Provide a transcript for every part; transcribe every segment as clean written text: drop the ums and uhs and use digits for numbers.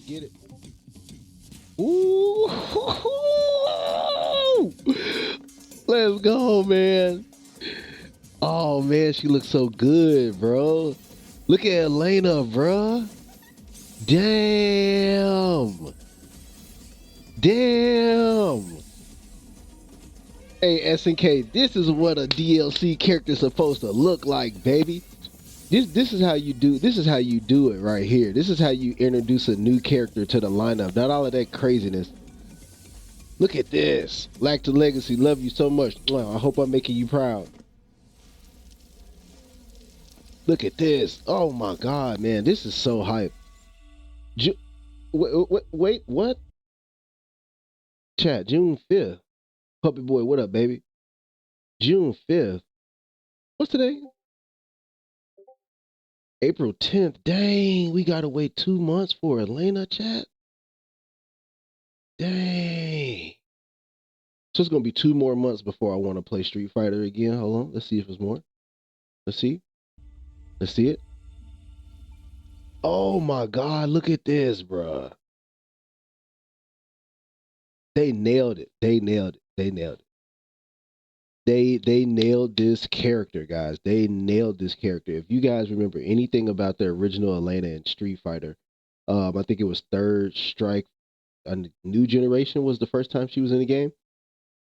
Get it. Ooh. Let's go, man. Oh, man, she looks so good, bro. Look at Elena, bro. Damn. Damn. Hey, SNK, this is what a DLC character is supposed to look like, baby. This is how you do it right here. This is how you introduce a new character to the lineup. Not all of that craziness. Look at this. Lack to Legacy, love you so much. I hope I'm making you proud. Look at this. Oh my god, man. This is so hype. Wait, what? Chat, June 5th. Puppy boy, what up, baby? June 5th. What's today? April 10th. Dang, we gotta wait 2 months for Elena, chat. Dang. So it's gonna be 2 more months before I want to play Street Fighter again. Hold on, let's see if it's more. Let's see. Let's see it. Oh my god, look at this, bruh. They nailed it. They nailed it. They nailed it. They nailed this character, guys. They nailed this character. If you guys remember anything about the original Elena in Street Fighter, I think it was Third Strike. A New Generation was the first time she was in the game.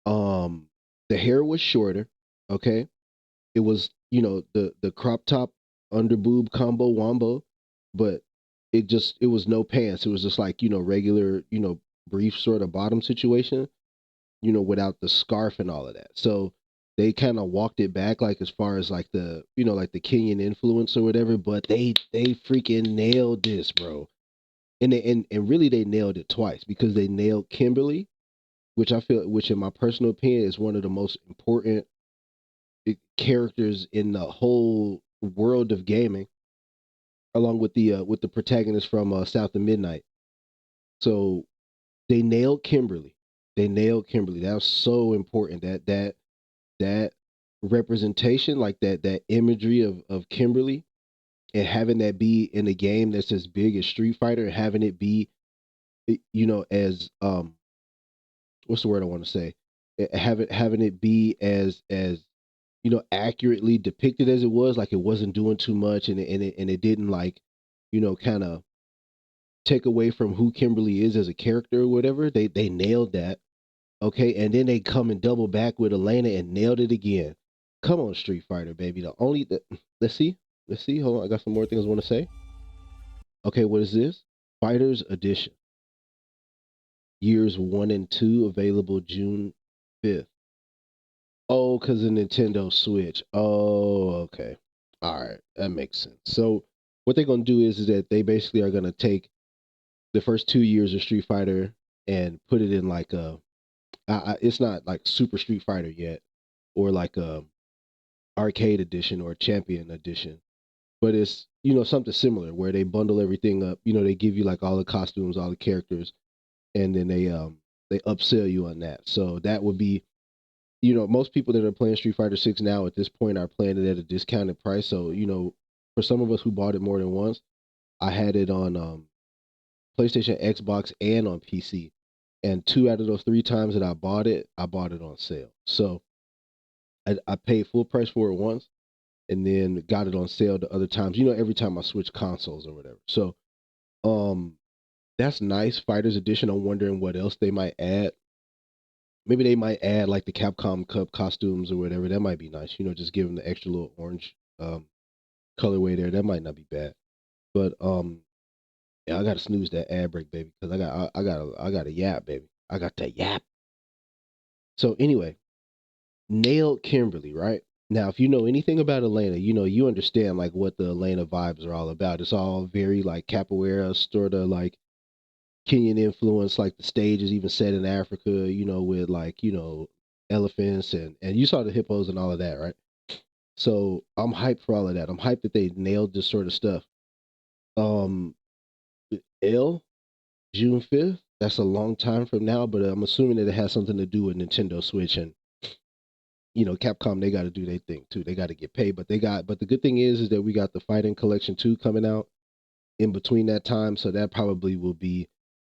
Um, the hair was shorter. Okay, it was the crop top under boob combo wombo, but it was no pants. It was just like regular brief sort of bottom situation, without the scarf and all of that. So they kind of walked it back, like as far as like the like the Kenyan influence or whatever. But they freaking nailed this, bro. And really they nailed it twice because they nailed Kimberly, which in my personal opinion is one of the most important characters in the whole world of gaming, along with the protagonist from South of Midnight. So they nailed Kimberly. They nailed Kimberly. That was so important. That representation, like that imagery of Kimberly, and having that be in a game that's as big as Street Fighter, and having it be, as what's the word I want to say, having it be as accurately depicted as it was, like it wasn't doing too much, and it didn't like, kind of take away from who Kimberly is as a character or whatever. They nailed that. Okay, and then they come and double back with Elena and nailed it again. Come on, Street Fighter, baby. Let's see. Let's see. Hold on, I got some more things I want to say. Okay, what is this? Fighters Edition. Years 1 and 2 available June 5th. Oh, because the Nintendo Switch. Oh, okay. All right, that makes sense. So what they're gonna do is that they basically are gonna take the first 2 years of Street Fighter and put it in like it's not like Super Street Fighter yet, or like a arcade edition or champion edition, but it's something similar where they bundle everything up. They give you like all the costumes, all the characters, and then they upsell you on that. So that would be, most people that are playing Street Fighter 6 now at this point are playing it at a discounted price. So for some of us who bought it more than once, I had it on PlayStation, Xbox, and on PC. And 2 out of those 3 times that I bought it on sale. So I paid full price for it once, and then got it on sale the other times. Every time I switch consoles or whatever. So um, that's nice. Fighters Edition. I'm wondering what else they might add. Maybe they might add like the Capcom Cup costumes or whatever. That might be nice. Just give them the extra little orange colorway there. That might not be bad. But yeah, I gotta snooze that ad break, baby, because I got a yap, baby. I got that yap. So anyway, nailed Kimberly, right? Now, if you know anything about Elena, you understand like what the Elena vibes are all about. It's all very like capoeira, sort of like Kenyan influence. Like the stage is even set in Africa, with like elephants and you saw the hippos and all of that, right? So I'm hyped for all of that. I'm hyped that they nailed this sort of stuff. Um, L June 5th. That's a long time from now, but I'm assuming that it has something to do with Nintendo Switch and Capcom. They got to do their thing too. They got to get paid, but the good thing is that we got the Fighting Collection 2 coming out. in between that time. So that probably will be,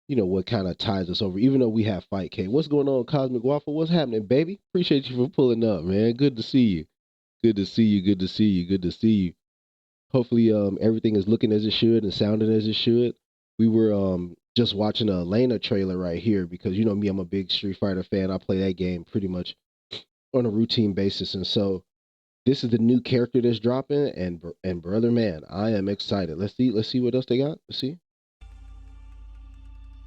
what kind of ties us over, even though we have Fight K. What's going on, Cosmic Waffle? What's happening, baby? Appreciate you for pulling up, man. Good to see you. Good to see you. Good to see you. Good to see you. Hopefully, everything is looking as it should and sounding as it should. We were just watching a ELENA trailer right here because you know me, I'm a big Street Fighter fan. I play that game pretty much on a routine basis, and so this is the new character that's dropping, and brother man, I am excited. Let's see what else they got. Let's see.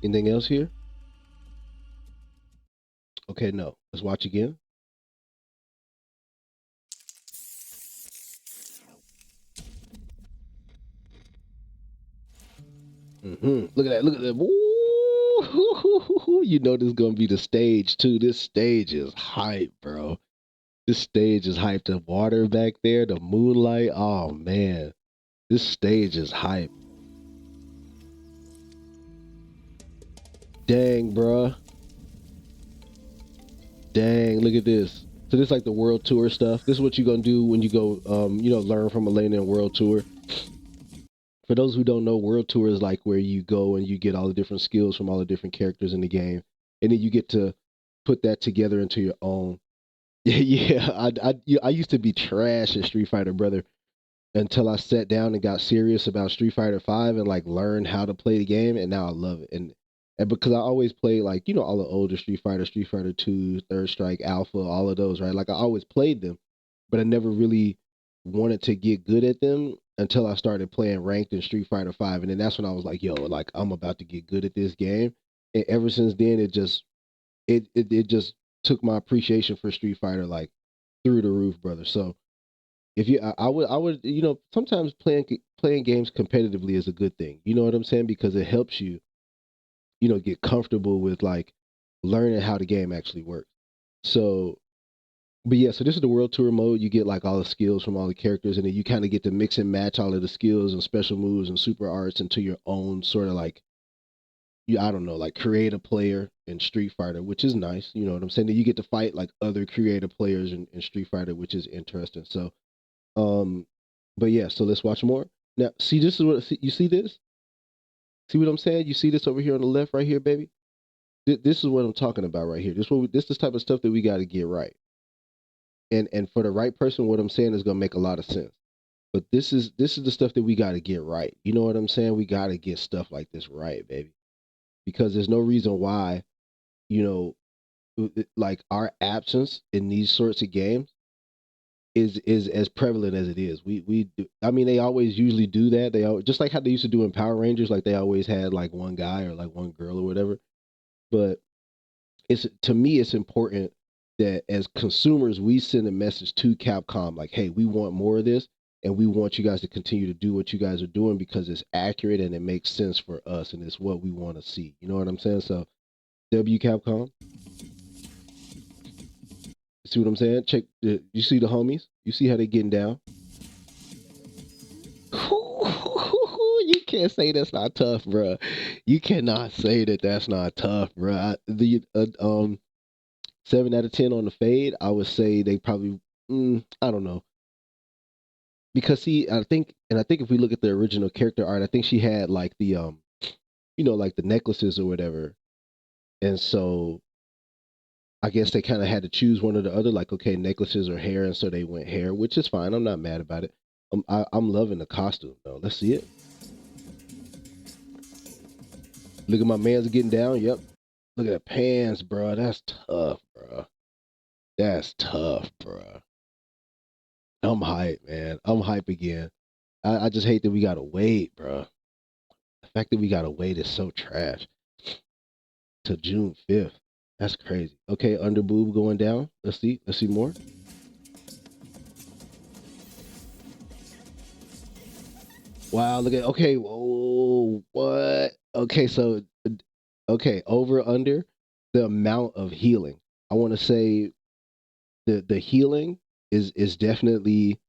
Anything else here? Okay, no. Let's watch again. Look at that. Look at that. Woo! You know this is gonna be the stage too. This stage is hype, bro. This stage is hype. The water back there, the moonlight. Oh man, this stage is hype. Dang, bro. Dang, look at this. So this is like the world tour stuff. This is what you're gonna do when you go, learn from ELENA and world tour. For those who don't know, world tour is like where you go and you get all the different skills from all the different characters in the game, and then you get to put that together into your own. Yeah, I used to be trash at Street Fighter, brother, until I sat down and got serious about Street Fighter Five and like learned how to play the game, and now I love it. And because I always play like all the older Street Fighter Two, Third Strike, Alpha, all of those, right? Like I always played them, but I never really wanted to get good at them until I started playing ranked in Street Fighter Five, and then that's when I was like, yo, like I'm about to get good at this game. And ever since then, it just took my appreciation for Street Fighter like through the roof, brother. So if you, I would, sometimes playing games competitively is a good thing. You know what I'm saying? Because it helps you, get comfortable with like learning how the game actually works. So, but yeah, so this is the world tour mode. You get like all the skills from all the characters, and then you kind of get to mix and match all of the skills and special moves and super arts into your own sort of like, I don't know, like create a player in Street Fighter, which is nice. You know what I'm saying? Then you get to fight like other creative players in Street Fighter, which is interesting. So, um, but yeah, so let's watch more. Now, see, this is you see this? See what I'm saying? You see this over here on the left, right here, baby? This is what I'm talking about right here. This is the type of stuff that we got to get right. And for the right person, what I'm saying is gonna make a lot of sense. But this is the stuff that we got to get right. You know what I'm saying? We got to get stuff like this right, baby, because there's no reason why, you like our absence in these sorts of games is as prevalent as it is. We do, I mean, they always usually do that. Just like how they used to do in Power Rangers, like they always had like one guy or like one girl or whatever. But it's to me, it's important that as consumers, we send a message to Capcom like, "Hey, we want more of this, and we want you guys to continue to do what you guys are doing because it's accurate and it makes sense for us, and it's what we want to see." You know what I'm saying? So, W Capcom, see what I'm saying? Check. You see the homies? You see how they getting down? You can't say that's not tough, bro. You cannot say that that's not tough, bro. The 7 out of 10 on the fade. I would say they probably. I don't know, because see, I think if we look at the original character art, I think she had like the like the necklaces or whatever, and so I guess they kind of had to choose one or the other. Like, okay, necklaces or hair, and so they went hair, which is fine. I'm not mad about it. I'm loving the costume though. Let's see it. Look at my man's getting down. Yep. Look at the pants, bro. That's tough, bro. That's tough, bro. I'm hype, man. I'm hype again. I just hate that we gotta wait, bro. The fact that we gotta wait is so trash. To June 5th. That's crazy. Okay, under boob going down. Let's see. Let's see more. Wow, look at okay. Whoa, what? Okay, so okay, over under the amount of healing. I want to say the healing is definitely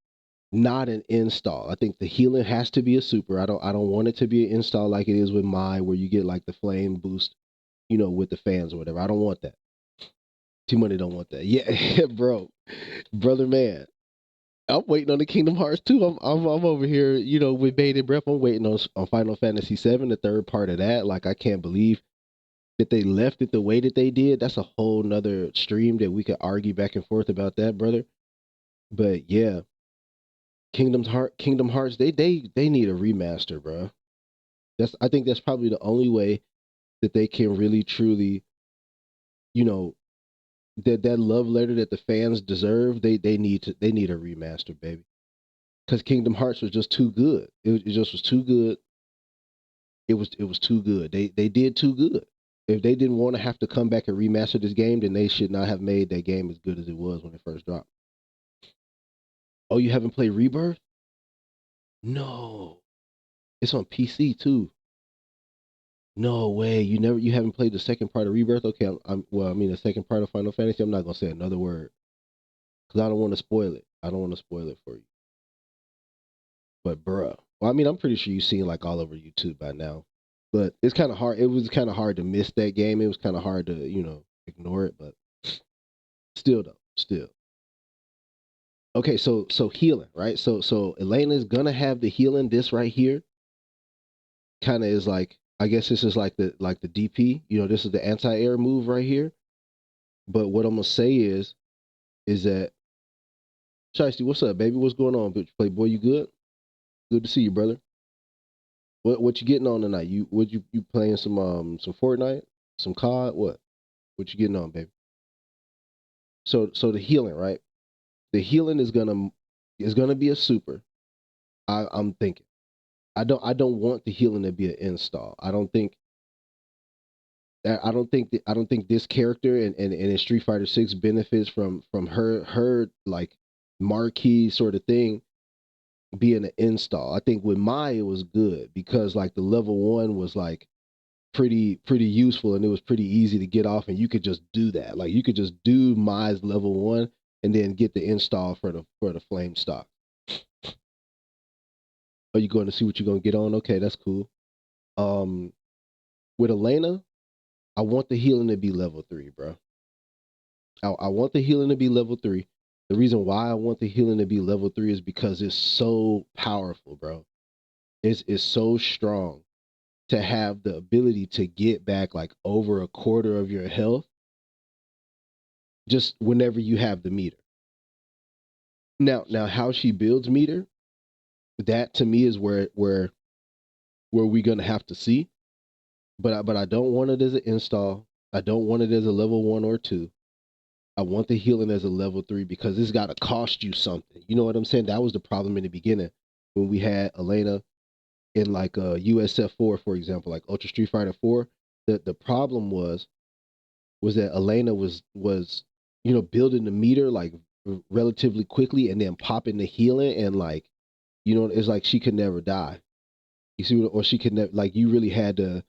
not an install. I think the healing has to be a super. I don't want it to be an install like it is with my where you get like the flame boost, with the fans or whatever. I don't want that. T Money don't want that. Yeah, bro, brother man. I'm waiting on the Kingdom Hearts too. I'm over here, you know, with bated breath. I'm waiting on Final Fantasy VII, the third part of that. Like I can't believe that they left it the way that they did. That's a whole nother stream that we could argue back and forth about that, brother. But yeah, Kingdom Hearts, they need a remaster, bro. I think that's probably the only way that they can really truly, you know, that love letter that the fans deserve. They need a remaster, baby. Because Kingdom Hearts was just too good. It just was too good. It was too good. They did too good. If they didn't want to have to come back and remaster this game, then they should not have made that game as good as it was when it first dropped. Oh, you haven't played Rebirth? No. It's on PC too. No way. You haven't played the second part of Rebirth? Okay, well, I mean the second part of Final Fantasy. I'm not gonna say another word because I don't want to spoil it. I don't want to spoil it for you. But bruh, well, I mean, I'm pretty sure you've seen like all over YouTube by now. But it's kind of hard. It was kind of hard to miss that game. It was kind of hard to ignore it. But still, though, still. Okay, so healing, right? So Elena's gonna have the healing. This right here, kind of is like, I guess this is like the DP. This is the anti-air move right here. But what I'm gonna say is that Shiesty, what's up, baby? What's going on, bitch? Play boy, you good? Good to see you, brother. What you getting on tonight? You playing some Fortnite, some COD? What you getting on, baby? So the healing, right? The healing is gonna be a super. I'm thinking. I don't want the healing to be an install. I don't think this character and in Street Fighter 6 benefits from her like marquee sort of thing being an install. I think with Mai it was good because like the level 1 was like pretty useful and it was pretty easy to get off and you could just do that. Like you could just do Mai's level 1 and then get the install for the flame stock. Are you going to see what you're going to get on? Okay, that's cool. Um with Elena, I want the healing to be level 3, bro. I want the healing to be level 3. The reason why I want the healing to be level 3 is because it's so powerful, bro. It's so strong to have the ability to get back like over a quarter of your health just whenever you have the meter. Now how she builds meter, that to me is where we're gonna have to see. But I don't want it as an install. I don't want it as a level 1 or 2. I want the healing as a level 3 because it's got to cost you something. You know what I'm saying? That was the problem in the beginning when we had Elena in like USF4, for example, like Ultra Street Fighter 4. The problem was that Elena was building the meter like relatively quickly and then popping the healing and like it's like she could never die. You see, or she could never, like you really had to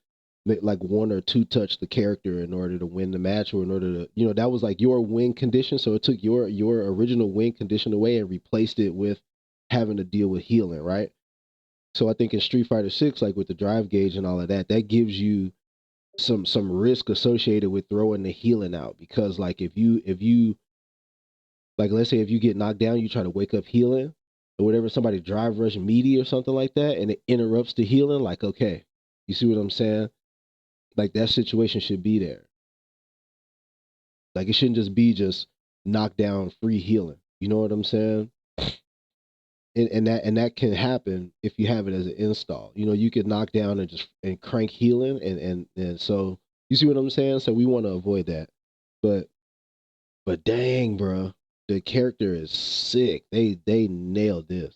make like one or two touch the character in order to win the match or in order to that was like your win condition. So it took your original win condition away and replaced it with having to deal with healing, right? So I think in Street Fighter 6, like with the drive gauge and all of that, that gives you some risk associated with throwing the healing out because like if you like let's say if you get knocked down, you try to wake up healing or whatever, somebody drive rush meaty or something like that, and it interrupts the healing. Like okay, you see what I'm saying? Like that situation should be there. Like it shouldn't just be just knockdown free healing. You know what I'm saying? And that can happen if you have it as an install. You could knock down and just and crank healing and so you see what I'm saying? So we want to avoid that. But dang, bro, the character is sick. They nailed this.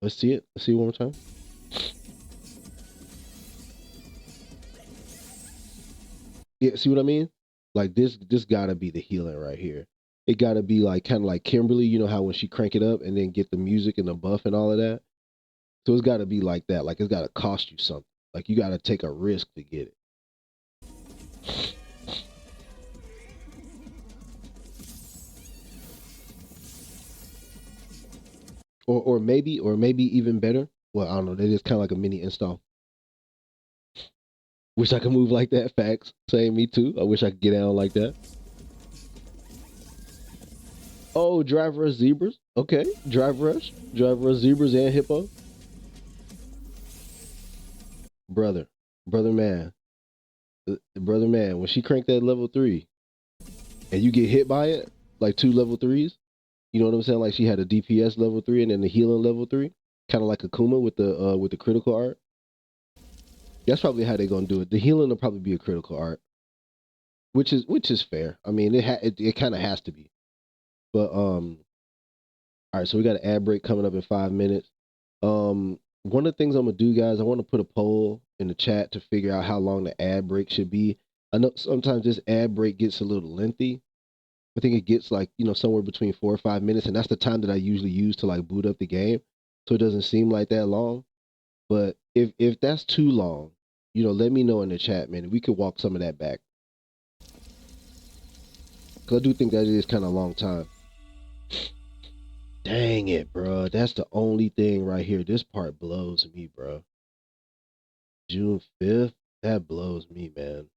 Let's see it. Let's see it one more time. Yeah, see what I mean? Like this gotta be the healing right here. It gotta be like kind of like Kimberly, you know how when she crank it up and then get the music and the buff and all of that. So it's gotta be like that. Like it's gotta cost you something. Like you gotta take a risk to get it. Or maybe even better. Well, I don't know. That is kind of like a mini install. Wish I could move like that. Facts. Same, me too. I wish I could get down like that. Oh, driver zebras. Okay, drive rush, zebras and hippo. Brother, brother man, brother man. When she cranked that level 3, and you get hit by it, like 2 level 3s. You know what I'm saying? Like she had a DPS level 3 and then the healing level 3, kind of like Akuma with the critical art. That's probably how they're gonna do it. The healing will probably be a critical art, which is fair. I mean, it kind of has to be. But all right. So we got an ad break coming up in 5 minutes. One of the things I'm gonna do, guys, I want to put a poll in the chat to figure out how long the ad break should be. I know sometimes this ad break gets a little lengthy. I think it gets like, somewhere between 4 or 5 minutes, and that's the time that I usually use to like boot up the game, so it doesn't seem like that long. But if that's too long, let me know in the chat, man. We could walk some of that back, because I do think that is kind of a long time. Dang it, bro. That's the only thing right here. This part blows me, bro. June 5th, that blows me, man.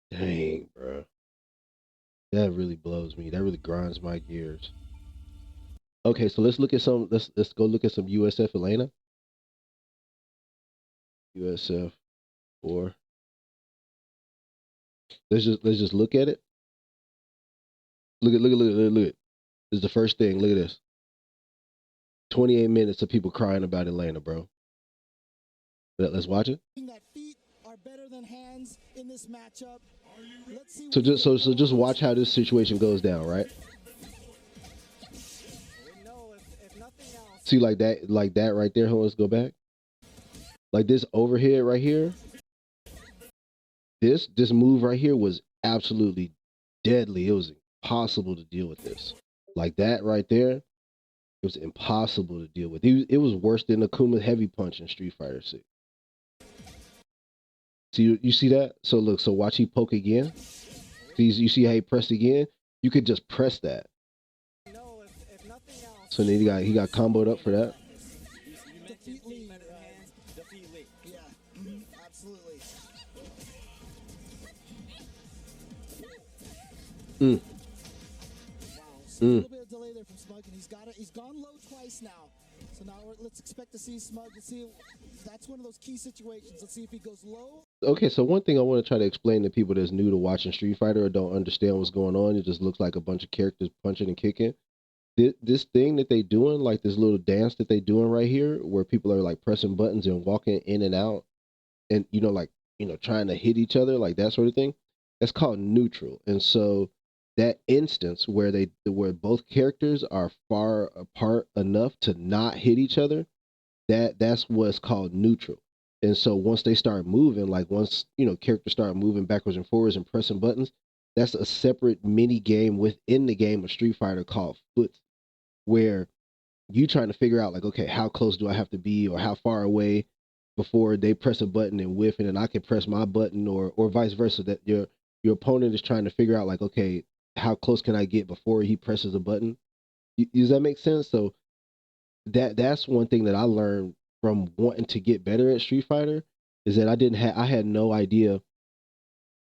Dang, bro. That really blows me. That really grinds my gears. Okay, so let's look at some. Let's go look at some USF ELENA. USF 4. Let's just look at it. Look. This is the first thing. Look at this. 28 minutes of people crying about Atlanta, bro. Let's watch it. That feet are better than hands in this matchup. So just watch how this situation goes down, right? See, like that right there. Hold on, let's go back. Like this overhead right here. This move right here was absolutely deadly. It was impossible to deal with this. Like that right there, it was impossible to deal with. It was worse than Akuma heavy punch in Street Fighter 6. See, you see that? So look, so watch he poke again. See, you see how he pressed again? You could just press that. So then he got comboed up for that. Absolutely. Mm. A little bit of delay there from Smug, and he's gone low twice now. So now let's expect to see Smug. Let's see, that's one of those key situations. Let's see if he goes low. Okay, so one thing I want to try to explain to people that's new to watching Street Fighter or don't understand what's going on, it just looks like a bunch of characters punching and kicking. This thing that they doing, like this little dance that they doing right here, where people are like pressing buttons and walking in and out, and trying to hit each other, like that sort of thing. That's called neutral. And so that instance where both characters are far apart enough to not hit each other, that's what's called neutral. And so once they start moving, like once characters start moving backwards and forwards and pressing buttons, that's a separate mini game within the game of Street Fighter called foot, where you trying to figure out like, okay, how close do I have to be, or how far away before they press a button and whiff, and then I can press my button, or vice versa. That your opponent is trying to figure out like, okay, how close can I get before he presses a button? Does that make sense? So that's one thing that I learned from wanting to get better at Street Fighter, is that I had no idea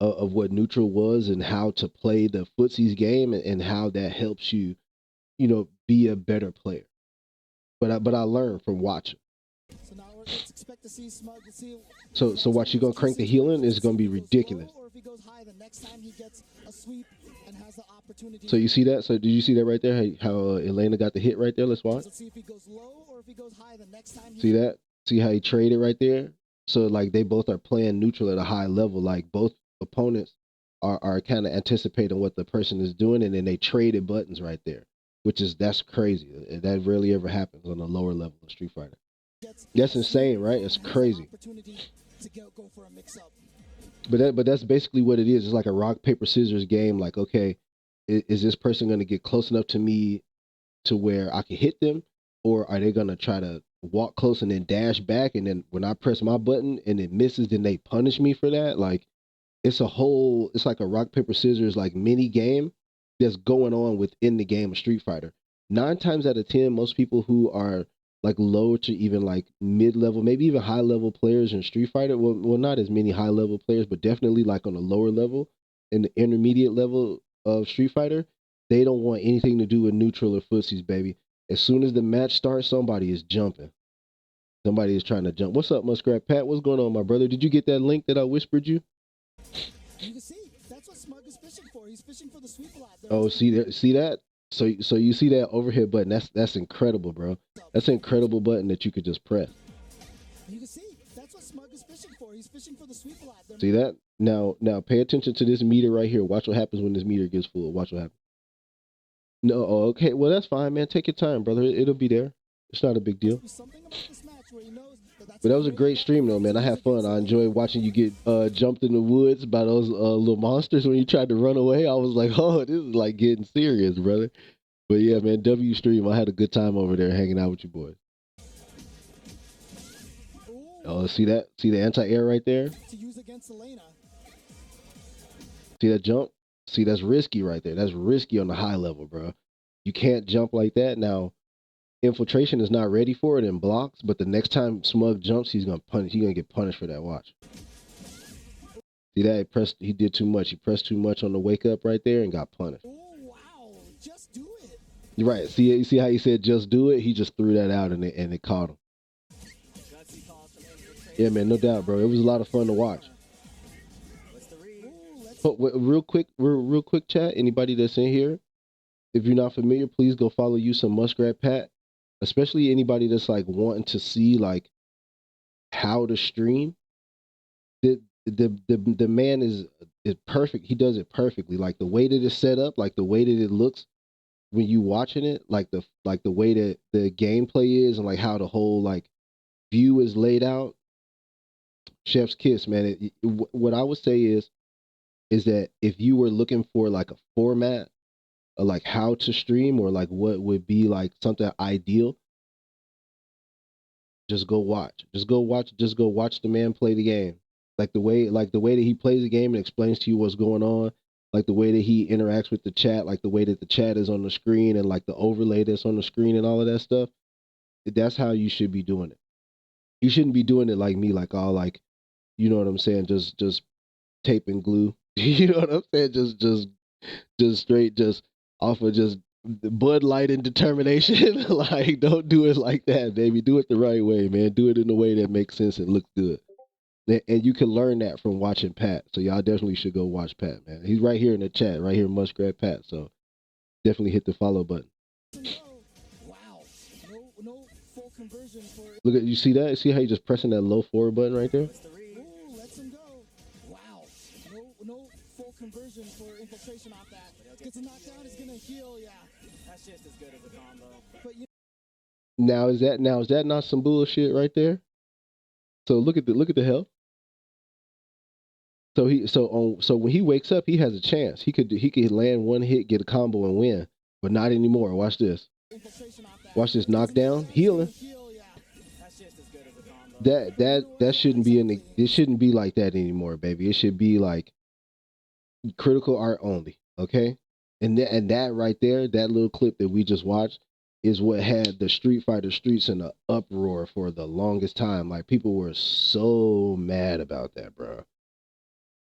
of what neutral was and how to play the footsies game, and how that helps you, be a better player. But I learned from watching. So now let's expect to see Smug. So watch, you gonna crank the healing is gonna be ridiculous. Or if he goes high, the next time he gets a sweep and has the opportunity. So you see that? So did you see that right there? How ELENA got the hit right there? Let's watch. Let's see if he goes low or if he goes high the next time. See that? See how he traded right there? So like they both are playing neutral at a high level. Like both opponents are kind of anticipating what the person is doing, and then they traded buttons right there, that's crazy. That rarely ever happens on a lower level of Street Fighter. That's insane, right? It's crazy. But that's basically what it is. It's like a rock paper scissors game. Like, okay, is this person going to get close enough to me to where I can hit them, or are they going to try to walk close and then dash back, and then when I press my button and it misses, then they punish me for that? Like, it's like a rock paper scissors like mini game that's going on within the game of Street Fighter. 9 times out of 10, most people who are like low to even like mid level, maybe even high level players in Street Fighter, well, not as many high level players, but definitely like on a lower level, in the intermediate level of Street Fighter, they don't want anything to do with neutral or footsies, baby. As soon as the match starts, somebody is jumping. Somebody is trying to jump. What's up, Muskrat Pat? What's going on, my brother? Did you get that link that I whispered you? You can see that's what Smug is fishing for. He's fishing for the sweep a lot. Oh, see that? So you see that overhead button? That's incredible, bro. That's an incredible button that you could just press. You can see that's what Smug is fishing for. He's fishing for the sweep a lot. See that? Now pay attention to this meter right here. Watch what happens when this meter gets full. Watch what happens. No, oh, okay. Well, that's fine, man. Take your time, brother. It'll be there. It's not a big deal. But that was a great stream, though, man. I had fun. I enjoyed watching you get jumped in the woods by those little monsters when you tried to run away. I was like, oh, this is like getting serious, brother. But yeah, man, W stream. I had a good time over there hanging out with you boys. Oh, see that? See the anti-air right there? To use against ELENA. See that jump? See, that's risky right there. That's risky on the high level, bro. You can't jump like that. Now, Infiltration is not ready for it and blocks, but the next time Smug jumps, he's gonna punish. He's gonna get punished for that. Watch. See that? He did too much. He pressed too much on the wake up right there and got punished. Oh wow! Just do it. You're right. See, you see how he said just do it? He just threw that out and it caught him. Yeah, man, no doubt, bro. It was a lot of fun to watch. But real quick, chat. Anybody that's in here, if you're not familiar, please go follow you some Muskrat Pat. Especially anybody that's like wanting to see like how to stream. The man is perfect. He does it perfectly. Like the way that it's set up, like the way that it looks when you watching it, like the way that the gameplay is, and like how the whole like view is laid out. Chef's kiss, man. What I would say is that if you were looking for like a format of like how to stream or like what would be like something ideal, just go watch. Just go watch the man play the game. Like the way that he plays the game and explains to you what's going on, like the way that he interacts with the chat, like the way that the chat is on the screen and like the overlay that's on the screen and all of that stuff. That's how you should be doing it. You shouldn't be doing it like me, like all like, you know what I'm saying, just tape and glue. You know what I'm saying? Just straight, just off of just Bud Light and determination. Like, don't do it like that, baby. Do it the right way, man. Do it in a way that makes sense and looks good. And you can learn that from watching Pat. So y'all definitely should go watch Pat, man. He's right here in the chat, right here, Muskrat Pat. So definitely hit the follow button. Wow. No full conversion for. Look at, you see that? See how you just pressing that low forward button right there? Ooh, lets him go. Wow. No full conversion for infiltration off that. Gets a knockdown, is gonna heal, yeah. That's just as good as a combo. But Now is that not some bullshit right there? So look at the health. So when he wakes up, he has a chance. He could land one hit, get a combo, and win. But not anymore. Watch this. Watch this knockdown, healing. That shouldn't be in the. It shouldn't be like that anymore, baby. It should be like critical art only. Okay, and that right there, that little clip that we just watched, is what had the Street Fighter streets in an uproar for the longest time. Like people were so mad about that, bro.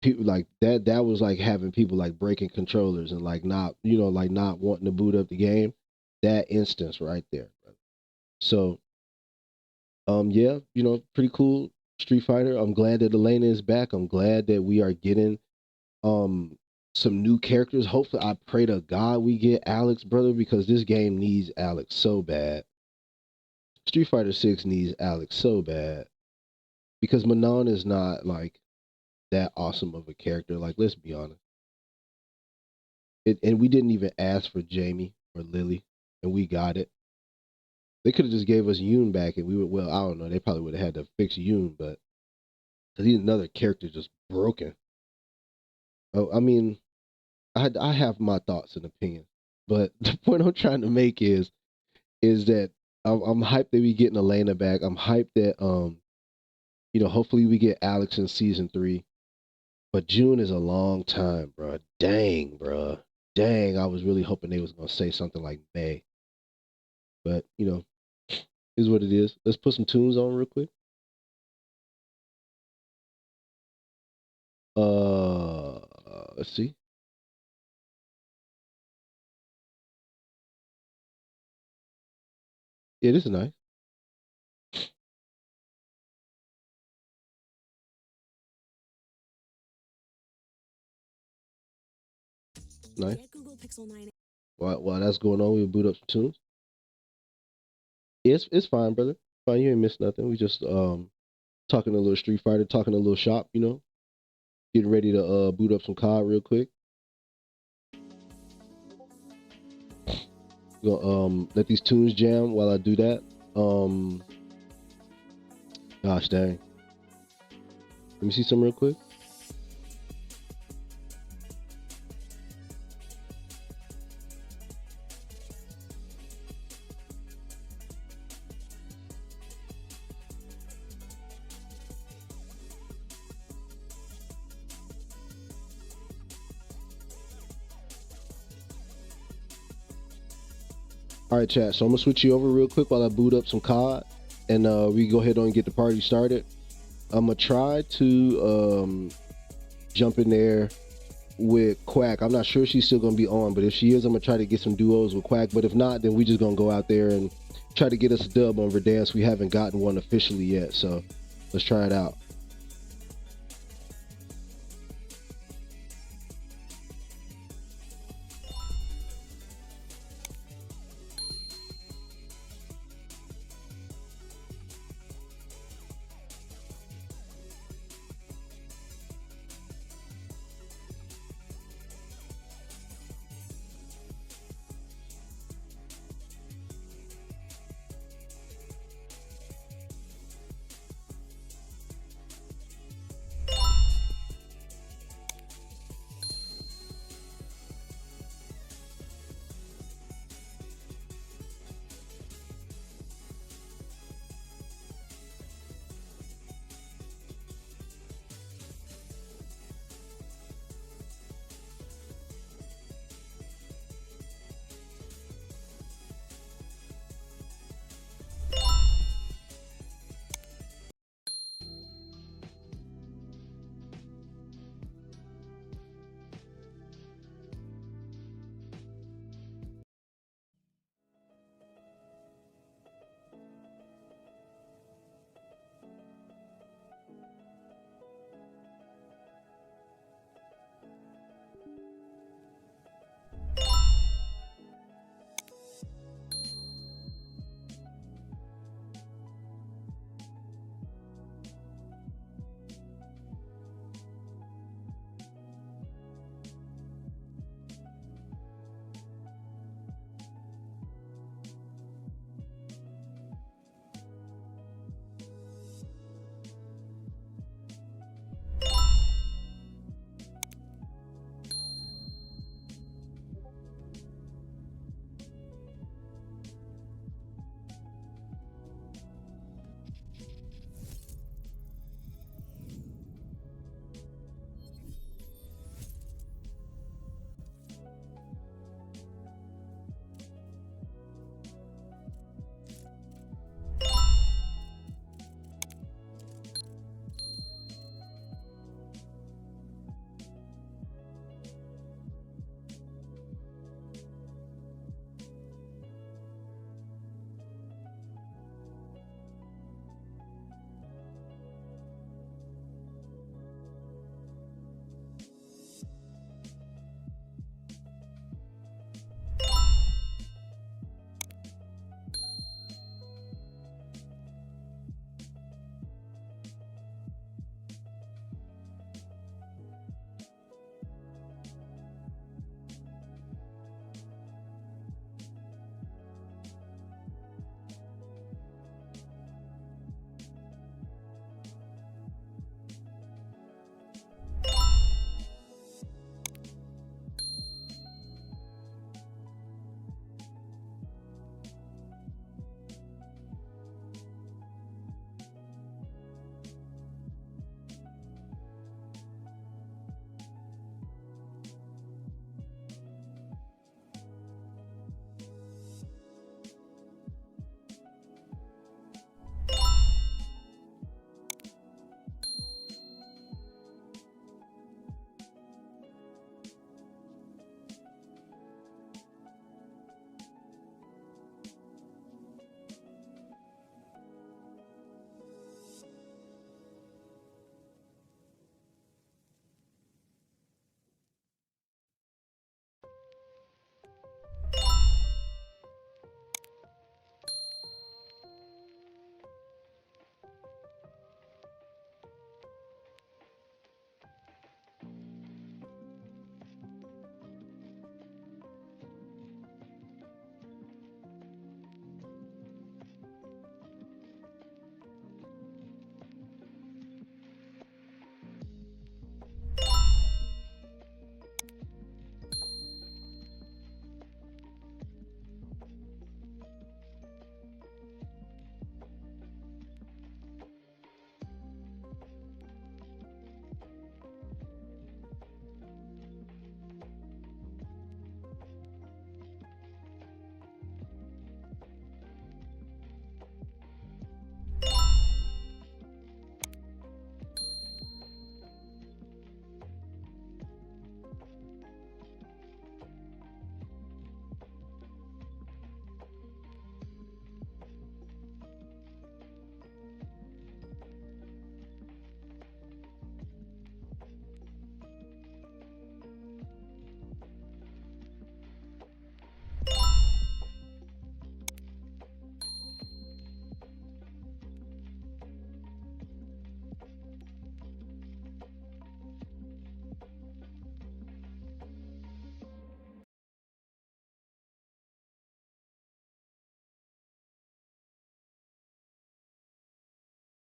People like that was like having people like breaking controllers and like not, like not wanting to boot up the game. That instance right there, bro. So yeah, pretty cool Street Fighter. I'm glad that Elena is back. I'm glad that we are getting um some new characters. Hopefully, I pray to God we get Alex, brother, because this game needs Alex so bad. Street Fighter 6 needs Alex so bad. Because Manon is not like that awesome of a character. Like, let's be honest. And we didn't even ask for Jamie or Lily, and we got it. They could have just gave us Yoon back, and we would. Well, I don't know. They probably would have had to fix Yoon, but he's another character just broken. Oh, I mean, I have my thoughts and opinions, but the point I'm trying to make is that I'm hyped that we getting Elena back. I'm hyped that hopefully we get Alex in season 3. But June is a long time, bro. Dang, bro. Dang, I was really hoping they was gonna say something like May. But is what it is. Let's put some tunes on real quick. Let's see. Yeah, this is nice. Nice. While that's going on, we'll boot up some tunes. Yeah, it's fine, brother. Fine, you ain't missed nothing. We just talking a little Street Fighter, talking a little shop, you know. Getting ready to boot up some COD real quick. Gonna let these tunes jam while I do that. Gosh dang. Let me see some real quick. All right, chat. So I'm gonna switch you over real quick while I boot up some COD, and we go ahead and get the party started. I'm gonna try to jump in there with Quack. I'm not sure she's still gonna be on, but if she is, I'm gonna try to get some duos with Quack. But if not, then we just gonna go out there and try to get us a dub on Verdansk. We haven't gotten one officially yet, so let's try it out.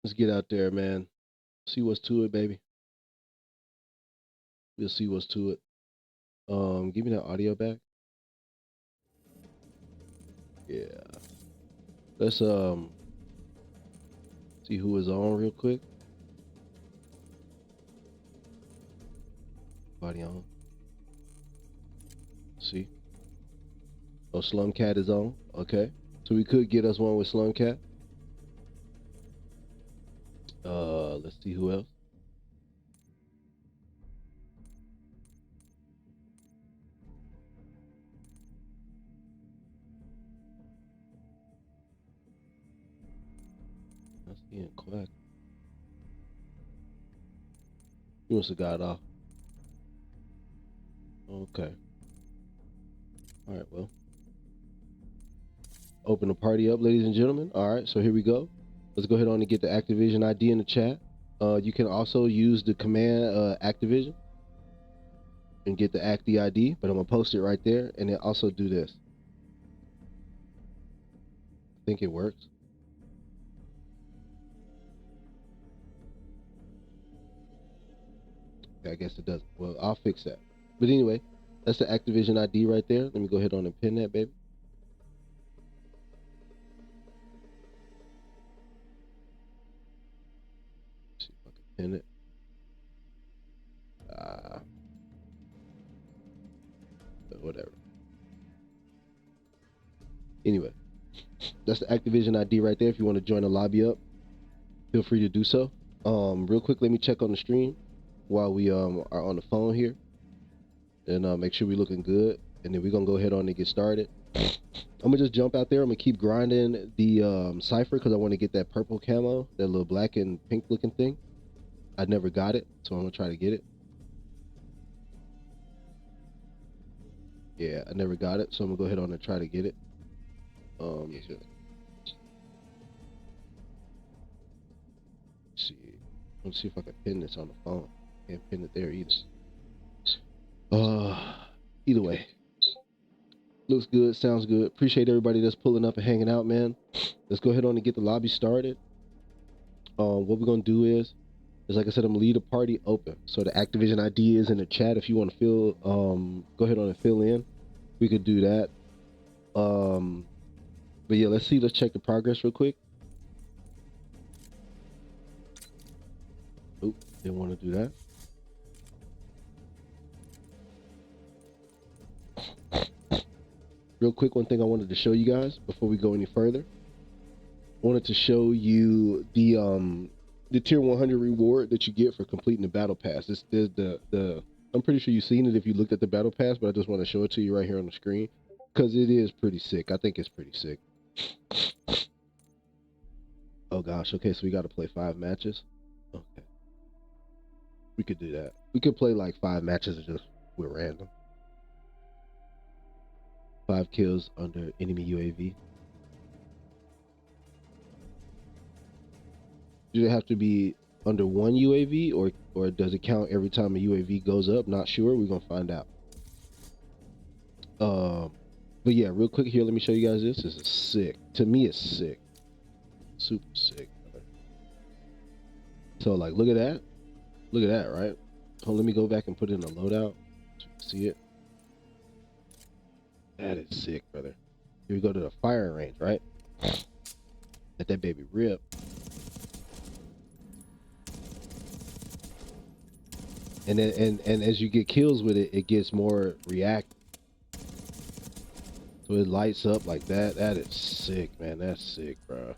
Let's get out there, man. See what's to it, baby. We'll see what's to it. Give me that audio back. Yeah. Let's see who is on real quick. Body on. See. Oh, Slumcat is on. Okay. So we could get us one with Slumcat. Let's see who else. I see him Quack. He must have got off. Okay. All right, well. Open the party up, ladies and gentlemen. All right, so here we go. Let's go ahead on and get the Activision ID in the chat. You can also use the command Activision and get the Acti ID, but I'm gonna post it right there, and then also do this. I think it works. I guess it doesn't. Well, I'll fix that. But anyway, that's the Activision ID right there. Let me go ahead on and pin that, baby. Let's see if I can pin it. Whatever. Anyway, that's the Activision ID right there. If you want to join the lobby up, feel free to do so. Real quick, let me check on the stream while we are on the phone here, and make sure we're looking good. And then we're gonna go ahead on and get started. I'm gonna just jump out there. I'm gonna keep grinding the cipher because I want to get that purple camo, that little black and pink looking thing. I never got it, so I'm gonna try to get it. Yeah, I never got it, so I'm gonna go ahead on and try to get it. Let's see if I can pin this on the phone. Can't pin it there either. Either way, looks good, sounds good. Appreciate everybody that's pulling up and hanging out, man. Let's go ahead on and get the lobby started. What we're gonna do is like I said, I'm gonna leave the party open. So the Activision ID is in the chat. If you want to fill, go ahead on and fill in. We could do that. But yeah, let's check the progress real quick. Oop, didn't want to do that. Real quick, one thing I wanted to show you guys before we go any further. I wanted to show you the tier 100 reward that you get for completing the battle pass. This is the I'm pretty sure you've seen it if you looked at the battle pass, but I just want to show it to you right here on the screen because it is pretty sick. I think it's pretty sick. Oh gosh, okay, so we got to play 5 matches. Okay, we could do that. We could play like 5 matches just with random. 5 kills under enemy UAV. Does it have to be under 1 UAV or does it count every time a UAV goes up? Not sure. We're gonna find out. But yeah, real quick here, let me show you guys this. This is sick. To me, it's sick. Super sick. So like, look at that. Look at that, right? So let me go back and put it in a loadout so you can see it. That is sick, brother. Here we go to the firing range, right? Let that baby rip. And then and as you get kills with it, it gets more reactive. So it lights up like that. That is sick, man. That's sick, bro.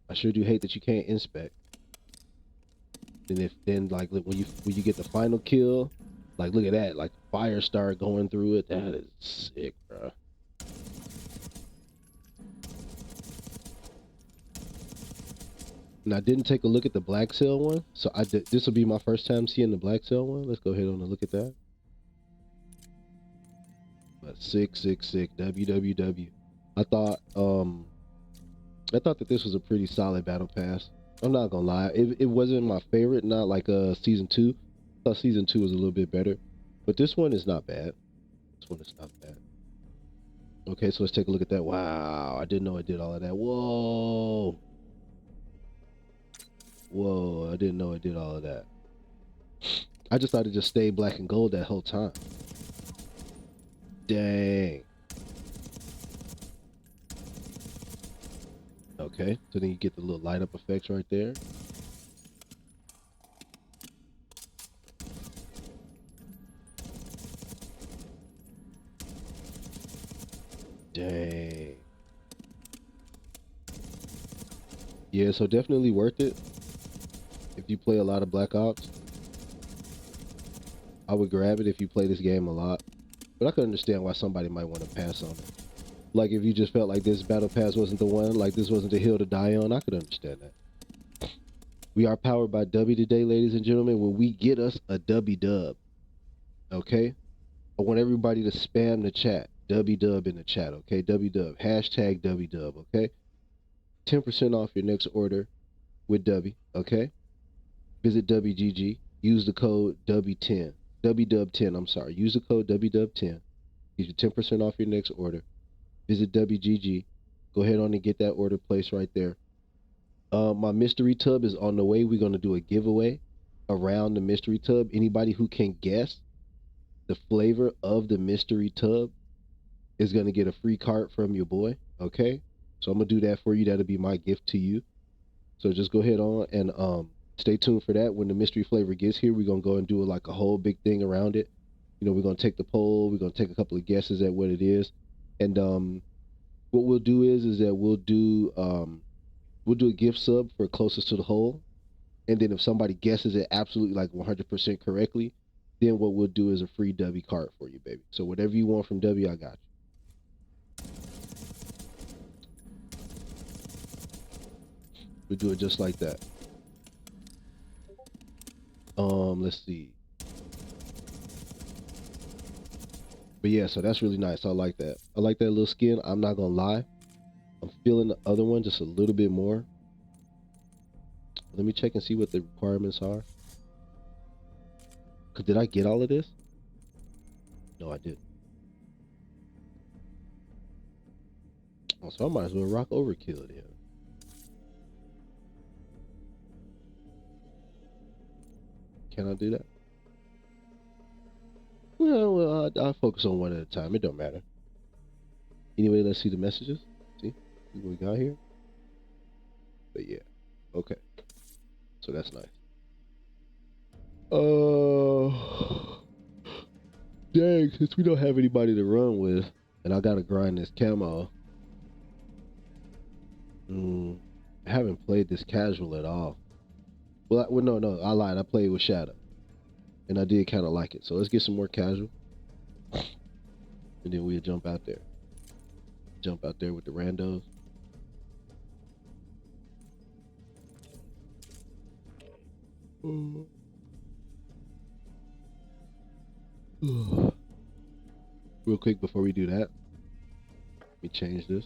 I sure do hate that you can't inspect. And then like when you get the final kill, like look at that, like fire start going through it. That is sick, bro. And I didn't take a look at the black cell one, so this will be my first time seeing the black cell one. Let's go ahead on and look at that. But sick. WWW. I thought that this was a pretty solid battle pass. I'm not gonna lie, it wasn't my favorite. Not like season 2. I thought season 2 was a little bit better, but this one is not bad. This one is not bad. Okay, so let's take a look at that. Wow, I didn't know it did all of that. Whoa. Whoa, I didn't know it did all of that. I just thought it just stayed black and gold that whole time. Dang. Okay, so then you get the little light up effects right there. Dang. Yeah, so definitely worth it. If you play a lot of Black Ops, I would grab it if you play this game a lot. But I could understand why somebody might want to pass on it. Like if you just felt like this battle pass wasn't the one, like this wasn't the hill to die on, I could understand that. We are powered by W today, ladies and gentlemen. When we get us a W dub, okay? I want everybody to spam the chat. W dub in the chat, okay? W dub. Hashtag W dub, okay? 10% off your next order with W, okay? Visit WGG. Use the code W10. WDub10, I'm sorry. Use the code WDub10. Get you 10% off your next order. Visit WGG. Go ahead on and get that order placed right there. My mystery tub is on the way. We're going to do a giveaway around the mystery tub. Anybody who can guess the flavor of the mystery tub is going to get a free cart from your boy. Okay? So I'm going to do that for you. That'll be my gift to you. So just go ahead on and stay tuned for that. When the mystery flavor gets here, we're going to go and do like a whole big thing around it. You know, we're going to take the poll. We're going to take a couple of guesses at what it is. And what we'll do is that we'll do a gift sub for closest to the hole. And then if somebody guesses it absolutely like 100% correctly, then what we'll do is a free W card for you, baby. So whatever you want from W, I got you. We'll do it just like that. Let's see. But yeah, so that's really nice. I like that. I like that little skin. I'm not gonna lie. I'm feeling the other one just a little bit more. Let me check and see what the requirements are. Cause did I get all of this? No, I didn't. Oh, so I might as well rock overkill then. Can I do that? Well, I'll focus on one at a time. It don't matter. Anyway, let's see the messages. See what we got here. But yeah, okay. So that's nice. Dang, since we don't have anybody to run with, and I gotta grind this camo. I haven't played this casual at all. Well, no, I lied. I played with Shadow, and I did kind of like it. So let's get some more casual, and then we'll jump out there. Jump out there with the randos. Real quick before we do that, let me change this.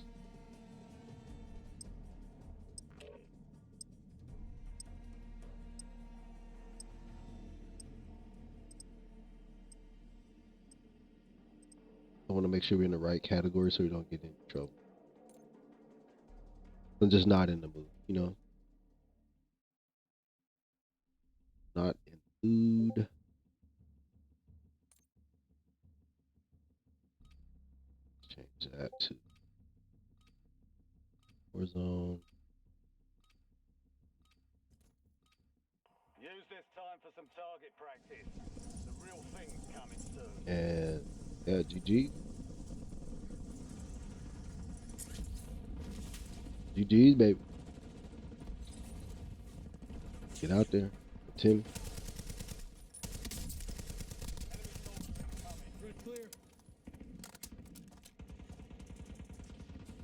I want to make sure we're in the right category so we don't get into trouble. I'm just not in the mood, you know? Not in the mood. Change that to Warzone. Use this time for some target practice. The real thing's coming soon. And yeah, GG. GG's, baby. Get out there. Tim.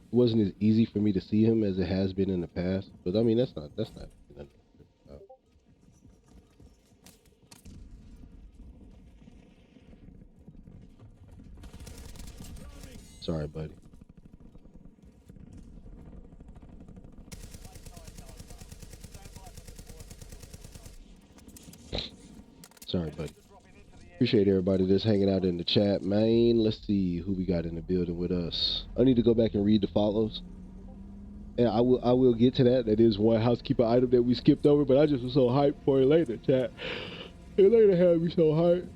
It wasn't as easy for me to see him as it has been in the past. But I mean, that's not. Sorry, buddy. Sorry, buddy. Appreciate everybody that's hanging out in the chat, man. Let's see who we got in the building with us. I need to go back and read the follows. And I will get to that. That is one housekeeper item that we skipped over, but I just was so hyped for Elena, chat. Elena had me so hyped.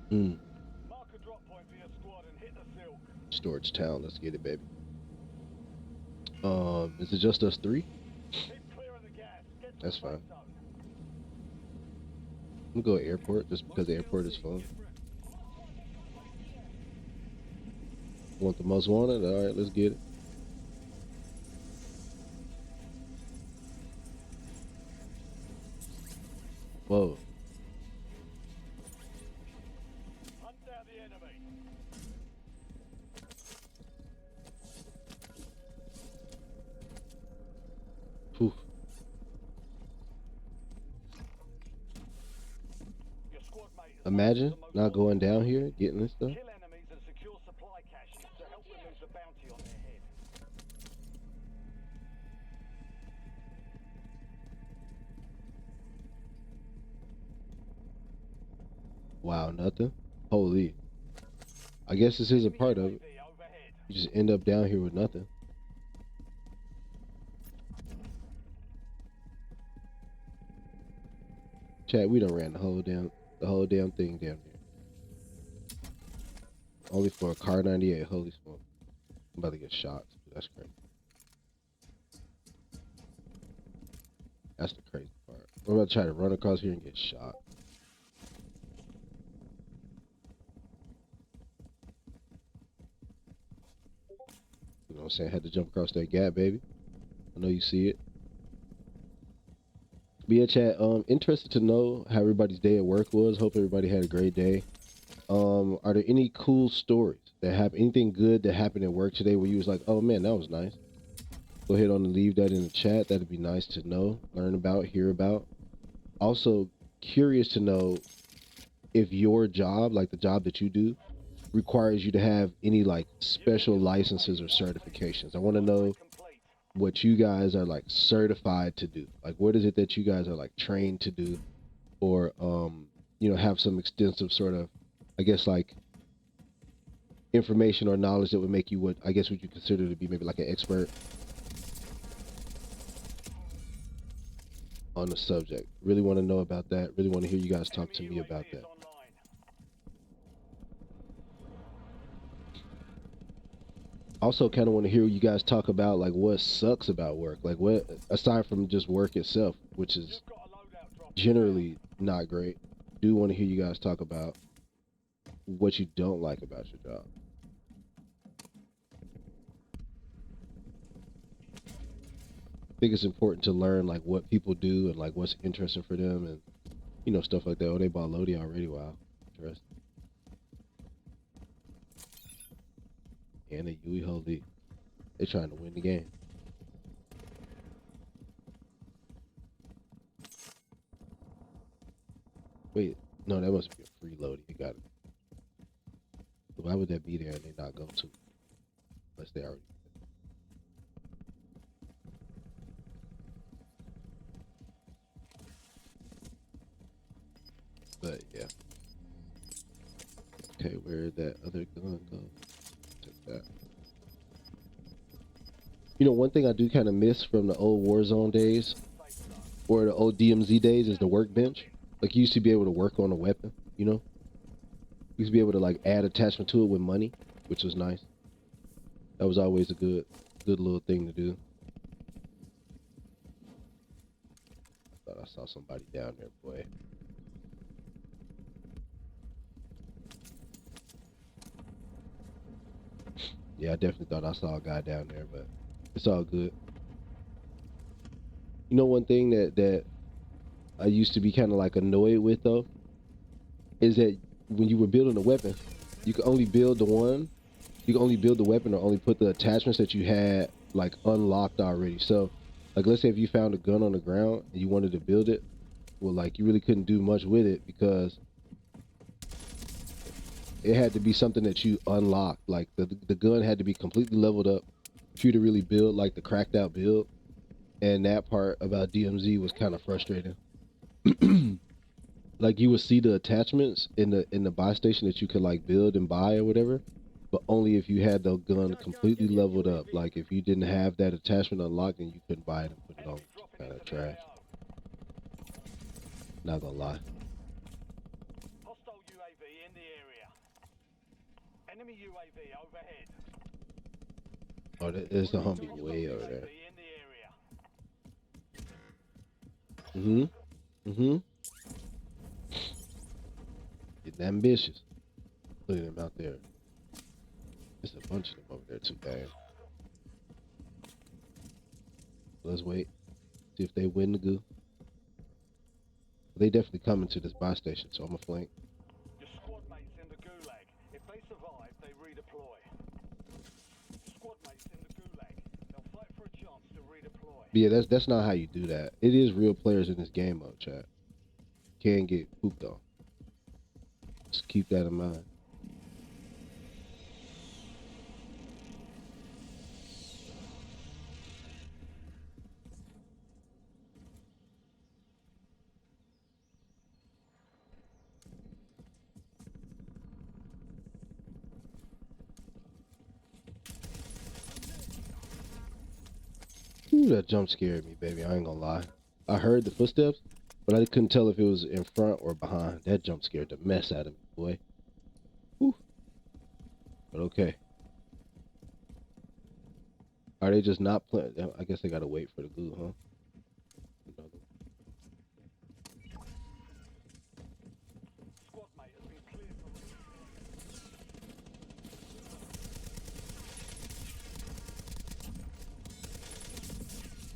Mark a drop point for your squad and hit the silk. Storage town. Let's get it, baby. Is it just us three? Keep clear of the gas. Get to That's the safe fine. zone. I'm gonna go airport just because the airport is fun. Want the most wanted? All right, let's get it. Whoa. Hunt down the enemy. Whew. Your squad mate is Imagine the most not going down here, getting this stuff. Kill enemies and secure supply caches to help remove the bounty on their head. Wow, nothing. Holy. I guess this is a part of it. UAV overhead. You just end up down here with nothing. Chat, we done ran the whole damn thing down there. Only for a car 98. Holy smoke. I'm about to get shot. That's crazy. That's the crazy part. I'm about to try to run across here and get shot. You know what I'm saying? Had to jump across that gap, baby. I know you see it. But yeah, chat, interested to know how everybody's day at work was. Hope everybody had a great day. Are there any cool stories that happen? Anything good that happened at work today where you was like, oh man, that was nice? Go ahead on and leave that in the chat. That'd be nice to know, learn about, hear about. Also, curious to know if your job, like the job that you do, requires you to have any like special licenses or certifications. I want to know Complete. what you guys are like certified to do. Like, what is it that you guys are like trained to do, or you know, have some extensive sort of, I guess, like information or knowledge that would make you what I guess would you consider to be maybe like an expert on the subject. Really want to know about that. Really want to hear you guys talk to me about that. Online. Also kind of want to hear you guys talk about like what sucks about work, like what aside from just work itself, which is You've got a loadout drop. generally not great. Do want to hear you guys talk about what you don't like about your job. I think it's important to learn like what people do and like what's interesting for them, and you know, stuff like that. Oh, they bought Lodi already. Wow, interesting. And a Yui Holy. They're trying to win the game. Wait, no, that must be a free Lodi. You got it. Why would that be there and they not go to? Unless they already. But yeah. Okay, where'd that other gun go? Take that. You know, one thing I do kind of miss from the old Warzone days, or the old DMZ days, is the workbench. Like, you used to be able to work on a weapon, you know? You used to be able to, like, add attachment to it with money, which was nice. That was always a good little thing to do. I thought I saw somebody down there, boy. Yeah, I definitely thought I saw a guy down there, but it's all good. You know, one thing that I used to be kind of like annoyed with though, is that when you were building a weapon, you could only build the one, you could only build the weapon or only put the attachments that you had like unlocked already. So like, let's say if you found a gun on the ground and you wanted to build it, well, like you really couldn't do much with it because it had to be something that you unlocked. Like the gun had to be completely leveled up for you to really build like the cracked out build. And that part about DMZ was kind of frustrating. Like you would see the attachments in the buy station that you could like build and buy or whatever, but only if you had the gun completely leveled up. Like if you didn't have that attachment unlocked, then you couldn't buy it and put it on, Enemy which is dropping kind into of the trash. AO. Not gonna lie. Hostile UAV in the area. Enemy UAV overhead. Oh, there's the Humvee Hostile way over UAV there. in the area. Getting ambitious. Look at them out there. There's a bunch of them over there too, damn. Let's wait. See if they win the goo. They definitely coming to this buy station, so I'm gonna flank. Your squad mates in the gulag. If they survive, they redeploy. Squad mates in the gulag. They'll fight for a chance to redeploy. But yeah, that's not how you do that. It is real players in this game mode, chat. Can get pooped on. Just keep that in mind. Ooh, that jump scared me, baby. I ain't gonna lie. I heard the footsteps, but I couldn't tell if it was in front or behind. That jump scared the mess out of me, boy. Whew. But okay. Are they just not playing? I guess they gotta wait for the goo, huh? Another. Squad mate has been cleared for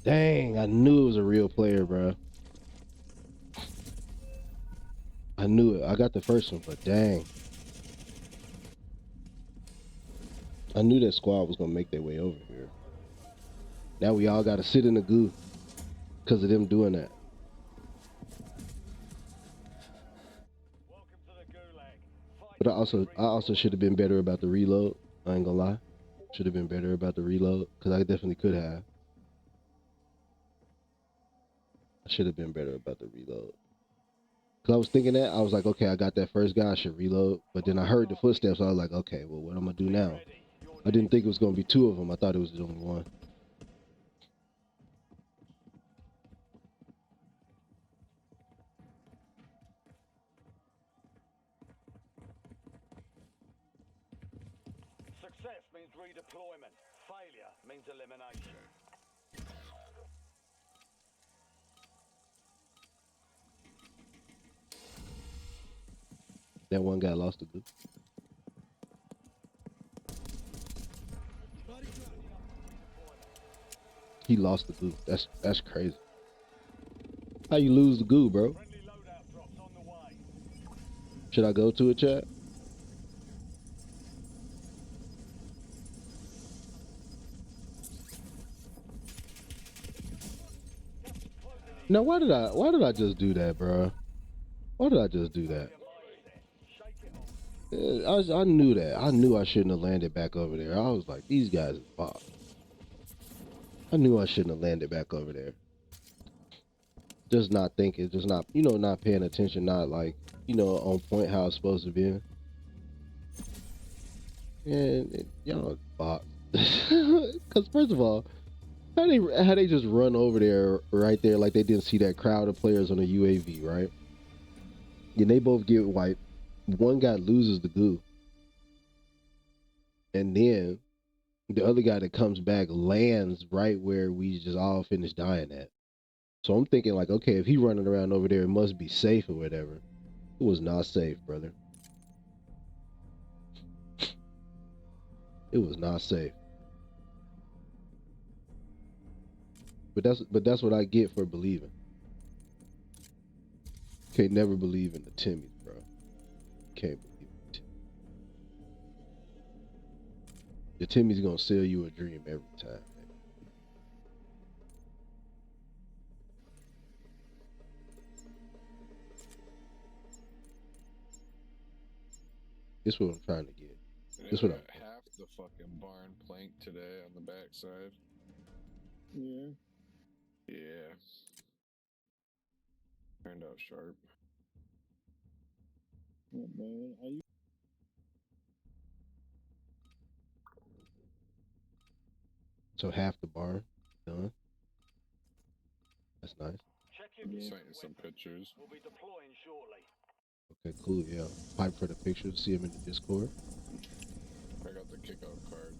Dang, I knew it was a real player, bro. I knew it. I got the first one, but dang. I knew that squad was gonna make their way over here. Now we all gotta sit in the goo because of them doing that. welcome to the gulag. Fight But I to also should have been better about the reload. I ain't gonna lie. Should have been better about the reload because I definitely could have. I should have been better about the reload. Cause I was thinking that I was like, okay, I got that first guy, I should reload. But then I heard the footsteps. So I was like, okay, well, what I'm gonna do be now? ready. You're I didn't next. think it was gonna be two of them. I thought it was only one. Success means redeployment. Failure means elimination. That one guy lost the goo. He lost the goo. That's crazy. How you lose the goo, bro? Friendly loadout drops on the way. Should I go to it, chat? Now, why did I just do that, bro? Why did I just do that? Shake it off. I knew that. I knew I shouldn't have landed back over there. I was like, these guys is boss. I knew I shouldn't have landed back over there. Just not thinking, just not, not paying attention, not like, on point how it's supposed to be. And y'all bots. Because first of all, how they just run over there right there like they didn't see that crowd of players on the UAV, right? And they both get wiped. One guy loses the goo. And then the other guy that comes back lands right where we just all finished dying at. So I'm thinking like, okay, if he running around over there, it must be safe or whatever. It was not safe, brother. It was not safe. But that's what I get for believing. Can't never believe in the Timmys, bro. Can't believe it. The Timmy's gonna sell you a dream every time. This is what I'm trying to get. And This I is what got half the fucking barn plank today on the backside. Yeah. Yeah. Turned out sharp. Oh, man. Are you So half the barn done. That's nice. Check your I'm gear sending and some weapons. pictures. We'll be deploying shortly. Okay, cool. Yeah, pipe for the pictures. See him in the Discord. I got the kickout card.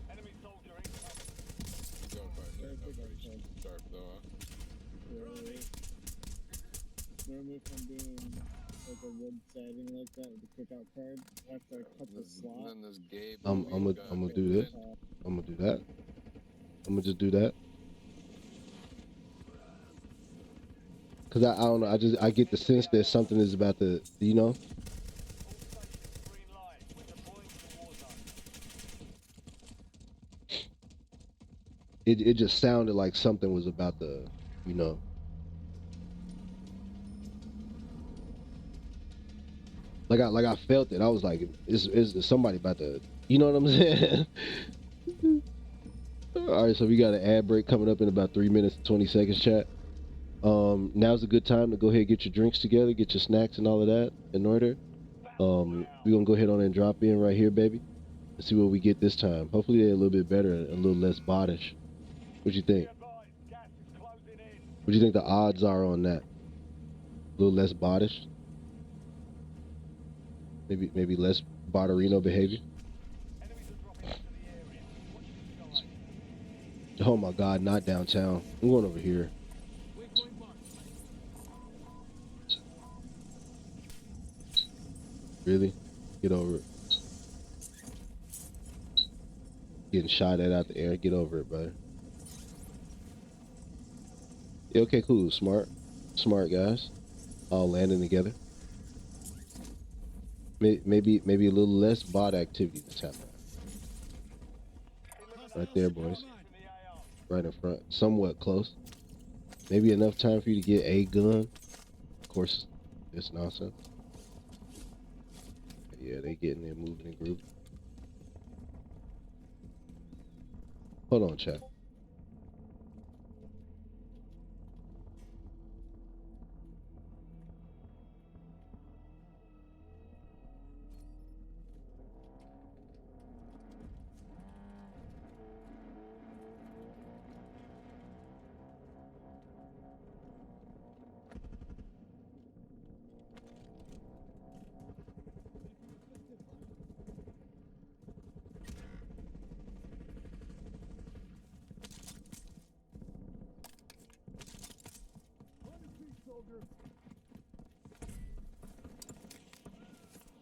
Enemy soldier incoming. Don't find that. That's kickout pretty card? sharp though. Normally if I'm doing like a wood siding like that with a cookout card, after I cut the slot, Then this Gabe I'm wheel gonna gun. do this. I'm gonna do that. I'm gonna just do that. Cause I don't know. I get the sense that something is about to, you know. All stations green light. We're deploying to the war zone. It just sounded like something was about to, you know. Like I felt it. I was like, is somebody about to, you know what I'm saying? All right, so we got an ad break coming up in about 3 minutes and 20 seconds, chat. Now's a good time to go ahead and get your drinks together, get your snacks and all of that in order. We're gonna go ahead on and drop in right here, baby. Let's see what we get this time. Hopefully they're a little bit better, a little less bottish. What you think? Be advised, gas is closing in. What do you think the odds are on that? A little less bottish? Maybe less Botterino behavior? Enemies are dropping into the area. Watch the sky. Oh my god, not downtown. I'm going over here. Really? Get over it. Getting shot at out the air. Get over it, brother. Yeah, okay, cool. Smart. Smart guys. All landing together. Maybe a little less bot activity this time around. Right there, boys. Right in front. Somewhat close. Maybe enough time for you to get a gun. Of course, it's nonsense. Yeah, they getting there, moving and grooving. Hold on, chat.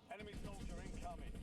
Enemy soldier incoming.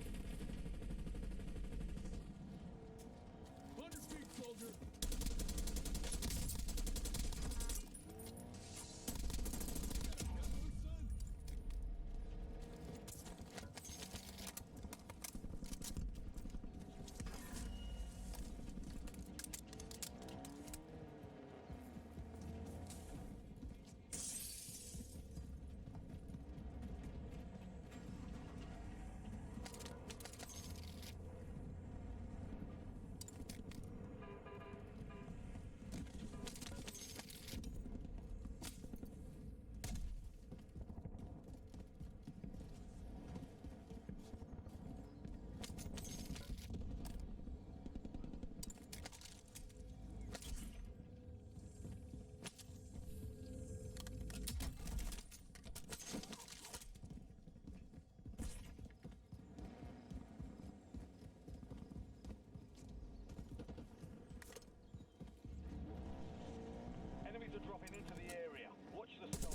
Enemies are dropping into the area. Watch the sky.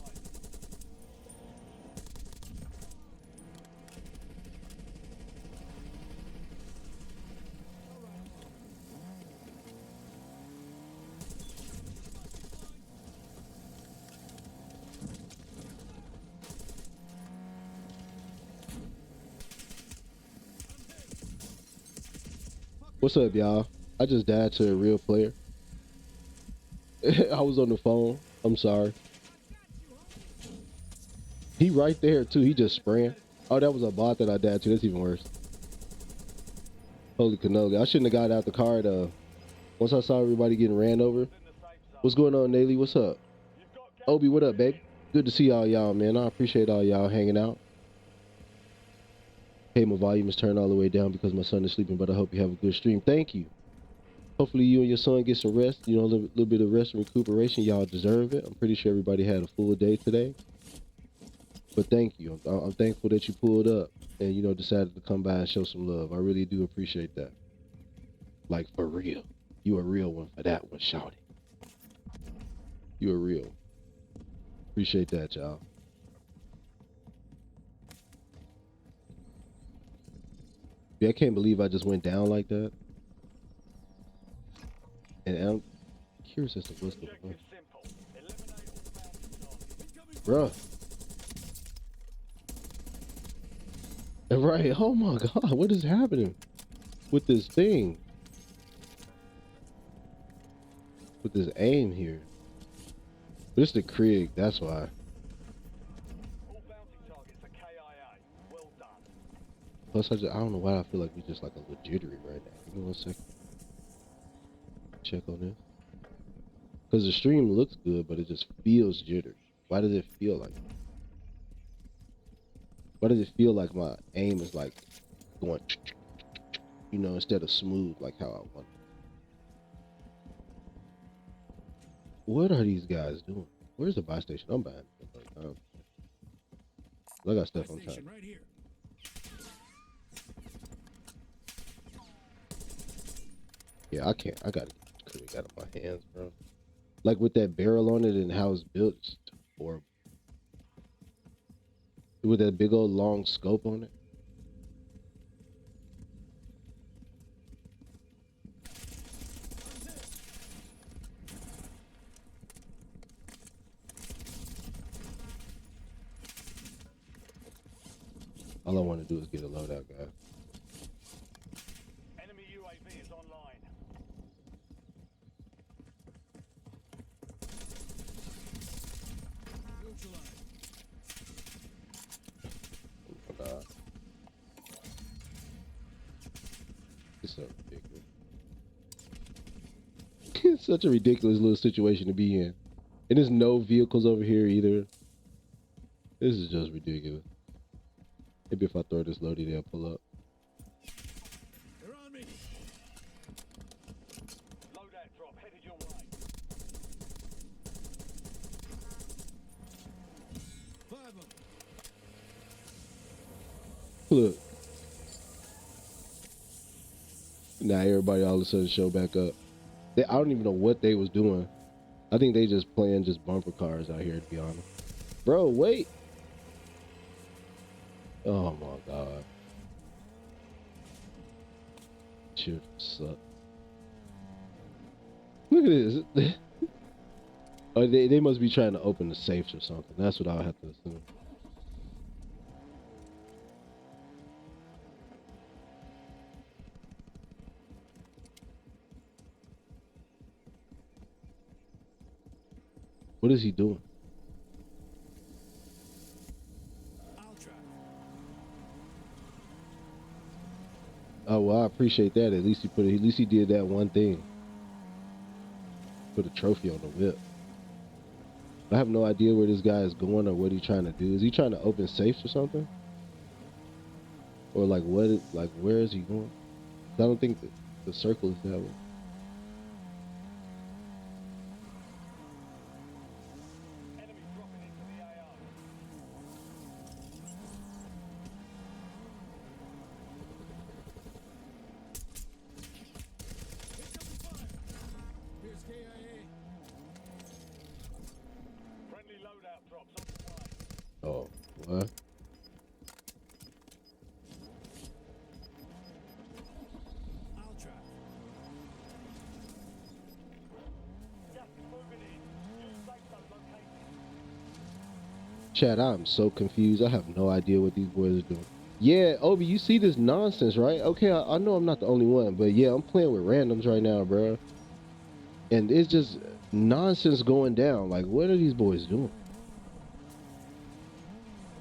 What's up, y'all? I just died to a real player. I was on the phone. I'm sorry. He right there too. He just spraying. Oh, that was a bot that I died to. That's even worse. Holy cannoli. I shouldn't have got out the car though. Once I saw everybody getting ran over. In the safe zone. What's going on, Naley? What's up? You've got gas Obi, what up, moving babe? Good to see all y'all, man. I appreciate all y'all hanging out. Hey, my volume is turned all the way down because my son is sleeping, but I hope you have a good stream. Thank you. Hopefully you and your son get some rest, you know, a little bit of rest and recuperation. Y'all deserve it. I'm pretty sure everybody had a full day today. But thank you. I'm thankful that you pulled up and, you know, decided to come by and show some love. I really do appreciate that. Like, for real. You a real one for that one, shout it. You a real. Appreciate that, y'all. Yeah, I can't believe I just went down like that. And I'm curious as to what's going on. Objective simple. Eliminate all bounty targets. Bruh. Right. Oh my God. What is happening with this thing? With this aim here. But it's the Krieg. That's why. All bounty targets are KIA. Well done. Plus, I don't know why I feel like we just like a little jittery right now. Give me 1 second. Check on this. Because the stream looks good, but it just feels jittery. Why does it feel like that? Why does it feel like my aim is like going, you know, instead of smooth like how I want it? What are these guys doing? Where's the buy station? I'm buying it. I got stuff I'm trying. Right here. Yeah, I can't. I gotta get this Krieg out of my hands, bro. Like with that barrel on it and how it's built, it's horrible. With that big old long scope on it. All I want to do is get a loadout, guy. Enemy UAV is online. Neutralize. Oh my God. It's so ridiculous. It's such a ridiculous little situation to be in. And there's no vehicles over here either. This is just ridiculous. Maybe if I throw this loadie, they'll pull up. They're on me. Loadout drop headed your way. Five of them. Look. Now everybody all of a sudden show back up. I don't even know what they was doing. I think they just playing just bumper cars out here, to be honest. Bro, wait. Oh my God. Should suck. Look at this. Oh, they must be trying to open the safes or something. That's what I'll have to assume. What is he doing? I'll try. Oh well, I appreciate that. At least he did that one thing. Put a trophy on the whip. I have no idea where this guy is going or what he's trying to do. Is he trying to open safes or something? Or like where is he going? I don't think the circle is that way. Enemy dropping into the AR. Here's KIA. Friendly loadout drops on the way. Oh, what? I'll try. Gas is moving in. New safe zone located. Chad, I'm so confused. I have no idea what these boys are doing. Yeah, Obi, you see this nonsense, right? Okay, I know I'm not the only one, but yeah, I'm playing with randoms right now, bro. And it's just nonsense going down. Like, what are these boys doing?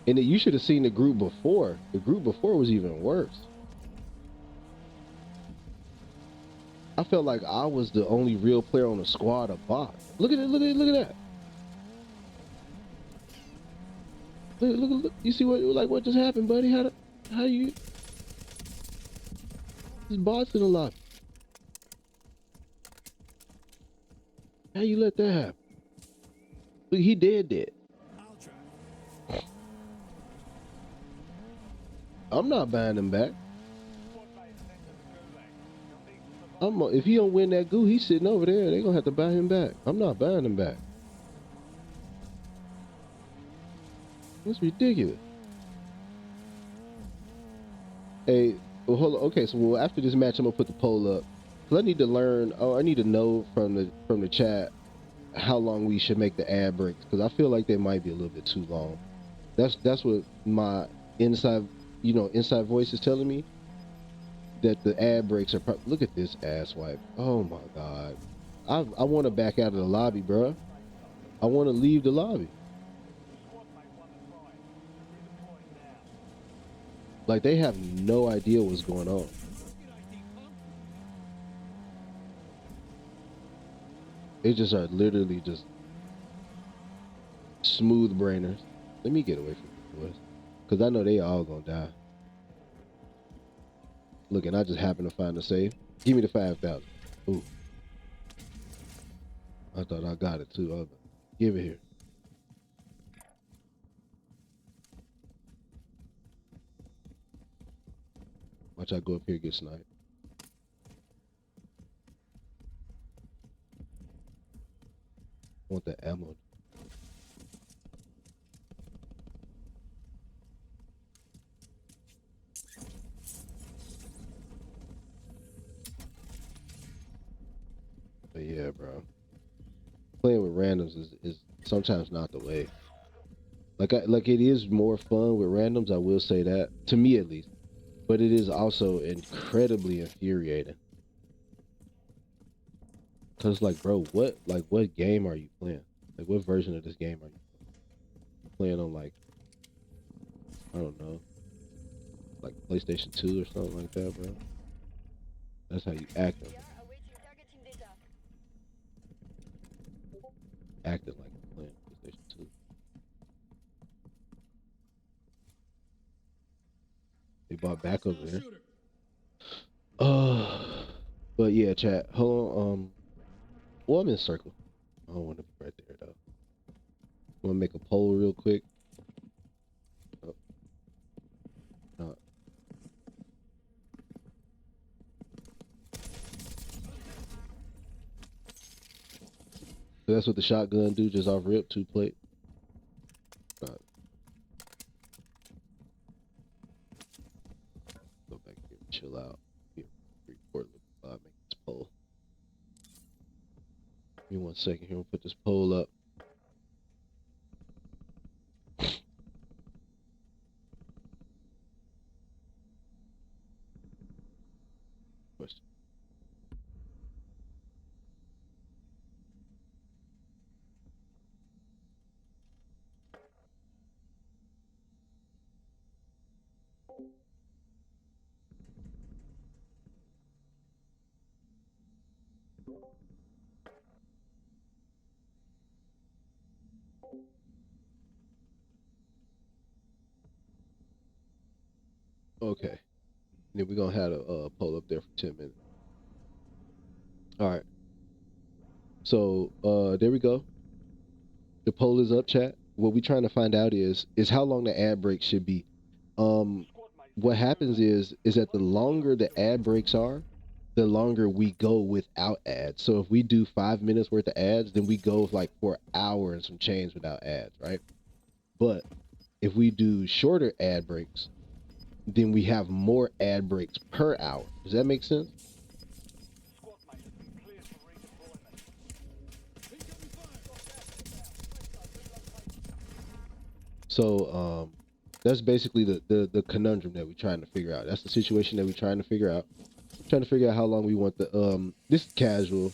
And you should have seen the group before. The group before was even worse. I felt like I was the only real player on the squad of bots. Look at it, look at it, look at that. Look. You see what just happened, buddy? How you? There's bots in the lobby. How you let that happen? Look, he dead. I'll try. I'm not buying him back. Squad mates sent to the gulag. You'll need to survive. If he don't win that goo, he's sitting over there. They're gonna have to buy him back. I'm not buying him back. That's ridiculous. Hey, well, hold on. Okay, so after this match, I'm gonna put the poll up. Cause I need to learn. I need to know from the chat how long we should make the ad breaks. Cause I feel like they might be a little bit too long. That's what my inside voice is telling me. That the ad breaks are. Look at this ass wipe. Oh my god. I want to back out of the lobby, bro. I want to leave the lobby. Squad mate won the prize. Redeploying now. Like they have no idea what's going on. They just are literally just smooth brainers. Let me get away from these boys, cause I know they all gonna die. Look, and I just happen to find a save. Give me the 5,000. Ooh, I thought I got it too. Give it here. Watch I go up here and get sniped. Want the ammo. But yeah, bro. Playing with randoms is sometimes not the way. Like it is more fun with randoms, I will say that. To me at least. But it is also incredibly infuriating. Cause like, bro, what game are you playing? Like, what version of this game are you playing on? Like, I don't know, like PlayStation 2 or something like that, bro. That's how you acting. Acting like you're playing PlayStation 2. They bought back over there. But yeah, chat. Hold on. Well, I'm in circle. I don't want to be right there though. I'm gonna make a poll real quick. Oh, no. So that's what the shotgun do, just off rip, 2 plate. Go back here and chill out. Report, make this poll. Give me 1 second here. We'll put this poll up. Question. Okay. Then we're gonna have a poll up there for 10 minutes. All right. So there we go. The poll is up, chat. What we're trying to find out is how long the ad break should be. What happens is that the longer the ad breaks are, the longer we go without ads. So if we do 5 minutes worth of ads, then we go like for an hour and some change without ads, right? But if we do shorter ad breaks, then we have more ad breaks per hour. Does that make sense? Squad mate has been cleared for redeployment. So that's basically the conundrum that we're trying to figure out. That's the situation that we're trying to figure out. Trying to figure out how long we want the this is casual.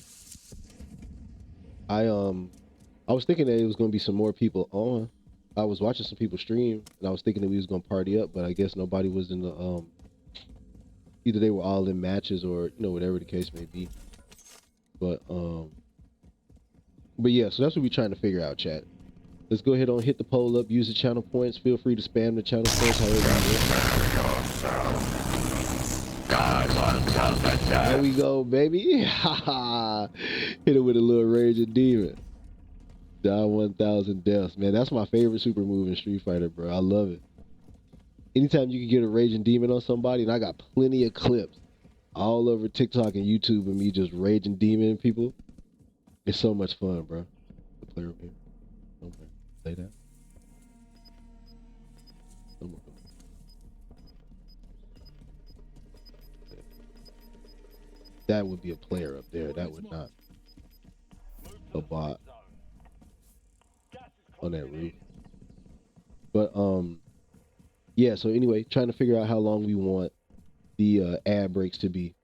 I was thinking that it was gonna be some more people on. I was watching some people stream and I was thinking that we was gonna party up, but I guess nobody was in the either they were all in matches or whatever the case may be. But yeah, so that's what we're trying to figure out, chat. Let's go ahead and hit the poll up, use the channel points. Feel free to spam the channel points however you want. There we go, baby. Hit it with a little raging demon. Down 1,000 deaths. Man, that's my favorite super move in Street Fighter, bro. I love it. Anytime you can get a raging demon on somebody, and I got plenty of clips all over TikTok and YouTube of me just raging demon people. It's so much fun, bro. The player over here. Okay. Say that. That would be a player up there. That would not. A bot on that roof. But yeah, so anyway, trying to figure out how long we want the ad breaks to be.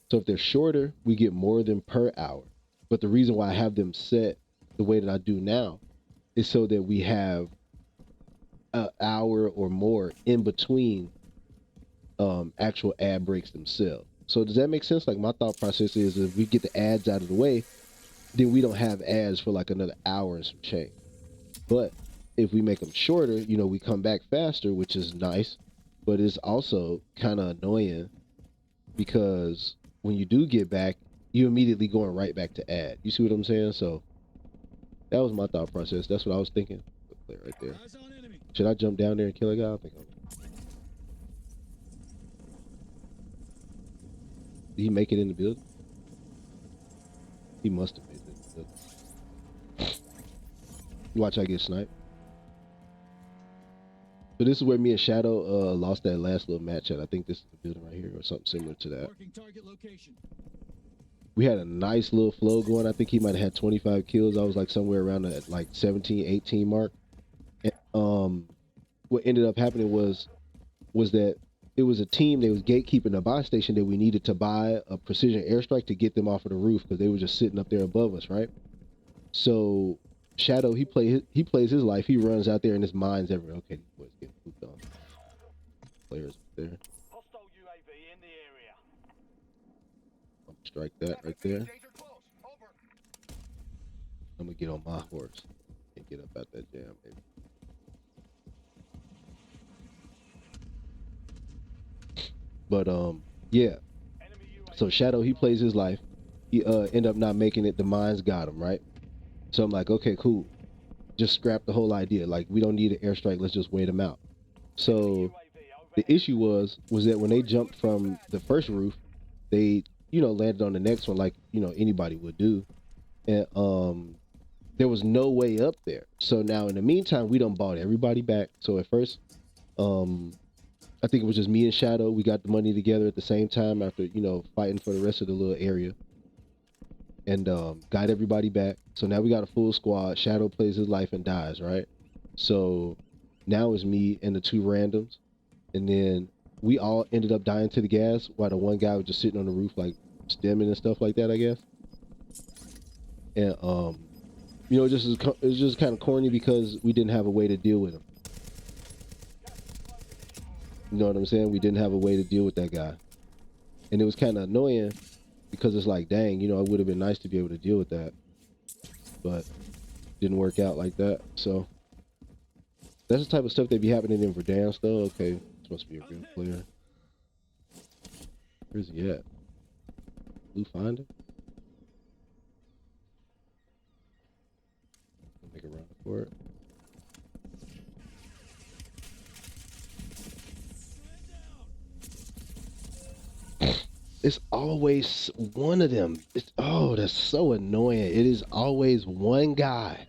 So if they're shorter, we get more than per hour. But the reason why I have them set the way that I do now is so that we have an hour or more in between actual ad breaks themselves. So does that make sense? Like my thought process is if we get the ads out of the way, then we don't have ads for like another hour and some change. But if we make them shorter, you know, we come back faster, which is nice, but it's also kind of annoying because when you do get back, you immediately going right back to ad. You see what I'm saying? So that was my thought process. That's what I was thinking. Right there. Should I jump down there and kill a guy? I think did he make it in the building? He must have made it in the building. Watch I get sniped. So this is where me and Shadow lost that last little match at. I think this is the building right here or something similar to that. We had a nice little flow going. I think he might have had 25 kills. I was like somewhere around the like 17, 18 mark. And, what ended up happening was that it was a team that was gatekeeping a buy station that we needed to buy a precision airstrike to get them off of the roof because they were just sitting up there above us, right? So Shadow, he plays his life. He runs out there and his mind's everywhere. Okay, these boys getting pooped on. Players up there. Hostile UAV in the area. I'm gonna strike that right there. I'm gonna get on my horse and get up out that jam, baby. But yeah. So Shadow, he plays his life. He end up not making it. The mines got him, right? So I'm like, okay, cool. Just scrap the whole idea. Like, we don't need an airstrike. Let's just wait him out. So the issue was that when they jumped from the first roof, they, you know, landed on the next one like, you know, anybody would do. And there was no way up there. So now in the meantime, we done bought everybody back. So at first, I think it was just me and Shadow. We got the money together at the same time after, you know, fighting for the rest of the little area. And got everybody back. So now we got a full squad. Shadow plays his life and dies, right? So now it's me and the two randoms. And then we all ended up dying to the gas while the one guy was just sitting on the roof like stemming and stuff like that, I guess. And you know, it was just kind of corny because we didn't have a way to deal with him. You know what I'm saying? We didn't have a way to deal with that guy. And it was kind of annoying because it's like, dang, you know, it would have been nice to be able to deal with that. But didn't work out like that. So that's the type of stuff that be happening in Verdansk though. Okay, this must be a real player. Where's he at? Blue find him? Make a run for it. It's always one of them. Oh, that's so annoying. It is always one guy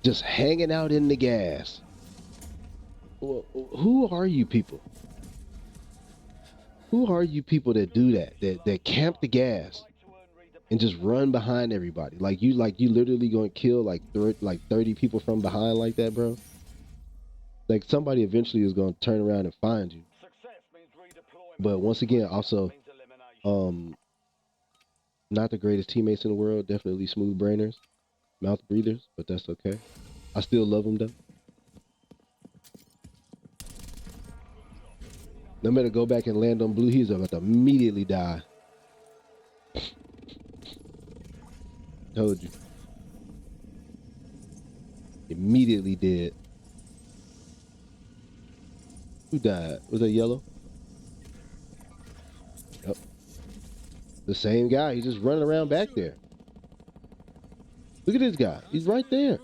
just hanging out in the gas. Well, who are you people? Who are you people that do that? That camp the gas and just run behind everybody? Like you literally gonna kill like 30 people from behind like that, bro? Like somebody eventually is gonna turn around and find you. But once again, also, not the greatest teammates in the world. Definitely smooth brainers, mouth breathers, but that's okay. I still love them though. No matter go back and land on blue, he's about to immediately die. Told you. Immediately dead. Who died? Was that yellow? Yep. The same guy. He's just running around back there. Look at this guy. He's right there.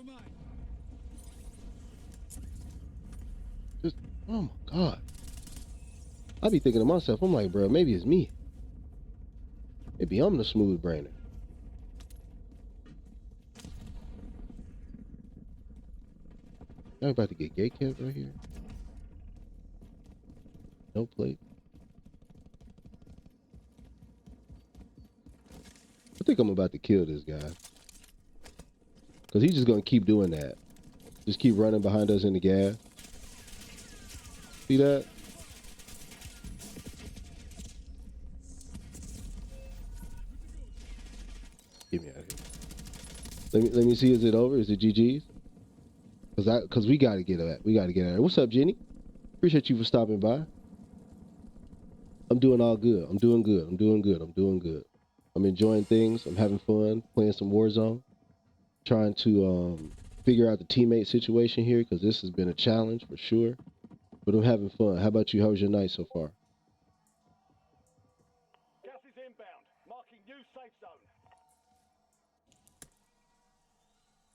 Just, oh my God. I be thinking to myself, I'm like, bro, maybe it's me. Maybe I'm the smooth brainer. I'm about to get gate kept right here. No plate. I think I'm about to kill this guy. Because he's just going to keep doing that. Just keep running behind us in the gas. See that? Get me out of here. Let me see, is it over? Is it GG's? Because we got to get it. We got to get out of here. What's up, Jenny? Appreciate you for stopping by. I'm doing all good. I'm doing good. I'm doing good. I'm doing good. I'm enjoying things. I'm having fun playing some Warzone. Trying to figure out the teammate situation here because this has been a challenge for sure. But I'm having fun. How about you? How was your night so far? Gas is inbound. Marking new safe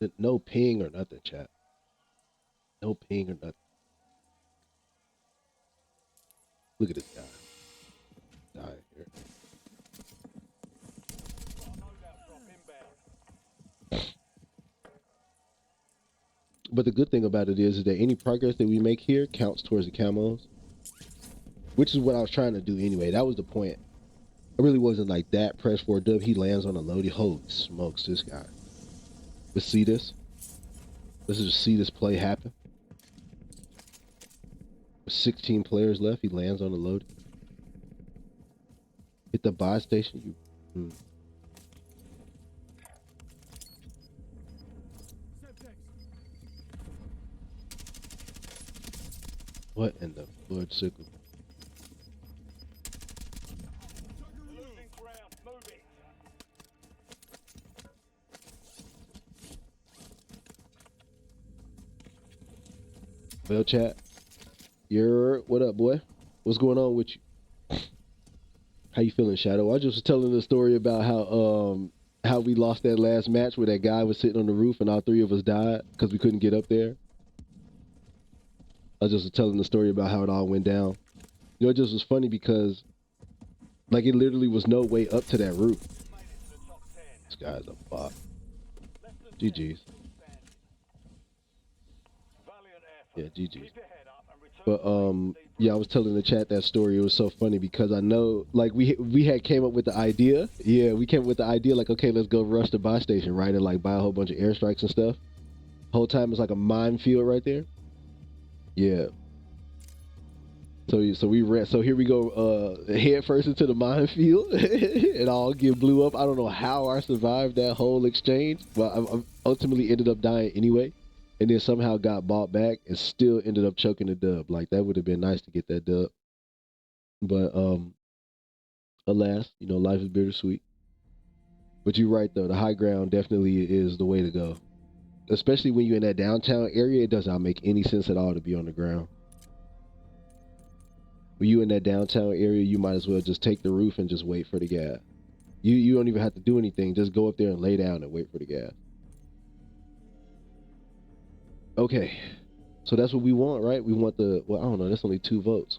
zone. No ping or nothing, chat. No ping or nothing. Look at this guy. Dying here. But the good thing about it is that any progress that we make here counts towards the camos. Which is what I was trying to do anyway. That was the point. I really wasn't like that press for a dub. He lands on a loadie. Holy smokes, this guy. Let's see this. Let's just see this play happen. With 16 players left, he lands on the loadie. Hit the buy station. What in the blood sickle? Losing ground. Moving. Well, chat. What up, boy? What's going on with you? How you feeling, Shadow? I just was telling the story about how we lost that last match where that guy was sitting on the roof and all three of us died because we couldn't get up there. I was just telling the story about how it all went down. You know, it just was funny because, like, it literally was no way up to that roof. This guy's a bot. GG's. Yeah, GG's. But, yeah, I was telling the chat that story. It was so funny because I know, like, we had came up with the idea. Yeah, we came up with the idea, like, okay, let's go rush the buy station, right? And, like, buy a whole bunch of airstrikes and stuff. Whole time it's like a minefield right there. Yeah. So we ran. So here we go. Head first into the minefield, and all get blew up. I don't know how I survived that whole exchange, but I ultimately ended up dying anyway, and then somehow got bought back and still ended up choking the dub. Like that would have been nice to get that dub, but alas, you know, life is bittersweet. But you're right though. The high ground definitely is the way to go, especially when you're in that downtown area. It does not make any sense at all to be on the ground. When you in that downtown area, you might as well just take the roof and just wait for the gas. You don't even have to do anything. Just go up there and lay down and wait for the gas. Okay. So that's what we want, right? We want the, well, I don't know. That's only 2 votes.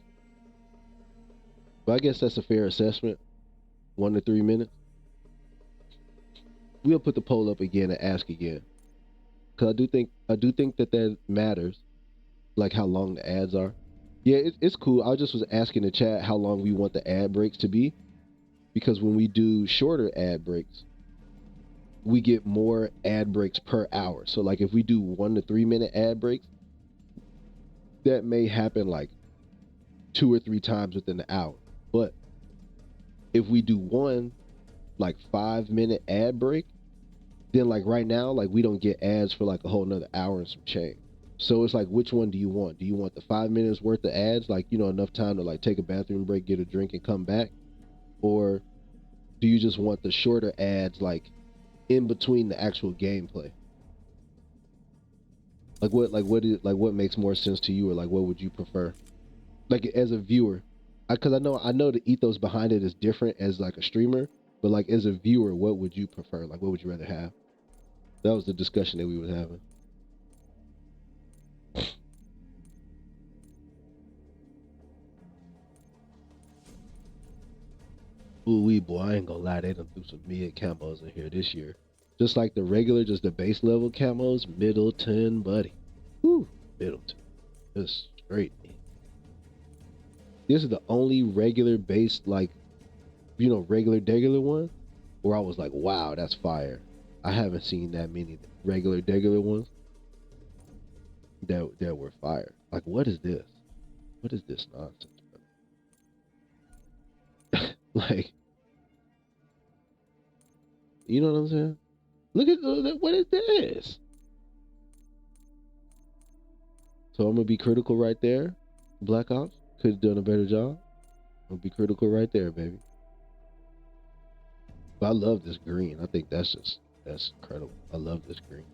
But I guess that's a fair assessment. 1 to 3 minutes. We'll put the poll up again and ask again. Because I do think that matters. Like how long the ads are. Yeah, it's cool. I just was asking the chat how long we want the ad breaks to be. Because when we do shorter ad breaks, we get more ad breaks per hour. So like if we do 1 to 3 minute ad breaks, that may happen like 2 or 3 times within the hour. But if we do one like 5-minute ad break, then like right now, like we don't get ads for like a whole nother hour and some change. So it's like, which one do you want? Do you want the 5 minutes worth of ads? Like, you know, enough time to like take a bathroom break, get a drink and come back? Or do you just want the shorter ads, like in between the actual gameplay. Like what makes more sense to you, or like what would you prefer? Like as a viewer, because I know the ethos behind it is different as like a streamer, but like as a viewer, what would you prefer? Like what would you rather have? That was the discussion that we were having. Ooh wee boy, I ain't gonna lie, they done threw some mid camos in here this year. Just like the regular, just the base level camos, Middleton, buddy. Woo, Middleton. Just straight in. This is the only regular base, like, you know, regular one where I was like, wow, that's fire. I haven't seen that many regular ones that were fire. Like, what is this? What is this nonsense, brother? Like, you know what I'm saying? Look at what is this? So I'm gonna be critical right there. Black Ops could have done a better job. I'm gonna be critical right there, baby. But I love this green. I think that's incredible. I love this green.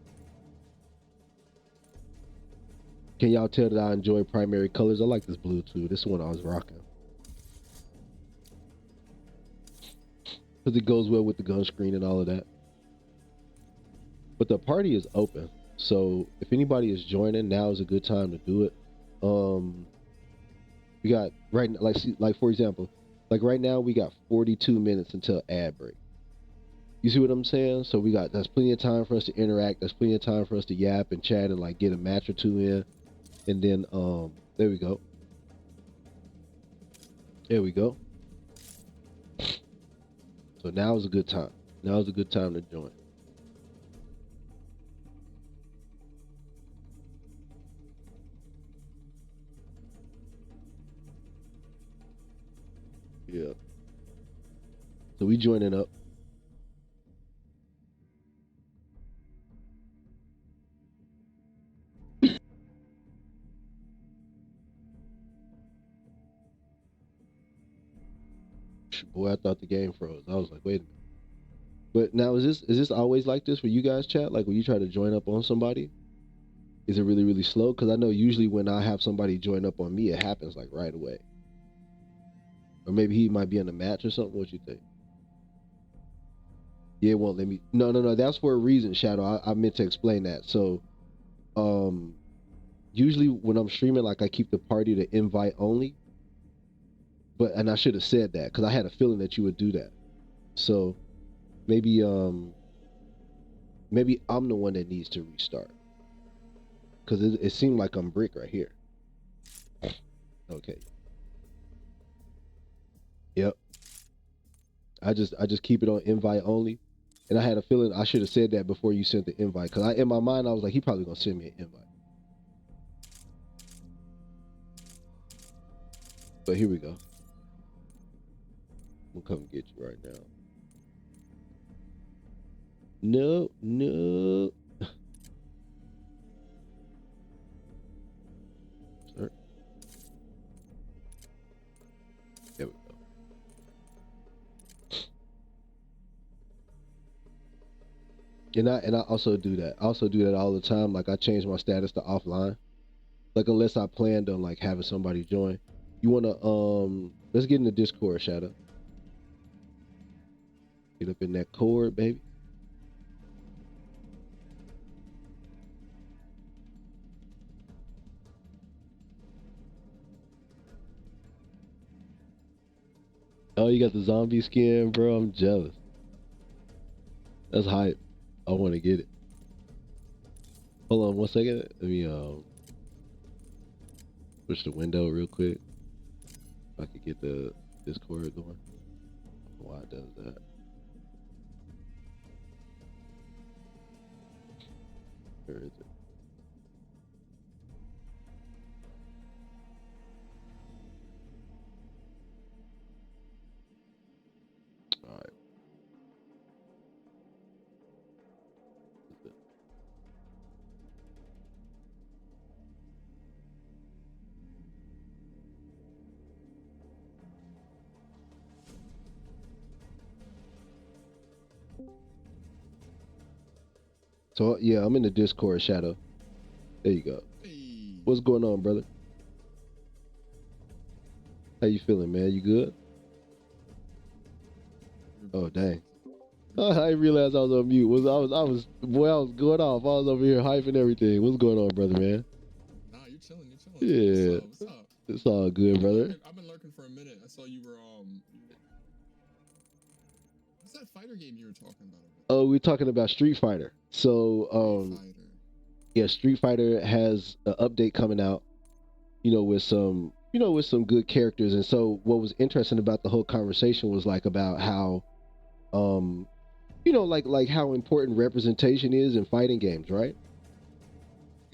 Can y'all tell that I enjoy primary colors? I like this blue too. This one I was rocking. Because it goes well with the gun screen and all of that. But the party is open. So if anybody is joining, now is a good time to do it. We got like for example, like right now we got 42 minutes until ad break. You see what I'm saying? So that's plenty of time for us to interact. That's plenty of time for us to yap and chat and like get a match or two in. And then there we go. There we go. So now is a good time. Now is a good time to join. Yeah. So we joining up. Boy, I thought the game froze. I was like, wait a minute. But now is this always like this for you guys, chat? Like when you try to join up on somebody, is it really, really slow? Because I know usually when I have somebody join up on me, it happens like right away. Or maybe he might be in a match or something. What you think? Yeah, it won't let me. No. That's for a reason, Shadow. I meant to explain that. So, usually when I'm streaming, like I keep the party to invite only. And I should have said that because I had a feeling that you would do that. So maybe maybe I'm the one that needs to restart because it seemed like I'm brick right here. Okay. Yep. I just keep it on invite only, and I had a feeling I should have said that before you sent the invite because in my mind I was like, he probably gonna send me an invite. But here we go. I'm gonna come get you right now. No. Sir. There we go. And I also do that. I also do that all the time. Like I change my status to offline. Like unless I planned on like having somebody join. You wanna let's get in the Discord, Shadow. Get up in that cord, baby. Oh, you got the zombie skin, bro. I'm jealous. That's hype. I want to get it. Hold on 1 second. Let me push the window real quick. If I could get the Discord going. Why it does that? Where is it? All right. So yeah, I'm in the Discord, Shadow. There you go. Hey. What's going on, brother? How you feeling, man? You good? Oh dang. I didn't realize I was on mute. I was going off. I was over here hyping everything. What's going on, brother, man? Nah, you're chilling. You're chilling. Yeah. What's up? It's all good, brother. I've been lurking for a minute. I saw you were what's that fighter game you were talking about? Oh, we're talking about Street Fighter. So, Street Fighter. yeah, Street Fighter has an update coming out, with some good characters. And so what was interesting about the whole conversation was like about how, like how important representation is in fighting games, right?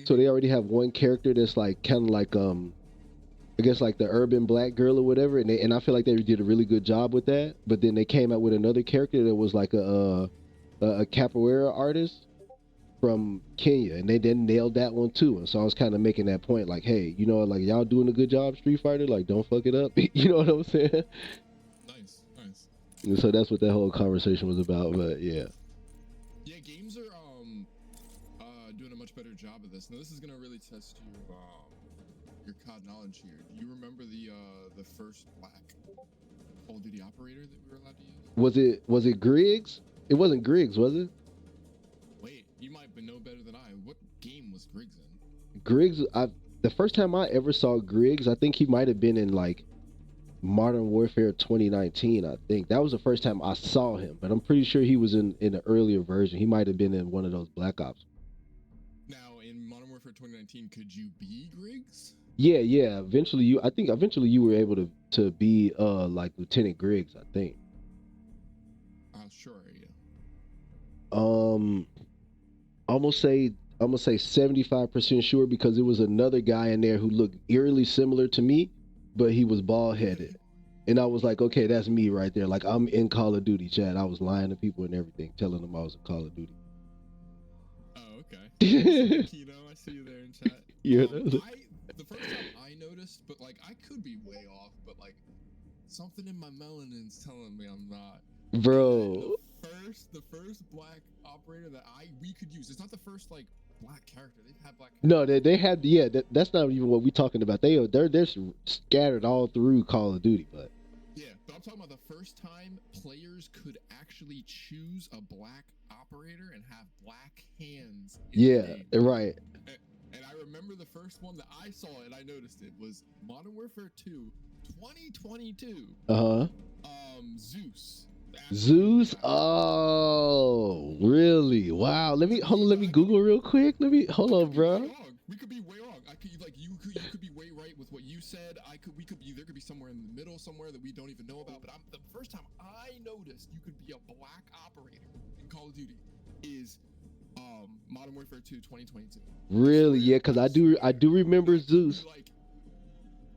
So they already have one character that's like kind of like, I guess like the urban black girl or whatever. And I feel like they did a really good job with that. But then they came out with another character that was like a capoeira artist from Kenya, and they then nailed that one too. And so I was kind of making that point, like, hey, like y'all doing a good job, Street Fighter, like don't fuck it up. You know what I'm saying? Nice. And so that's what that whole conversation was about. But yeah. Yeah, games are doing a much better job of this. Now this is gonna really test your COD knowledge here. Do you remember the first black Call of Duty operator that we were allowed to use? Was it Griggs? It wasn't Griggs, was it? Wait, you might know better than I. What game was Griggs in? Griggs, the first time I ever saw Griggs, I think he might have been in like Modern Warfare 2019. I think that was the first time I saw him, but I'm pretty sure he was in an earlier version. He might have been in one of those Black Ops. Now in Modern Warfare 2019, could you be Griggs? Yeah. Eventually you were able to be like Lieutenant Griggs, I think. Sure, yeah. I'm gonna say 75% sure, because it was another guy in there who looked eerily similar to me, but he was bald headed. And I was like, okay, that's me right there. Like, I'm in Call of Duty, chat. I was lying to people and everything, telling them I was in Call of Duty. Oh, okay. Kino, I see you there in chat. Yeah, the first time I noticed, but like I could be way off, but like something in my melanin's telling me I'm not. Bro. The first black operator that we could use. It's not the first like black character. They've had black. No, they had, yeah. That's not even what we're talking about. They're scattered all through Call of Duty, but. Yeah, but I'm talking about the first time players could actually choose a black operator and have black hands. Yeah, right. And I remember the first one that I saw and I noticed it was Modern Warfare 2, 2022. Zeus. Zeus? Oh, really? Wow. Let me Google real quick. Hold on, bro. We could be way wrong. You could be way right with what you said. There could be somewhere in the middle, somewhere that we don't even know about. But the first time I noticed you could be a black operator in Call of Duty is Modern Warfare 2, 2022. Really? Yeah, because I do remember Zeus.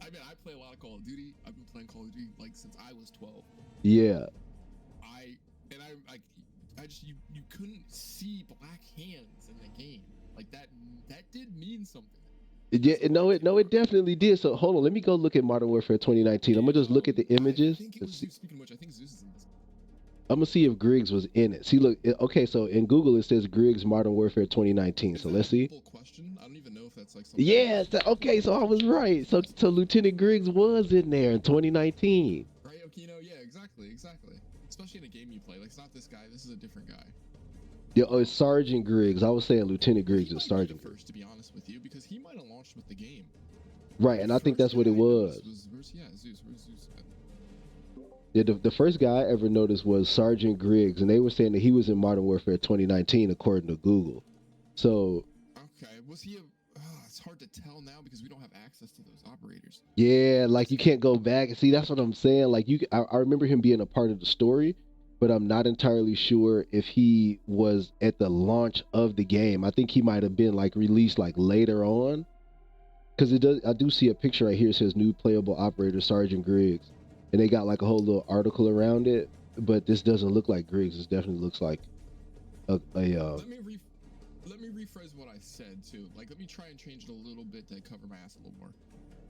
I play a lot of Call of Duty. I've been playing Call of Duty like since I was 12. Yeah. You couldn't see black hands in the game. Like that did mean something. Yeah, no, it definitely did. So hold on, let me go look at Modern Warfare 2019. I'm gonna just look at the images. I think it was Zeus. Speaking of which, I think Zeus is in this. I'm gonna see if Griggs was in it. See, look, okay, so in Google it says Griggs Modern Warfare 2019. So let's see. Question? I don't even know if that's like something. Yes. Okay, so I was right. So Lieutenant Griggs was in there in 2019. Right, Okino? Yeah, exactly. Especially in a game you play. Like, it's not this guy. This is a different guy. Yeah, it's Sergeant Griggs. I was saying Lieutenant Griggs is Sergeant Griggs. First, to be honest with you, because he might have launched with the game. Right, and I think that's what it was. Zeus. Where's Zeus? Yeah, the first guy I ever noticed was Sergeant Griggs, and they were saying that he was in Modern Warfare 2019, according to Google. So. Okay, was he it's hard to tell now because we don't have access to those operators. Yeah, like you can't go back and see. That's what I'm saying. Like I remember him being a part of the story, but I'm not entirely sure if he was at the launch of the game. I think he might have been like released like later on, because I do see a picture right here. It says new playable operator Sergeant Griggs, and they got like a whole little article around it. But this doesn't look like Griggs. This definitely looks like a Let me rephrase what I said too. Like, let me try and change it a little bit to cover my ass a little more.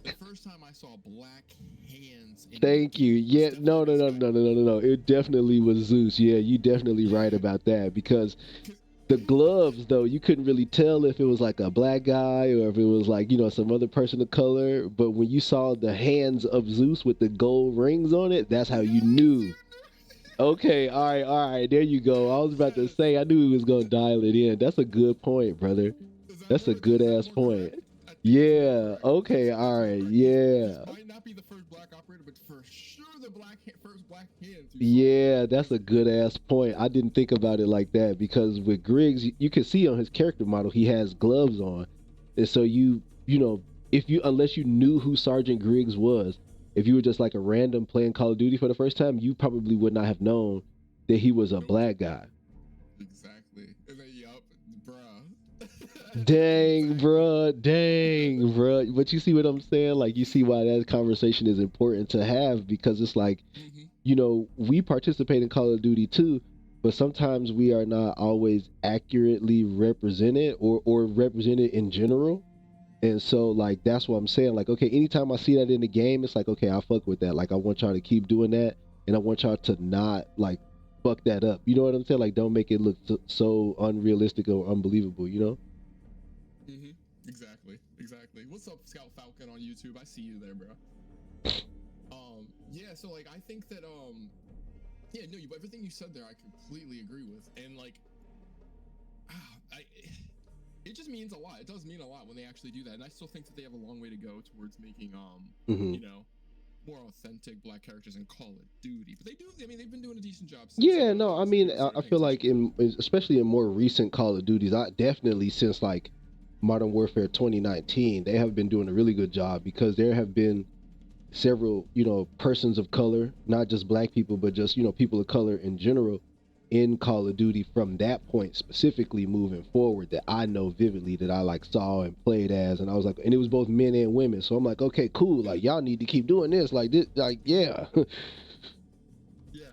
The first time I saw black hands. Thank you. Yeah, no. It definitely was Zeus. Yeah, you definitely right about that, because the gloves though, you couldn't really tell if it was like a black guy or if it was like, you know, some other person of color. But when you saw the hands of Zeus with the gold rings on it, that's how you knew. Okay, all right, there you go. I was about to Yes. say I knew he was gonna dial it in. That's a good point, brother. That's a good ass point. I think that's more Yeah. correct. Okay. That's All more right. correct. Yeah. This might not be the first black operator, but for sure the first black hands you saw. Yeah, that's a good ass point. I didn't think about it like that because with Griggs, you can see on his character model he has gloves on, and so you know, if you unless you knew who Sergeant Griggs was, if you were just like a random playing Call of Duty for the first time, you probably would not have known that he was a Nope. black guy. Exactly. And then yup, bruh. Dang, Exactly. bruh. Dang, bruh. But you see what I'm saying? Like, you see why that conversation is important to have because it's like, Mm-hmm. you know, we participate in Call of Duty too, but sometimes we are not always accurately represented or represented in general. And so, like, that's what I'm saying. Like, okay, anytime I see that in the game, it's like, okay, I fuck with that. Like, I want y'all to keep doing that, and I want y'all to not like fuck that up. You know what I'm saying? Like, don't make it look so unrealistic or unbelievable. You know? Mm-hmm. Exactly. Exactly. What's up, Scout Falcon on YouTube? I see you there, bro. Yeah, so like I think that yeah, no, everything you said there I completely agree with. And like it just means a lot. It does mean a lot when they actually do that. And I still think that they have a long way to go towards making you know, more authentic black characters in Call of Duty. But they do, I mean, they've been doing a decent job since Yeah, no, I mean, people started I paying feel like attention. especially in more recent Call of Duties, I definitely since like Modern Warfare 2019, they have been doing a really good job because there have been several, you know, persons of color, not just black people, but just, you know, people of color in general in Call of Duty from that point specifically moving forward that I know vividly that I like saw and played as. And I was like, and it was both men and women. So I'm like, okay, cool. Like, y'all need to keep doing this. Like, this, like, yeah. Yeah,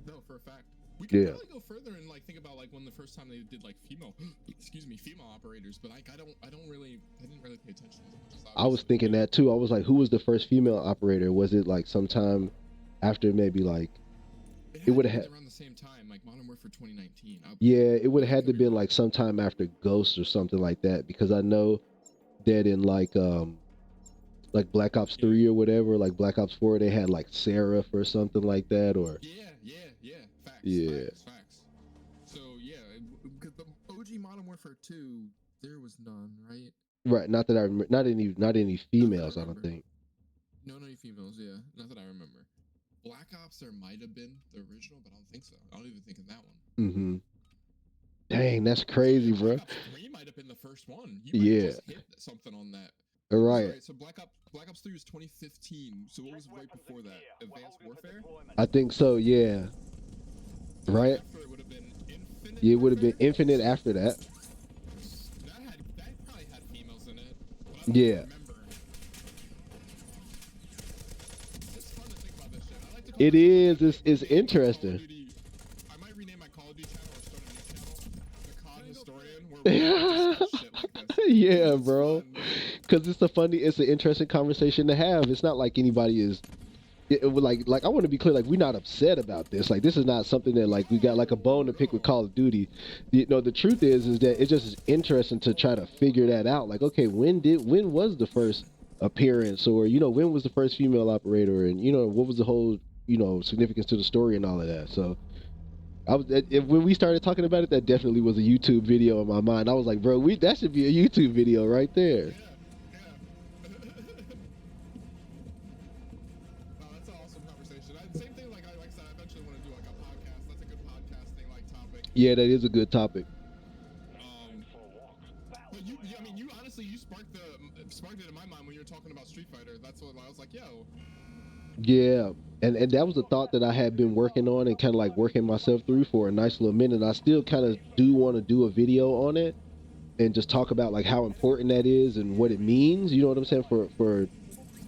no, for a fact. We could Yeah. probably go further and like think about like when the first time they did like female, excuse me, female operators. But like I didn't really pay attention as much as I was obviously thinking you. that too. I was like, who was the first female operator? Was it like sometime after maybe like It it had would to have be had around the same time, like Modern Warfare 2019. yeah, it would But have I had to could be been wrong. like sometime after Ghost or something like that because I know that in like Black Ops 3 or whatever, like Black Ops 4 they had like Seraph or something like that or Yeah. yeah. Facts. So yeah, because the OG Modern Warfare 2, there was none, right? Right, not that I remember, not any Not that I females, I don't remember. think. No females, yeah. Not that I remember. Black Ops, there might have been the original, but I don't think so. I don't even think in that one. Mhm. Dang, that's So yeah, crazy, Black bro. Ops 3 might have been the first one. You might have Yeah. just hit something on that. All What was right. right? So Black Ops 3 was 2015. So what was right before that? Advanced Warfare? I think so, yeah. And then Right? after it would have been Infinite Yeah, it would have been Warfare? Infinite after that. That probably had females in it, but I don't Yeah. remember. It's fun to think about this shit. I like to call It myself is. like It's rename my Call of interesting. Duty. I might rename my Call of Duty channel or start a new channel, the COD Historian, where we discuss shit like this. Yeah, It's bro. fun. Because it's an interesting conversation to have. It's not like anybody is it would like I want to be clear, like we're not upset about this. Like this is not something that like we got like a bone to pick with Call of Duty. You know, the truth is that it just is interesting to try to figure that out. Like, okay, when was the first appearance, or you know, when was the first female operator, and you know, what was the whole significance to the story and all of that. So when we started talking about it, that definitely was a YouTube video in my mind. I was like, bro, that should be a YouTube video right there. Wow, that's an awesome conversation. Same thing, like I said, I eventually want to do like a podcast. That's a good podcasting like topic. Yeah, that is a good topic. But I mean, you honestly, you sparked it in my mind when you were talking about Street Fighter. That's what I was like, yo. Yeah, and that was a thought that I had been working on and kind of like working myself through for a nice little minute. I still kind of do want to do a video on it and just talk about like how important that is and what it means. You know what I'm saying for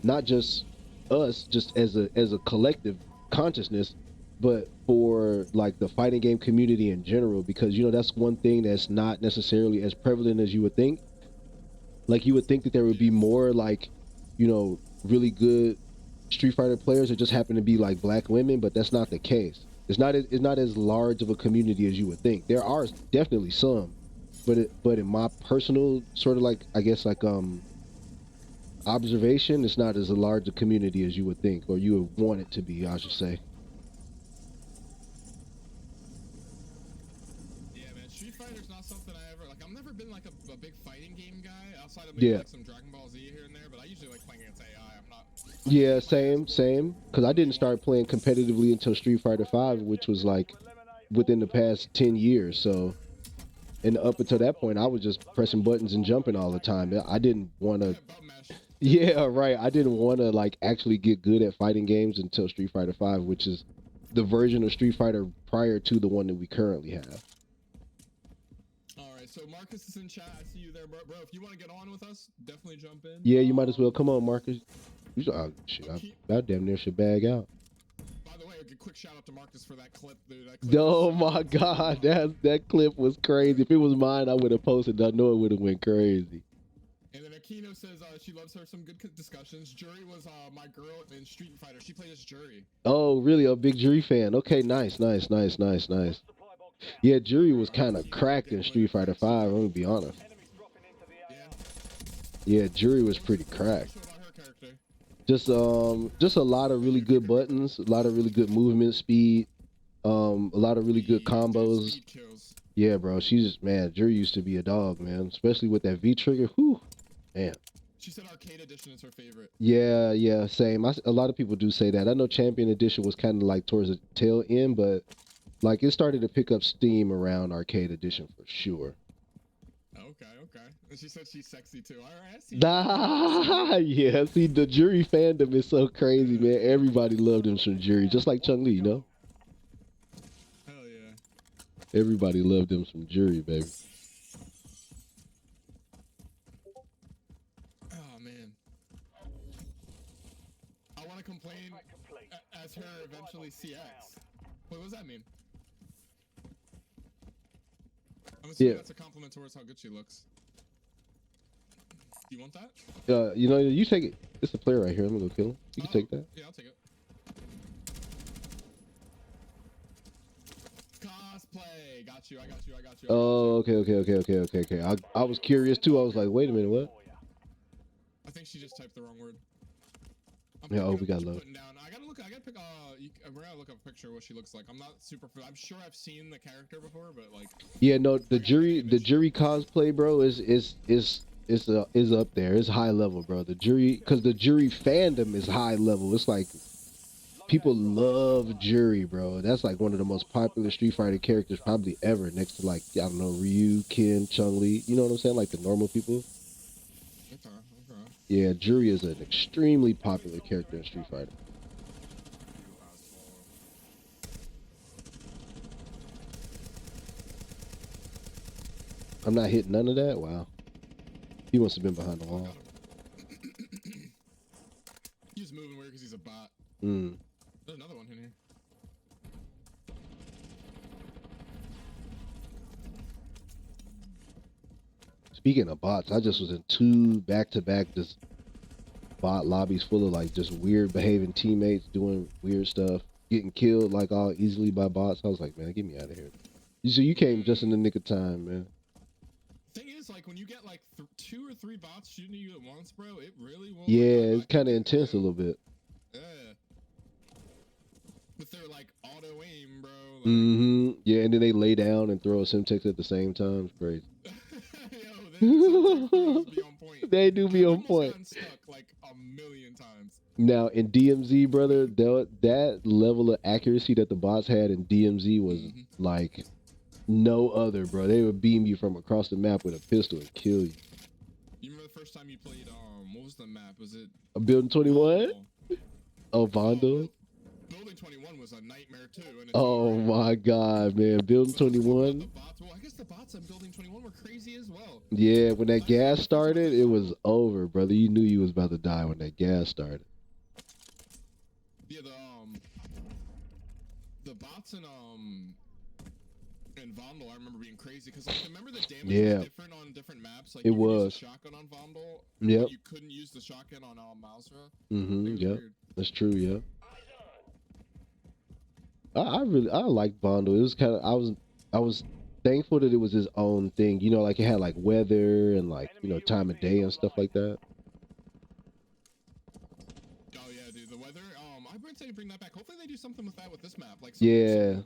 not just us, just as a collective consciousness, but for like the fighting game community in general. Because that's one thing that's not necessarily as prevalent as you would think. Like you would think that there would be more like really good Street Fighter players that just happen to be like black women, but that's not the case. It's not as large of a community as you would think. There are definitely some, but in my personal sort of like I guess like observation, it's not as a large a community as you would think, or you would want it to be, I should say. Yeah, man. Street Fighter's not something I ever like. I've never been like a big fighting game guy outside of maybe Yeah. like some Dragon Ball Z here and there. But I usually like playing against AI. I'm not. Yeah, same. Because I didn't start playing competitively until Street Fighter 5, which was like within the past 10 years. So, and up until that point, I was just pressing buttons and jumping all the time. I didn't want to. Button mash. Yeah, right. I didn't want to like actually get good at fighting games until Street Fighter 5, which is the version of Street Fighter prior to the one that we currently have. All right, so Marcus is in chat. I see you there, bro. If you want to get on with us, definitely jump in. Yeah, you might as well. Come on, Marcus. Oh, shit, I damn near should bag out. By the way, a quick shout out to Marcus for that clip, dude. That clip Oh was so my good. God, that clip was crazy. If it was mine, I would have posted. I know it would have went crazy. And then Akino says she loves her some good discussions. Jury was my girl in Street Fighter. She played as Jury. Oh, really? A big Jury fan? Okay, nice. Yeah, Jury was kind of cracked in Street Fighter 5. I'm gonna be honest. Yeah. Yeah, Jury was pretty cracked. What about her character? Just a lot of really good buttons, a lot of really good movement speed, a lot of really good combos. Speed kills. Yeah, bro. Man, Jury used to be a dog, man. Especially with that V trigger. Whew, man. She said Arcade Edition is her favorite. Yeah, same. A lot of people do say that. I know Champion Edition was kind of like towards the tail end, but like it started to pick up steam around Arcade Edition for sure. Okay. And she said she's sexy too. All right, I see. Yeah, see, the Jury fandom is so crazy, man. Everybody loved him from Jury, just like Chun-Li, you know? Hell yeah. Everybody loved him from Jury, baby. Oh, man. I want to complain as her eventually CX. Wait, what does that mean? I'm assuming that's a compliment towards how good she looks. Do you want that? You know, you take it. It's a player right here. I'm gonna go kill him. You can take that. Yeah, I'll take it. Cosplay. Got you. I got you. Oh, okay. I was curious too. I was like, wait a minute, what? I think she just typed the wrong word. Yeah, oh, we got low. I gotta pick. We're gonna look up a picture of what she looks like. I'm not super. I'm sure I've seen the character before, but like. Yeah, no, the Jury cosplay, bro, is up there. It's high level, bro. The Jury, because the Jury fandom is high level. It's like people love Jury, bro. That's like one of the most popular Street Fighter characters probably ever, next to like I don't know Ryu, Ken, Chun-Li. You know what I'm saying? Like the normal people. Okay. Yeah, Jury is an extremely popular character in Street Fighter. I'm not hitting none of that. Wow. He must have been behind the wall. He's moving weird because he's a bot. Mm. There's another one in here. Speaking of bots, I just was in 2 back-to-back just bot lobbies full of like just weird behaving teammates doing weird stuff, getting killed like all easily by bots. I was like, man, get me out of here. So you came just in the nick of time, man. Thing is, like when you get like 2 or 3 bots shooting you at once, bro, it really will. Yeah, it's kind of intense a little bit. Yeah. With their like auto aim, bro. Like... Mm-hmm. Yeah, and then they lay down and throw a Simtex at the same time. It's crazy. Yo, be on point. They do be on point. Gotten stuck like a million times. Now in DMZ, brother, that level of accuracy that the bots had in DMZ was like no other, bro. They would beam you from across the map with a pistol and kill you. You remember the first time you played what was the map? Was it Building 21? Oh, Vondo? Building 21 was a nightmare too. And oh my god, man. Building 21? Well, I guess the bots on Building 21 were crazy as well. Yeah, when that gas started, it was over, brother. You knew you was about to die when that gas started. Yeah, the bots in Vondel, I remember being crazy because like remember the damage was different on different maps. Like it you could was use the shotgun on Vondel, yep. You couldn't use the shotgun on Mausra. Yeah, that's true. Yeah, I liked Vondel. It was kind of I thankful that it was his own thing. You know, like it had like weather and like, you know, Enemy time of UAV day and stuff online. like that. Oh yeah, dude, the weather. I would say bring that back. Hopefully they do something with that with this map. Like Yeah.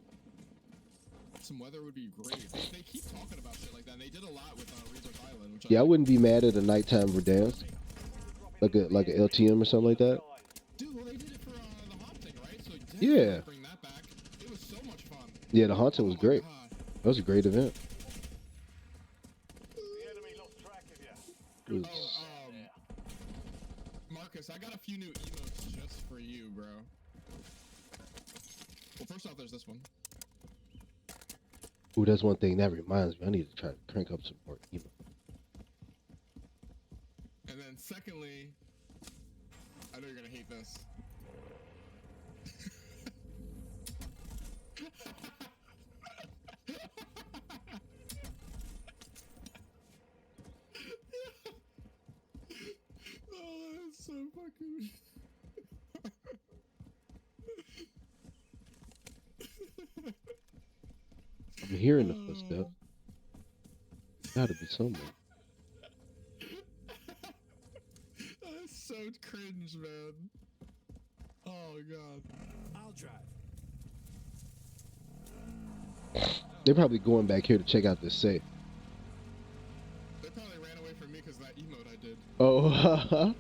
some weather would be great. They keep talking about shit like that. And they did a lot with Rebirth Island, which Yeah, I like. wouldn't be mad at a nighttime Verdansk, like a LTM or something like that. Dude, well they did it for the haunting, right? So Yeah. definitely bring that back. It was so much fun. Yeah, the haunting Oh was my great. God. That was a great event. The enemy lost track of you. It was- Marcus, I got a few new emotes just for you, bro. Well, first off, there's this one. Ooh, that's one thing that reminds me. I need to try to crank up some more emo. And then secondly, I know you're gonna hate this. Oh, that's so fucking. I'm hearing the footsteps. Gotta be somewhere. That's so cringe, man. Oh god. I'll drive. They're probably going back here to check out this safe. They probably ran away from me because that emote I did. Oh, I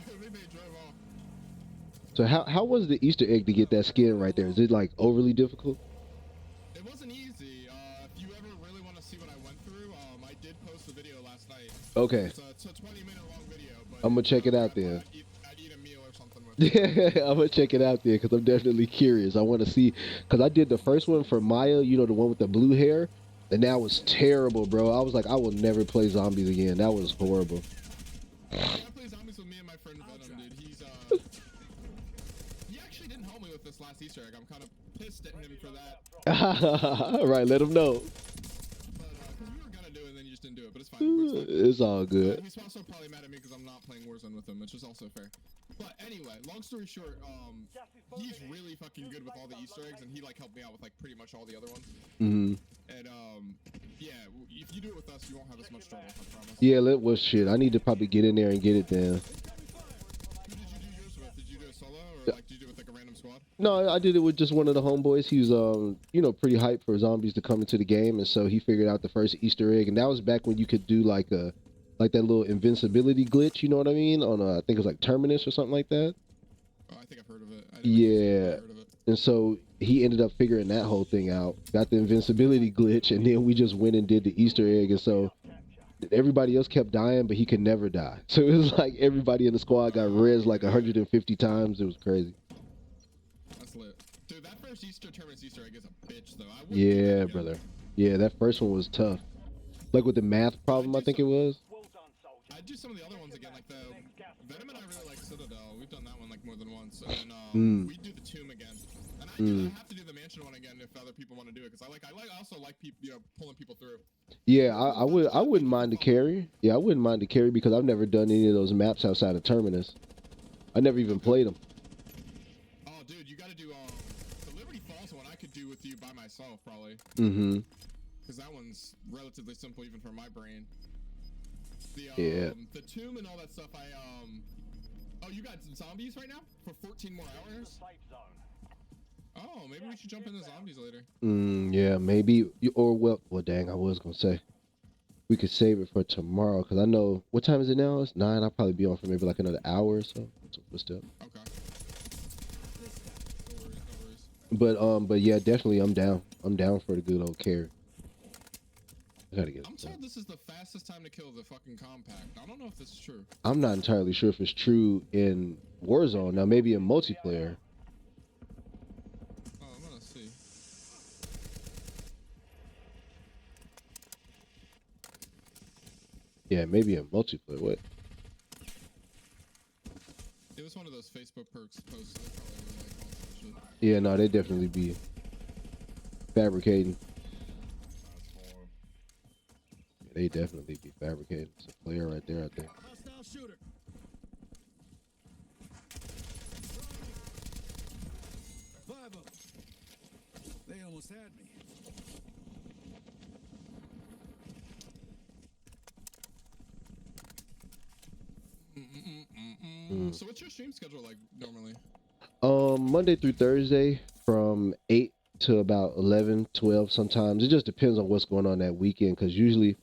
think they drove off. so how was the Easter egg to get that skin right there? Is it like overly difficult? It wasn't easy. If you ever really want to see what I went through, I did post a video last night. Okay, It's a 20-minute long video, but I'm gonna check it out then. I'd eat a meal or something with it. Yeah, I'm gonna check it out there because I'm definitely curious. I want to see because I did the first one for Maya, you know, the one with the blue hair, and that was terrible, bro. I was like, I will never play zombies again. That was horrible. Yeah, I play zombies with me and my friend Venom, dude. He actually didn't help me with this last Easter egg. I'm kind of pissed at him for that. All right, let him know. But because we were gonna do it, and then you just didn't do it. But it's fine. It's all good. He's also probably mad at me because I'm not playing Warzone with him, which is also fair. But anyway, long story short, he's really fucking good with all the Easter eggs, and he like helped me out with like pretty much all the other ones. Mm-hmm. And yeah, if you do it with us, you won't have as much trouble. I promise. Yeah, well, shit. I need to probably get in there and get it then. Who did you do yours with? Did you do it solo, or like did you do it with like a random squad? No, I did it with just one of the homeboys. He was, you know, pretty hyped for zombies to come into the game, and so he figured out the first Easter egg, and that was back when you could do like that little invincibility glitch. You know what I mean? On I think it was like Terminus or something like that. Oh, I think I've heard of it. Yeah. I've heard of it. And so he ended up figuring that whole thing out, got the invincibility glitch, and then we just went and did the Easter egg, and so everybody else kept dying, but he could never die. So it was like everybody in the squad got res like 150 times. It was crazy. That's lit. Dude, that first Terminus Easter egg is a bitch, though. I wouldn't do that Yeah, again. brother. Yeah, that first one was tough. Like with the math problem, I think it was. Well done, soldier. I'd do some of the other ones again, like the Venom and I really like Citadel. We've done that one like more than once, and then we do the Tomb again. And I have to do the Mansion one again if other people want to do it, because I also like people, you know, pulling people through. Yeah, I wouldn't mind the carry. Yeah, I wouldn't mind the carry because I've never done any of those maps outside of Terminus. I never even played them. Oh, dude, you got to do the Liberty Falls one. I could do with you by myself probably. Mm-hmm. Because that one's relatively simple even for my brain. The Tomb and all that stuff. Oh, you got some zombies right now for 14 more hours. Safe zone. Oh, maybe we should jump into zombies later. Yeah, maybe. Well, dang, I was gonna say we could save it for tomorrow because I know what time is it now? It's 9. I'll probably be on for maybe like another hour or so. What's up? Okay. No worries. But yeah, definitely I'm down. I'm down for the good old carry. I gotta get. I'm told this is the fastest time to kill the fucking compact. I don't know if this is true. I'm not entirely sure if it's true in Warzone. Now maybe in multiplayer. Oh, I'm gonna see. Yeah, maybe in multiplayer. What? It was one of those Facebook perks posts. So they probably were like all sorts of shit. Yeah, no, they definitely be fabricating. They definitely be fabricating. It's a player right there, I think. Hostile shooter. Five of them. They almost had me. So what's your stream schedule like normally? Monday through Thursday from 8 to about 11, 12 sometimes. It just depends on what's going on that weekend, because usually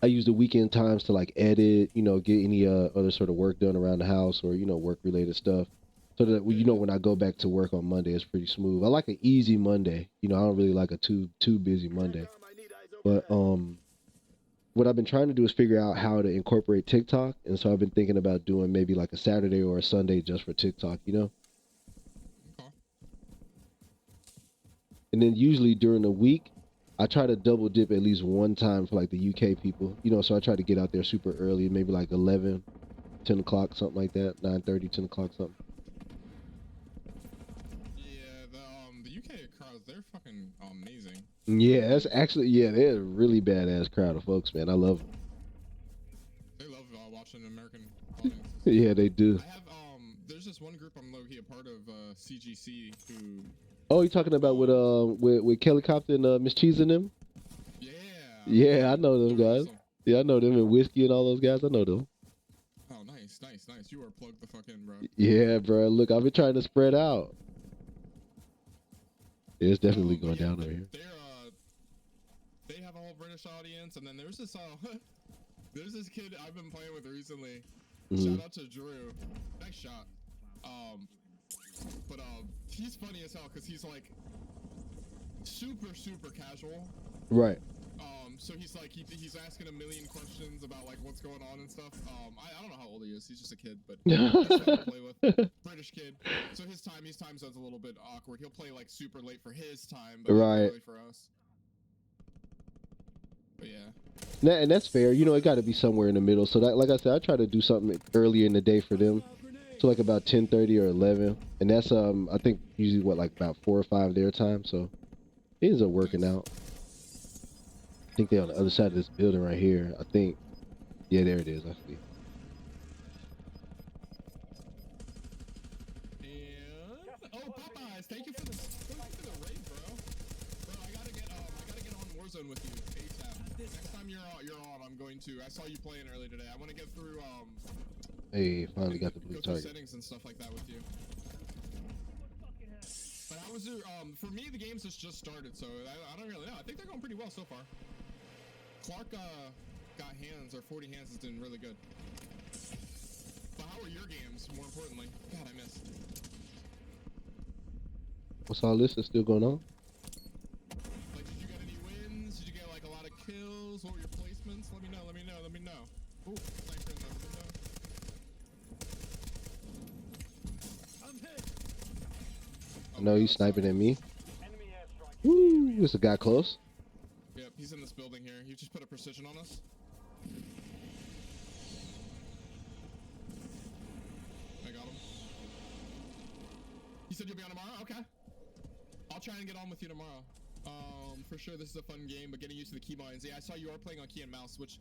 I use the weekend times to like edit, you know, get any other sort of work done around the house, or, you know, work related stuff. So that, you know, when I go back to work on Monday, it's pretty smooth. I like an easy Monday. You know, I don't really like a too busy Monday. But what I've been trying to do is figure out how to incorporate TikTok, and so I've been thinking about doing maybe like a Saturday or a Sunday just for TikTok, you know? Okay. And then usually during the week, I try to double dip at least one time for like the UK people, you know, so I try to get out there super early, maybe like 11, 10 o'clock, something like that, 9:30, 10 o'clock, something. Yeah, the UK crowds, they're fucking amazing. Yeah, that's actually, yeah, they're a really badass crowd of folks, man. I love them. They love watching American audiences. Yeah, they do. I have there's this one group I'm low-key a part of, CGC, who. Oh, you talking about with Kelly Compton and Miss Cheese and them? Yeah. Yeah, I know them They're guys. awesome. Yeah, I know them, and Whiskey and all those guys. I know them. Oh, nice. You are plugged the fuck in, bro. Yeah, bro. Look, I've been trying to spread out. Yeah, it's definitely going Yeah, down over here. They have a whole British audience, and then there's this there's this kid I've been playing with recently. Mm-hmm. Shout out to Drew. Nice shot. But he's funny as hell because he's like super casual. Right. So he's like he's asking a million questions about like what's going on and stuff. I don't know how old he is. He's just a kid, but he's fun to play with. British kid. So his time zone's a little bit awkward. He'll play like super late for his time, but right. early for us. But yeah. And that's fair. You know, it got to be somewhere in the middle. So that, like I said, I try to do something earlier in the day for them. So like about 10:30 or 11, and that's I think usually what, like about 4 or 5 their time. So it ends up working out. I think they're on the other side of this building right here. I think, yeah, there it is. I see. And Popeyes, thank you for the raid, bro. Bro, I gotta get on Warzone with you ASAP. Next time you're on, I'm going to. I saw you playing early today. I want to get through Hey, finally got the blue target. Settings and stuff like that with you. But how was it? For me, the game's just started, so I don't really know. I think they're going pretty well so far. Clark got hands, or 40 hands is doing really good. But how are your games, more importantly? God, I missed. What's all this is still going on? Like, did you get any wins? Did you get like a lot of kills? What were your placements? Let me know. Ooh, sniper in the window. I'm hit. I know he's sniping at me. Enemy airstrike. Woo! There's a guy close. Yep, he's in this building here. He just put a precision on us. I got him. You said you'll be on tomorrow? Okay. I'll try and get on with you tomorrow. For sure, this is a fun game, but getting used to the keybinds. Yeah, I saw you are playing on key and mouse, which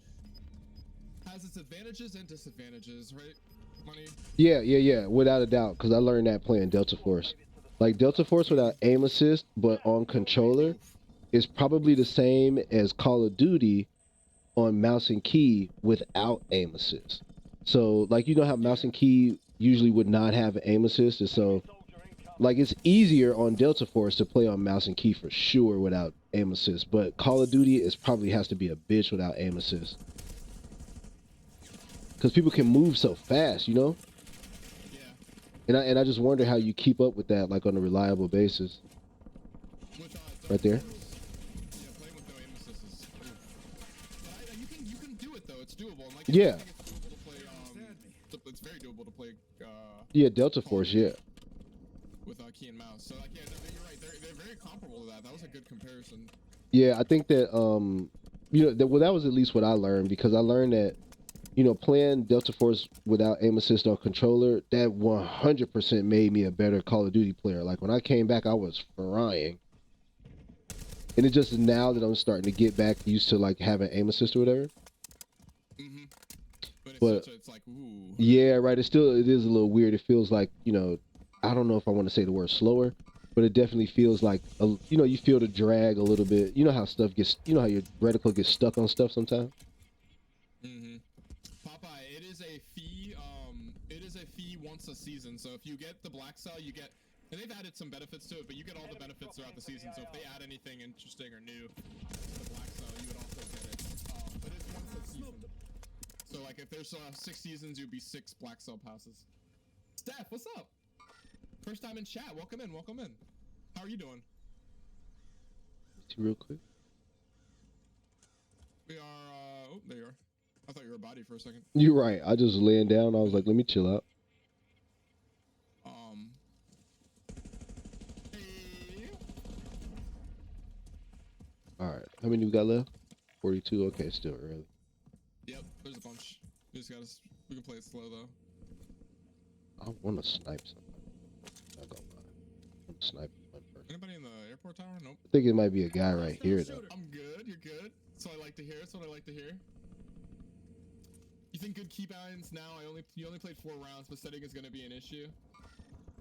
has its advantages and disadvantages, right? Money? Yeah, without a doubt, because I learned that playing Delta Force. Like, Delta Force without aim assist, but on controller, is probably the same as Call of Duty on mouse and key without aim assist. So, like, you know how mouse and key usually would not have an aim assist, and so, like, it's easier on Delta Force to play on mouse and key for sure without aim assist, but Call of Duty is probably has to be a bitch without aim assist. Because people can move so fast, you know? Yeah. And I just wonder how you keep up with that, like, on a reliable basis. With, Right there. Yeah, playing with no aim assist is but you can do it though. It's doable. And like, Yeah. I think it's doable to play. It's very doable to play. Yeah, Delta Force, yeah. With key and mouse. So like, yeah, you're right. They're very comparable to that. That was a good comparison. Yeah, I think that you know, well, that was at least what I learned, because I learned that, you know, playing Delta Force without aim assist on controller, that 100% made me a better Call of Duty player. Like, when I came back, I was frying. And it's just now that I'm starting to get back used to, like, having aim assist or whatever. Mm-hmm. But it's like, ooh. Yeah, right. It is a little weird. It feels like, you know, I don't know if I want to say the word slower, but it definitely feels like, you know, you feel the drag a little bit. You know how stuff gets, you know how your reticle gets stuck on stuff sometimes? Mm-hmm. Popeye, it is a fee. It is a fee once a season. So if you get the black cell, you get, and they've added some benefits to it, but you get all the benefits throughout the season. So if they add anything interesting or new to the black cell, you would also get it. But it's once a season. So like if there's 6 seasons, you'd be 6 black cell passes. Steph, what's up? First time in chat. Welcome in. Welcome in. How are you doing? Real quick. We are. Oh, there you are. I thought you were a body for a second. You're right. I just laying down. I was like, let me chill out. Hey. All right. How many we got left? 42. Okay, still early. Yep, there's a bunch. We just gotta. We can play it slow though. I want to snipe somebody. Not gonna lie. I want to snipe one person. Anybody in the airport tower? Nope. I think it might be a guy right here though. I'm good. You're good. That's what I like to hear. That's what I like to hear. You think good keybinds now? You only played 4 rounds, but setting is gonna be an issue.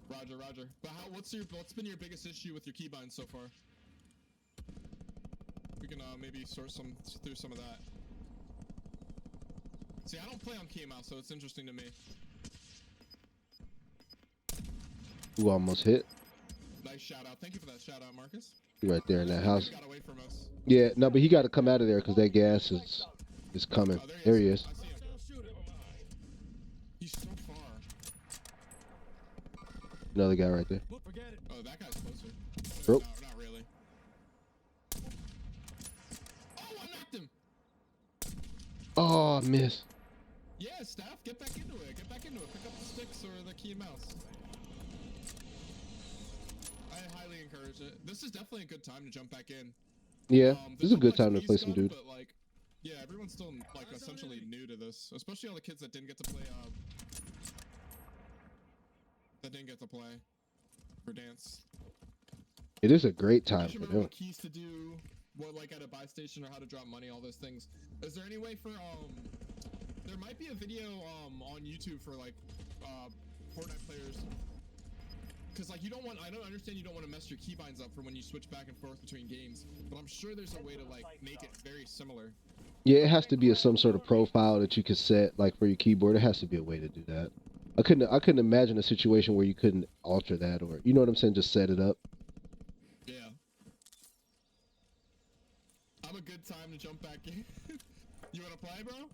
Roger, Roger. But what's been your biggest issue with your keybinds so far? We can maybe sort through some of that. See, I don't play on key mouse, so it's interesting to me. Who almost hit? Nice shout out. Thank you for that shout out, Marcus. Right there in that house. He got away from us. Yeah, no, but he got to come out of there because that gas is coming. Oh, there he is. I see him. He's so far. Another guy right there. Forget it. Oh, that guy's closer. Oh. No, not really. Oh, I knocked him. Oh, I missed. Yeah, Steph, get back into it. Get back into it. Pick up the sticks or the key and mouse. I highly encourage it. This is definitely a good time to jump back in. Yeah, this is a good There's time to play some dude. But like, yeah, everyone's still like essentially new to this, especially all the kids that didn't get to play. Verdansk. It is a great time Just for remember them. what keys to do, what like at a buy station or how to drop money, all those things. Is there any way for there might be a video on YouTube for like Fortnite players. Because like I don't understand you don't want to mess your keybinds up for when you switch back and forth between games, but I'm sure there's a way to like make it very similar. Yeah, it has to be some sort of profile that you could set like for your keyboard. It has to be a way to do that. I couldn't imagine a situation where you couldn't alter that, or you know what I'm saying, just set it up. Yeah. I'm a good time to jump back in. You wanna play, bro?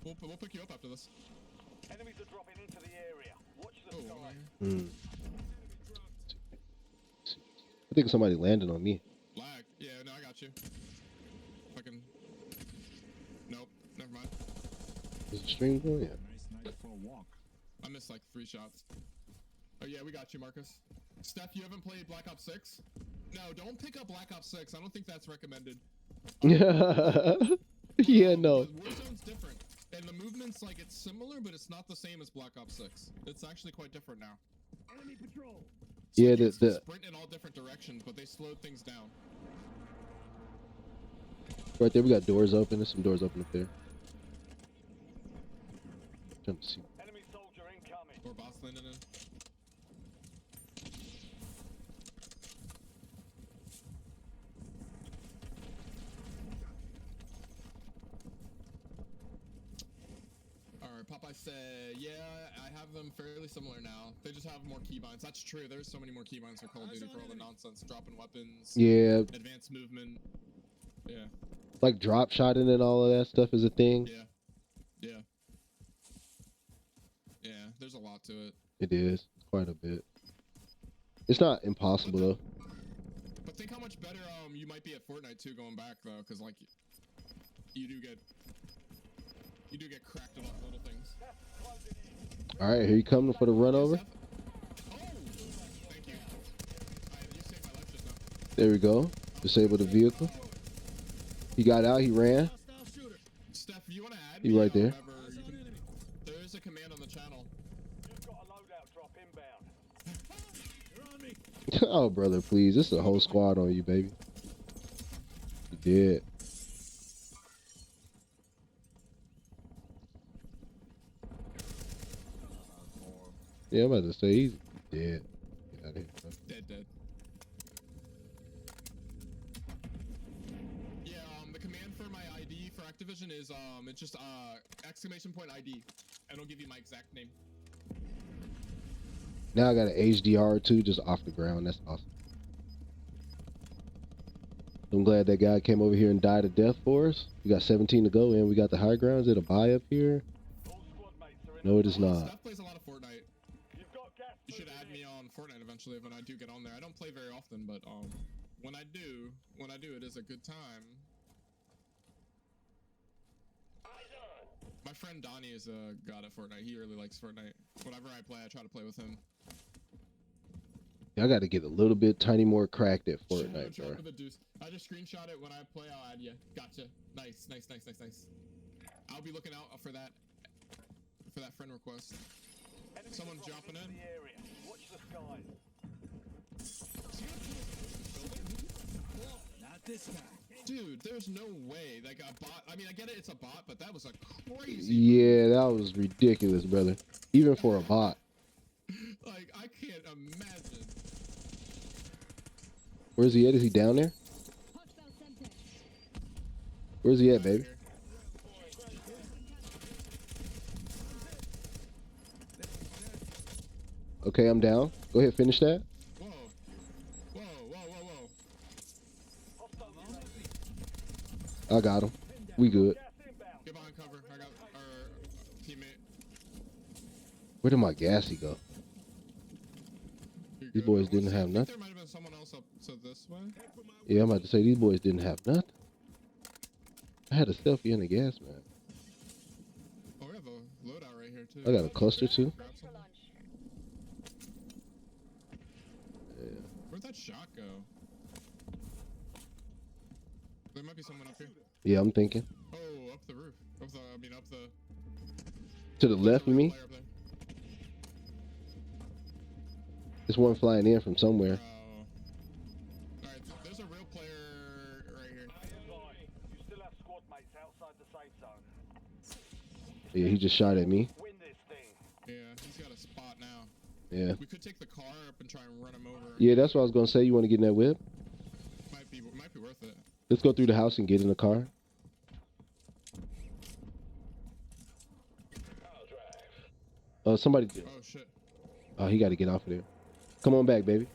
We'll pick you up after this. Enemies are dropping into the area. Watch the Oh, sky. Hmm. I think somebody landed on me. Lag. Yeah, no, I got you. Fucking. Nope. Never mind. Is the stream going? Yeah. Nice night for a walk. I missed like 3 shots. Oh yeah, we got you, Marcus. Steph, you haven't played Black Ops 6? No, don't pick up Black Ops 6. I don't think that's recommended. Yeah, no. Warzone's different. And the movement's like, it's similar, but it's not the same as Black Ops 6. It's actually quite different now. Enemy patrol. So Yeah, like, you can the sprint in all different directions, but they slowed things down. right there we got doors open. There's some doors open up there. Trying to see. Enemy soldier incoming. Or boss landing in. Alright, Popeye said, yeah, I have them fairly similar now. They just have more keybinds. That's true. There's so many more keybinds for Call of Duty for all the nonsense. Dropping weapons. Yeah, Advanced movement. Yeah. like drop shotting and all of that stuff is a thing. Yeah. Yeah. Yeah, there's a lot to it. It is quite a bit. It's not impossible though. But think how much better you might be at Fortnite too going back though, because like you do get cracked on little things. All right, here you coming for the run over. Oh, thank you. You saved my life just now. There we go. Disable the vehicle. He got out. He ran. Steph, if you want to add He me, right there. whatever, you can, there is a command on the channel. You've got a loadout drop inbound. You're on me. Oh, brother, please. This is a whole squad on you, baby. You did. Yeah, I'm about to say he's dead. Get out of here, bro. Dead. Yeah, the command for my ID for Activision is it's just exclamation point ID. And it'll give you my exact name. Now I got an HDR too, just off the ground. That's awesome. I'm glad that guy came over here and died a death for us. We got 17 to go, and we got the high ground. Is it a buy up here? All squad mates are in. No, it is not. Steph plays a lot of Fortnite. You've got gas. You should add me on Fortnite eventually when I do get on there. I don't play very often, but when I do, it is a good time. My friend Donnie is a god at Fortnite. He really likes Fortnite. Whenever I play, I try to play with him. I got to get a little bit tiny more cracked at Fortnite, Shout out bro. to the deuce. I just screenshot it when I play. I'll add you. Gotcha. Nice. I'll be looking out for that friend request. Enemies Someone are jumping dropping in. into the area. Watch the skies. Not this guy. Dude, there's no way. Like a bot. I mean, I get it. It's a bot, but that was a crazy. Yeah, that was ridiculous, brother. Even for a bot. Like I can't imagine. Where's he at? Is he down there? Where's he at, baby? Here. Okay, I'm down. Go ahead, finish that. Whoa. I got him. We good. Gas inbound. Get behind cover. I got our teammate. Where did my gassy go? You're These good. boys didn't I have think nothing. there might have been someone else up to this way. Yeah, I'm about to say these boys didn't have nothing. I had a selfie and a gas, man. Oh, we have a loadout right here too. I got a cluster too. Grab something. Where'd that shot go? There might be someone up here. Yeah, I'm thinking. Oh, up the roof. Up the To the left, you mean? player up there. There's one flying in from somewhere. Alright, there's a real player right here. Be advised, you still have squad mates outside the safe zone. Yeah, he just shot at me. Win this thing. Yeah, he's got a spot now. Yeah. We could take the car up and try and run him over. Yeah, that's what I was gonna say. You want to get in that whip? Might be worth it. Let's go through the house and get in the car. Somebody. Oh shit. Oh, he got to get off of there. Come on back, baby.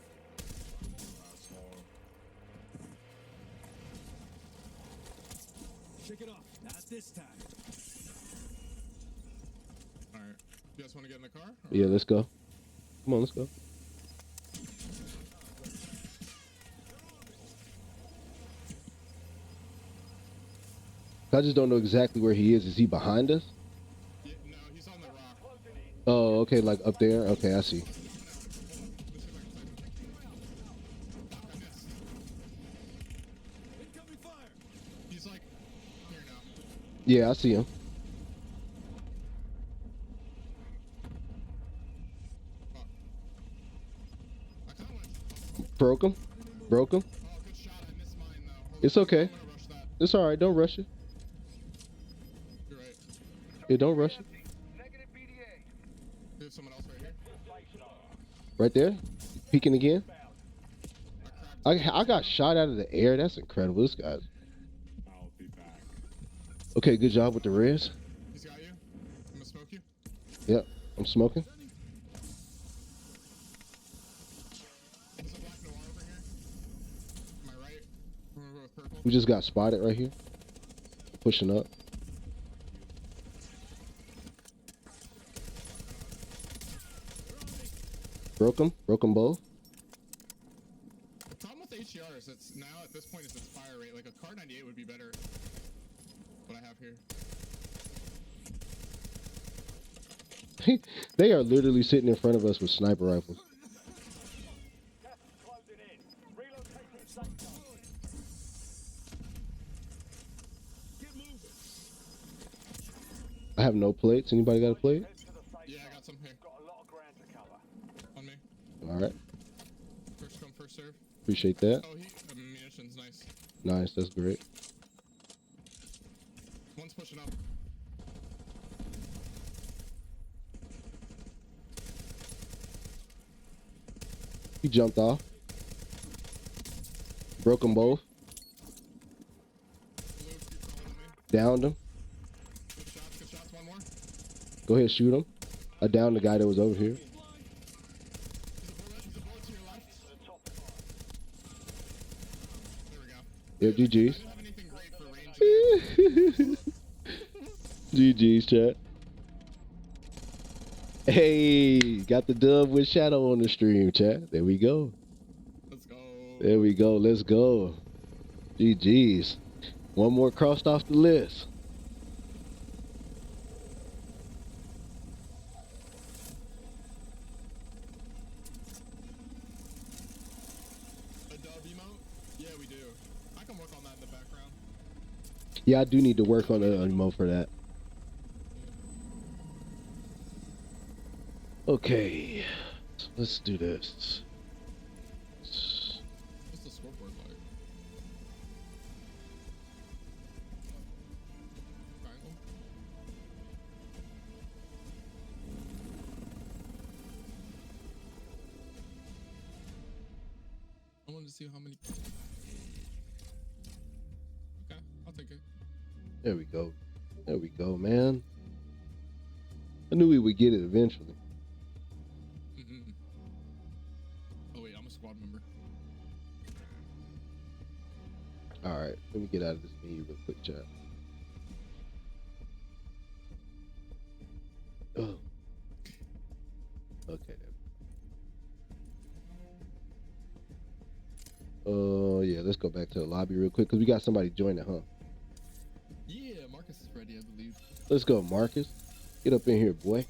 Shake it off. Not this time. Alright. You guys want to get in the car? Or- Yeah, let's go. Come on, let's go. I just don't know exactly where he is. Is he behind us? Yeah, no, he's on the rock. Oh, okay, like up there. Okay, I see. Let's see if I missed. Incoming fire. He's like here now. Yeah, I see him. Fuck. I kinda wanna Broke him. Broke him. Oh, good shot. I missed mine though. It's okay. I'm gonna rush that. It's all right. Don't rush it. You're right. Yeah, don't rush it. Negative BDA. There's someone else right here. Right there. Peeking again. I cracked. I got shot out of the air. That's incredible. This guy's. I'll be back. Okay, good job with the res. He's got you. I'm gonna smoke you. Yep, I'm smoking. There's a black noir over here. Am I right? I'm gonna go with purple. We just got spotted right here. Pushing up. Broke them. Broke them both. The problem with HDR is it's now at this point is its fire rate. Like a car 98 would be better. What I have here. They are literally sitting in front of us with sniper rifles. Gas is closing in. Relocating safe zone. Get moving. I have no plates. Anybody got a plate? Head to the safe Yeah, I zone. got some here. Got a lot of ground to cover. On me. All right. First come, first serve. Appreciate that. Oh, munitions, nice. Nice. That's great. One's pushing up. He jumped off. Broke them both. Luke, you calling me? Downed him. Good shots, one more. Go ahead, shoot him. I downed the guy that was over here. He's a bullet to your left. There we go. Yeah, I GG's. didn't have anything great for range. GG's, chat. Hey, got the dub with Shadow on the stream, chat. There we go. Let's go. There we go. Let's go. GG's. One more crossed off the list. A dub emote? Yeah, we do. I can work on that in the background. Yeah, I do need to work on an emote for that. Okay, so let's do this. What's the scoreboard like? Triangle? I wanted to see how many. Okay, I'll take it. There we go. There we go, man. I knew we would get it eventually. Oh wait, I'm a squad member. All right, let me get out of this menu real quick, chat. Oh. Okay. Oh yeah, let's go back to the lobby real quick because we got somebody joining, huh? Yeah, Marcus is ready, I believe. Let's go, Marcus. Get up in here, boy.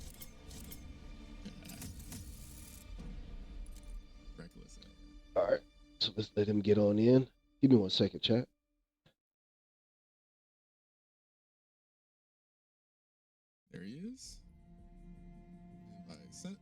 Reckless. All right, so let's let him get on in. Give me 1 second, chat. There he is. Invite sent.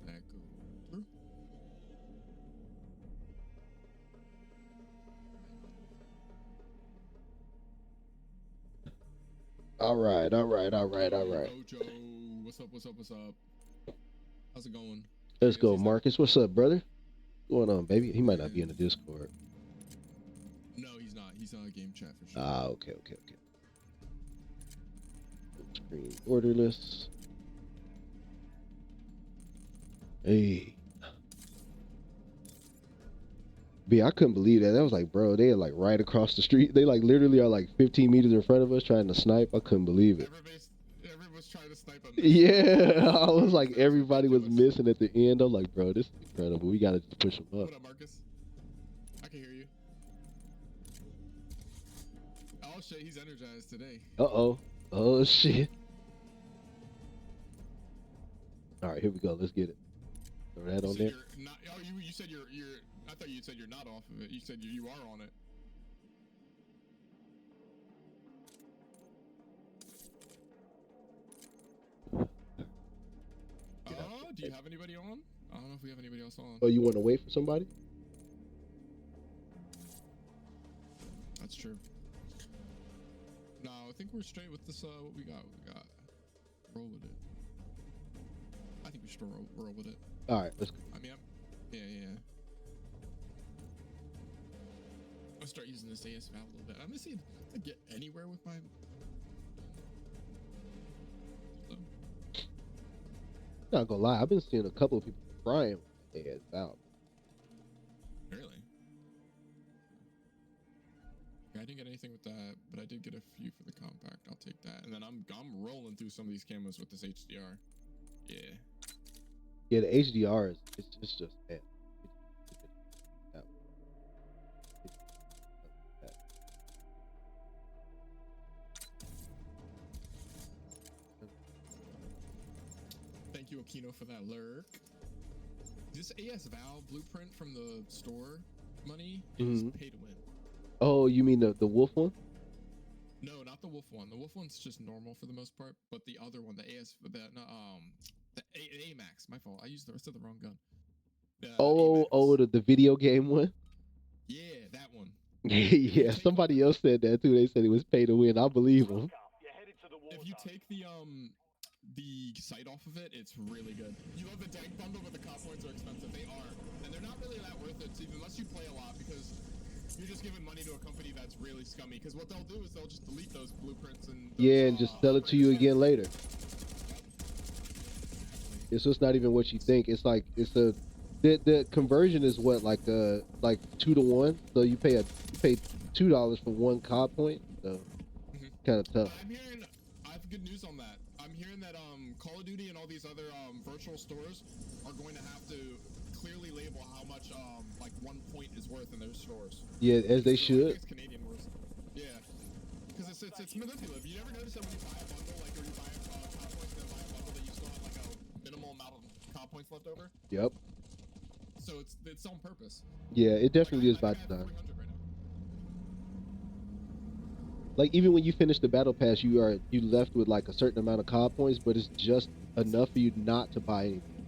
That go through. All right. Ocho, what's up? How's it going? Let's go, Marcus. What's up, brother? What's going on, baby? He might not be in the Discord. No, he's not. He's on a game chat for sure. Ah, okay. Screen orderless. Hey. B, I couldn't believe that. That was like, bro, they are like right across the street. They like literally are like 15 meters in front of us trying to snipe. I couldn't believe it. Everybody's trying to snipe him. Yeah, I was like, everybody was missing at the end. I'm like, bro, this is incredible. We gotta just push them up. What up, Marcus? I can hear you. Oh shit, he's energized today. Uh-oh. Oh, shit. All right, here we go. Let's get it. Throw that on there. Not, oh, you said you're. I thought you said you're not off of it. You said you are on it. Do you have anybody on? I don't know if we have anybody else on. Oh, you want to wait for somebody? That's true. No, I think we're straight with this. What we got? Roll with it. I think we should roll with it. All right, let's go. I mean, yeah. I'll start using this AS valve a little bit. I'm gonna see if I get anywhere with my. Not gonna lie, I've been seeing a couple of people crying when they had valve. Really? Yeah, I didn't get anything with that, but I did get a few for the compact. I'll take that. And then I'm rolling through some of these camos with this HDR. Yeah. Yeah, the HDR is it's just bad. Thank you, Okino, for that lurk. This AS Val blueprint from the store money is pay to win. Oh, you mean the wolf one? No, not the wolf one. The wolf one's just normal for the most part, but the other one, the AMAX. My fault. I used the rest of the wrong gun. The video game one. Yeah, that one. Yeah, somebody else said that too. They said it was pay to win. I believe them. Look up. You're headed to the war If you zone. take the sight off of it, it's really good. You love the tank bundle, but the cop points are expensive. They are, and they're not really that worth it unless you play a lot, because you're just giving money to a company that's really scummy. Because what they'll do is they'll just delete those blueprints and those, Yeah, and just sell it to you operators. again later. Yeah, so it's not even what you think. It's like the conversion is what, like 2 to 1. So you pay $2 for 1 COD point. So kind of tough. But I'm hearing, I have good news on that. I'm hearing that Call of Duty and all these other virtual stores are going to have to clearly label how much like 1 point is worth in their stores. Yeah, as they I should. think it's Canadian worth. Yeah, because it's manipulative. You never notice that when you buy a bundle, like, or you buy cop points and then buy a bundle, that you still have like a minimal amount of cop points left over. Yep. So it's on purpose. Yeah, it definitely is I about think I design. have 300 right now. Like even when you finish the battle pass, you left with like a certain amount of COD points, but it's just enough for you not to buy anything.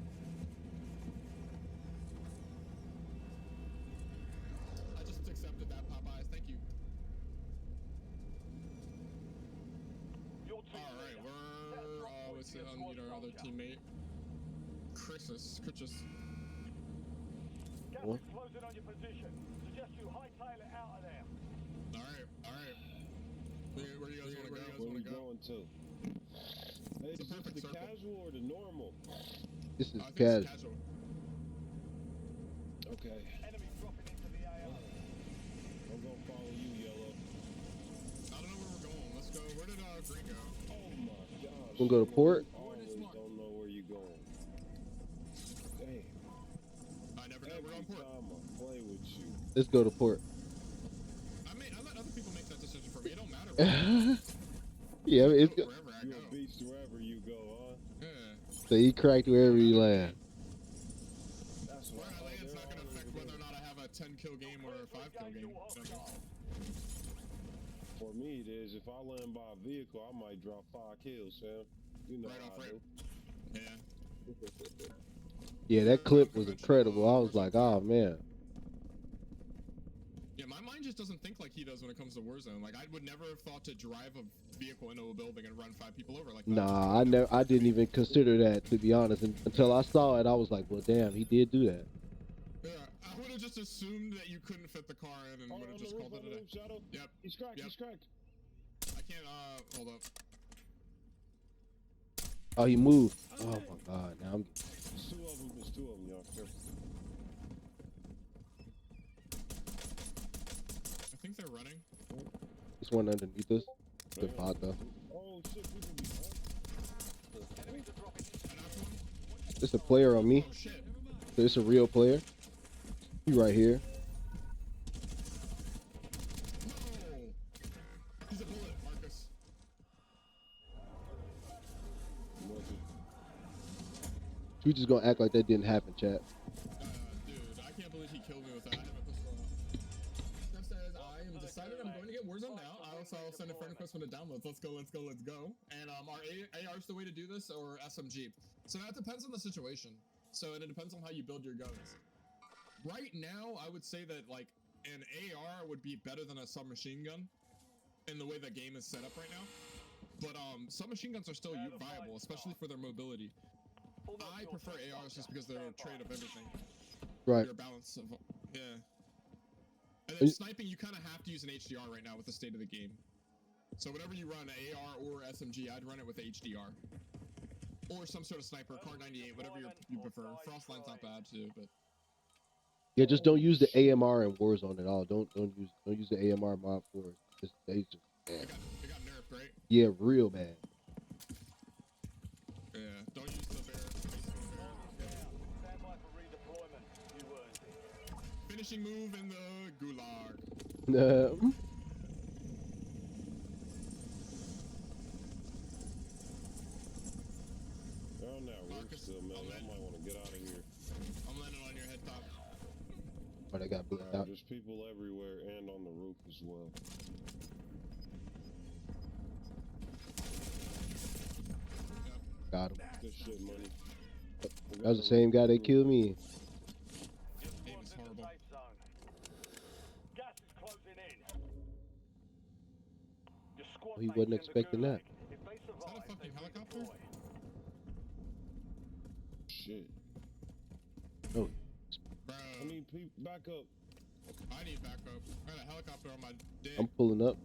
I just accepted that, Popeyes. Thank you. Your team All right, leader. we're with our other teammate, Chris. Gas What? is closing on your position. Suggest you hightail it out of there. All right. Where do you guys want to go? Where we going to? Hey, It's a is this perfect the circle. casual or the normal? This is I think casual. it's casual. Okay, Enemy dropping into the AO. I'm gonna follow you, Yellow. I don't know where we're going. Let's go. Where did Green go? Oh my gosh. Gonna go to port? You always don't know where you're going. Damn. I never know. We're on Every port. time I play with you. Let's go to port. I let other people make that decision for me. It don't matter. Yeah, it's Go wherever I You go. a beast wherever you go, huh? Yeah. so he cracked wherever he land. That's Where why I land's not gonna affect whether or not I have a 10-kill game or a 5-kill game. For me, it is. If I land by a vehicle, I might drop 5 kills, Sam. You know Right how off I rip. do. Yeah. Yeah, that clip was incredible. I was like, oh man. Yeah, my mind just doesn't think like he does when it comes to Warzone. Like, I would never have thought to drive a vehicle into a building and run 5 people over like that. Nah, I didn't even consider that, to be honest. Until I saw it, I was like, well, damn, he did do that. Yeah, I would have just assumed that you couldn't fit the car in and would have just called it a day. Shadow. Yep. He's cracked. Yep. He's cracked. I can't, hold up. Oh, he moved. Oh my god, now I'm There's 2 of them. There's 2 of them, y'all. Careful. I think they're running. this one underneath us. The bot though. Oh shit, people be Enemies are dropping into I knocked one. It's a player on me. Oh, shit. So it's a real player. He right here. No! He's a bullet, Marcus. We just gonna act like that didn't happen, chat. Dude, I can't believe he killed me with that. I have a pistol out. Steph says, I am decided I'm going to get Warzone now. I'll send a friend request when it downloads. Let's go. And our AR's the way to do this, or SMG. So that depends on the situation. So, and it depends on how you build your guns. Right now, I would say that, like, an AR would be better than a submachine gun in the way the game is set up right now. But submachine guns are still viable, especially for their mobility. I prefer ARs just because they're a trade of everything. Right. Your balance of, yeah. And then sniping, you kind of have to use an HDR right now with the state of the game. So whenever you run AR or SMG, I'd run it with a HDR. Or some sort of sniper, Car 98, whatever you prefer. Frostline's not bad too, but Yeah, just don't use the AMR in Warzone at all. Don't use the AMR mod for it. They just it got nerfed, right? yeah, real bad. Yeah, don't use the bear. Stand by for redeployment. You earned it. Finishing move in the gulag. They're on that roof Marcus, still, man. I might want to get out of here. I'm landing on your head top. But I got blipped out. There's people everywhere and on the roof as well. Got him. Good shit, money. That was the same guy that killed me. Your Aim is squad's in the horrible. safe zone. Gas is closing in. Squad He mates wasn't in the expecting that. gulag. If they survive, they fucking helicopter? redeploy. Shit. Oh, Bro, I need back up. I need backup. I got a helicopter on my dick. I'm pulling up.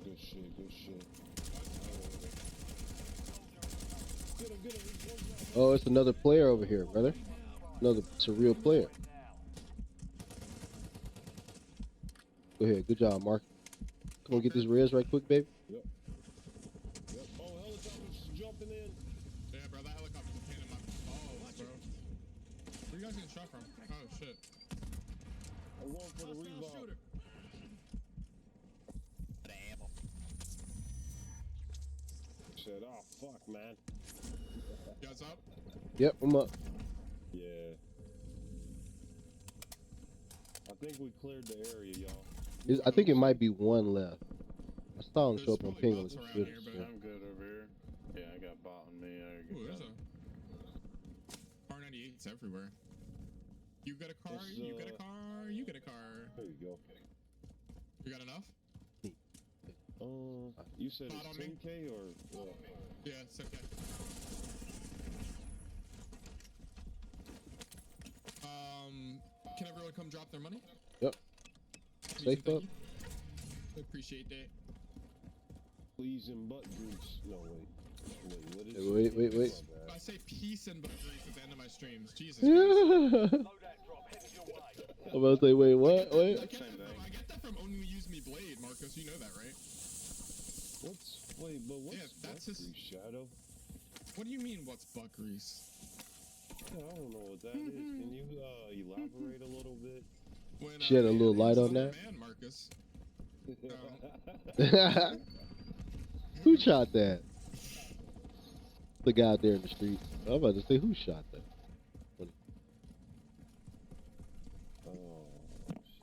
Good shit, good shit. Get him, get him. He's one shot. Oh, it's another player over here, brother. It's a real player. Go ahead. Good job, Mark. Come on, get this res right quick, baby. Yep. Yep. Oh, helicopter's jumping in. Yeah, bro, that helicopter's a pain in my balls, bro. Where you guys getting shot from? Oh, shit. I'm going for the revive. Said, oh, fuck, man. You guys up? Yep, I'm up. Yeah. I think we cleared the area, y'all. I think it might be one left. I saw him There's show up on probably ping. bots on around the here, but computer, I'm good over here. Yeah, I got bot on me. Ooh, there's a R98s everywhere. You get a car, This, you get a car, you get a car. There you go. You got enough? You said Bot it's on me? 10K or what? Yeah, it's okay. Can everyone come drop their money? Yep. Please Safe and thank up. you. I appreciate that. Please and butt grease. No, wait. Wait, what is Wait, wait. My bad. I say peace and butt grease at the end of my streams. Jesus I'm Christ. Loadout drop headed your way. about to say, wait, what? I Wait. get that from Only Use Me Blade, Marcos. You know that, right? What's Yeah, that's butt his- grease, Shadow? What do you mean, what's butt grease? Yeah, I don't know what that is. Can you elaborate a little bit? When, Shed a little light on aliens that? Man, Marcus. Who shot that? The guy out there in the street. I'm about to say, who shot that? Oh,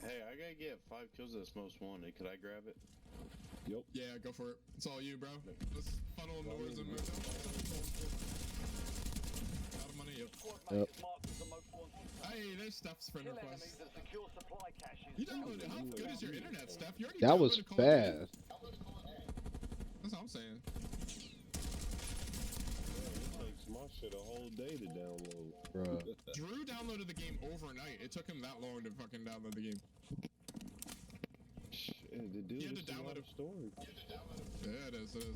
Hey, I gotta get 5 kills that's most wanted. Could I grab it? yep. Yeah, go for it. It's all you, bro. Let's funnel indoors and move. Out of money, yep. Squad mate is marked as the most wanted. Hey, there's Steph's friend Kill request. enemies and secure supply caches. You downloaded. How good is your internet, Steph? You already That was downloaded Call of Duty? fast. That's what I'm saying. It takes my shit a whole day to download. Bruh. Drew downloaded the game overnight. It took him that long to fucking download the game. Shit, the dude You had is to download a it. story. Yeah, it is. It is.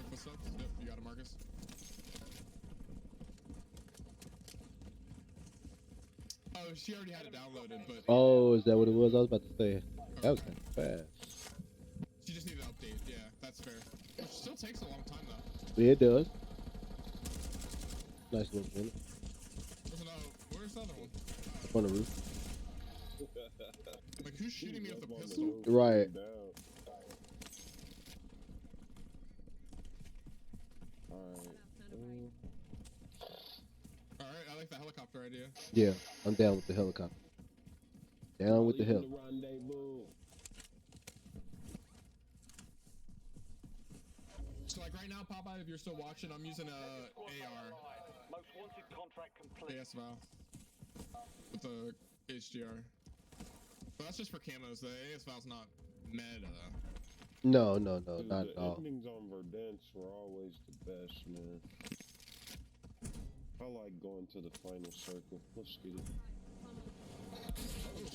What's up? Yep, you got it, Marcus. Oh, she already had it downloaded, but Oh, is that what it was? I was about to say. That was kind of fast. she just needed an update. Yeah, that's fair. Which still takes a long time though. Yeah, it does. Nice little minute. Where's the other one? On the roof. Like, who's shooting me with a Up on the pistol? roof, Right. down. Alright. Alright, I like the helicopter idea. Yeah, I'm down with the helicopter. Down with the hell. Rendezvous. So, like, right now, Popeye, if you're still watching, I'm using a Squad mate AR. alive. Most wanted contract complete. AS Val. With the HDR. But that's just for camos. The AS Val's not meta. No, Dude, not the at all. endings on Verdansk were always the best, man. I like going to the final circle. Let's get it.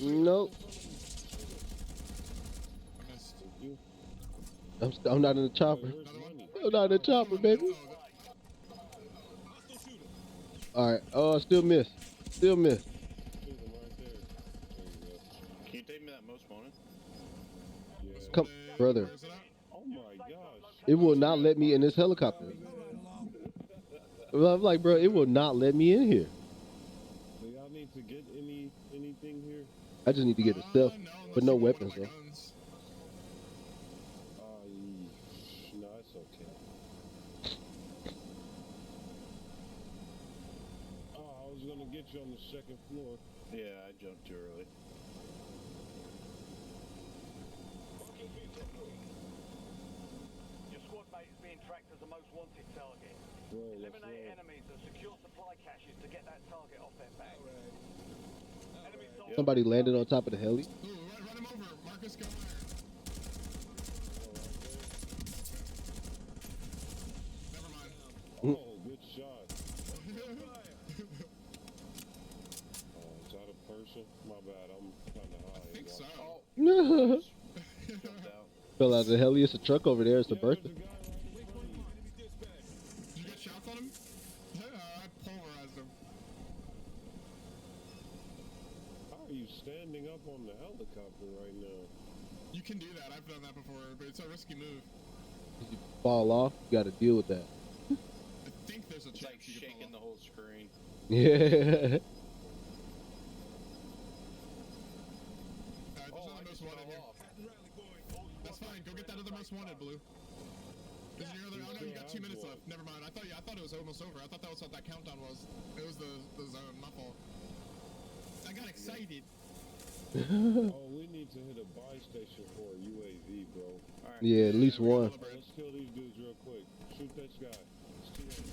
Nope. I missed. Thank you. I'm not in the Hey, chopper. where's Another one? money? I'm not in the chopper, baby. All right. Oh, still miss. Still miss. Shoot him right there. There you go. Can you take me that most wanted? Yeah. Come, brother. Where's it at? Oh my gosh. It will not let me in this helicopter. Well, I'm like, bro, it will not let me in here. Do y'all need to get anything here? I just need to get a stealth, No, but unless no you want one of weapons my though. guns. No, it's okay. Oh, I was gonna get you on the second floor. Yeah, I jumped too early. Your squad mate is being tracked as the most wanted target. roll. Eliminate enemies and secure supply caches to get that target off their back. Enemy soldiers. Somebody landed on top of the heli. Ooh, run him over. Marcus, go iron. Never mind. Oh, good shot. Oh, is that a person? My bad. I'm kind of high. I think so. Fell out of the heli. It's a truck over there. It's the Yeah, birthday. there's a guy right in front of you. Did you get shots on him? I pulverized him. How are you standing up on the helicopter right now? You can do that. I've done that before, but it's a risky move. You fall off. You got to deal with that. I think there's a It's chance like you can shaking the fall whole screen. Yeah. off. Alright, there's another most wanted here. That's fine. Go get that other most wanted, Blue. Is your other? Oh no, you got 2 minutes left. Never mind. I thought it was almost over. I thought that was what that countdown was. It was the zone. My fault. I got excited. Oh, we need to hit a buy station for a UAV, bro. Alright. Yeah, at least we gotta one. liberate. Let's kill these dudes real quick. Shoot that guy. Let's do that.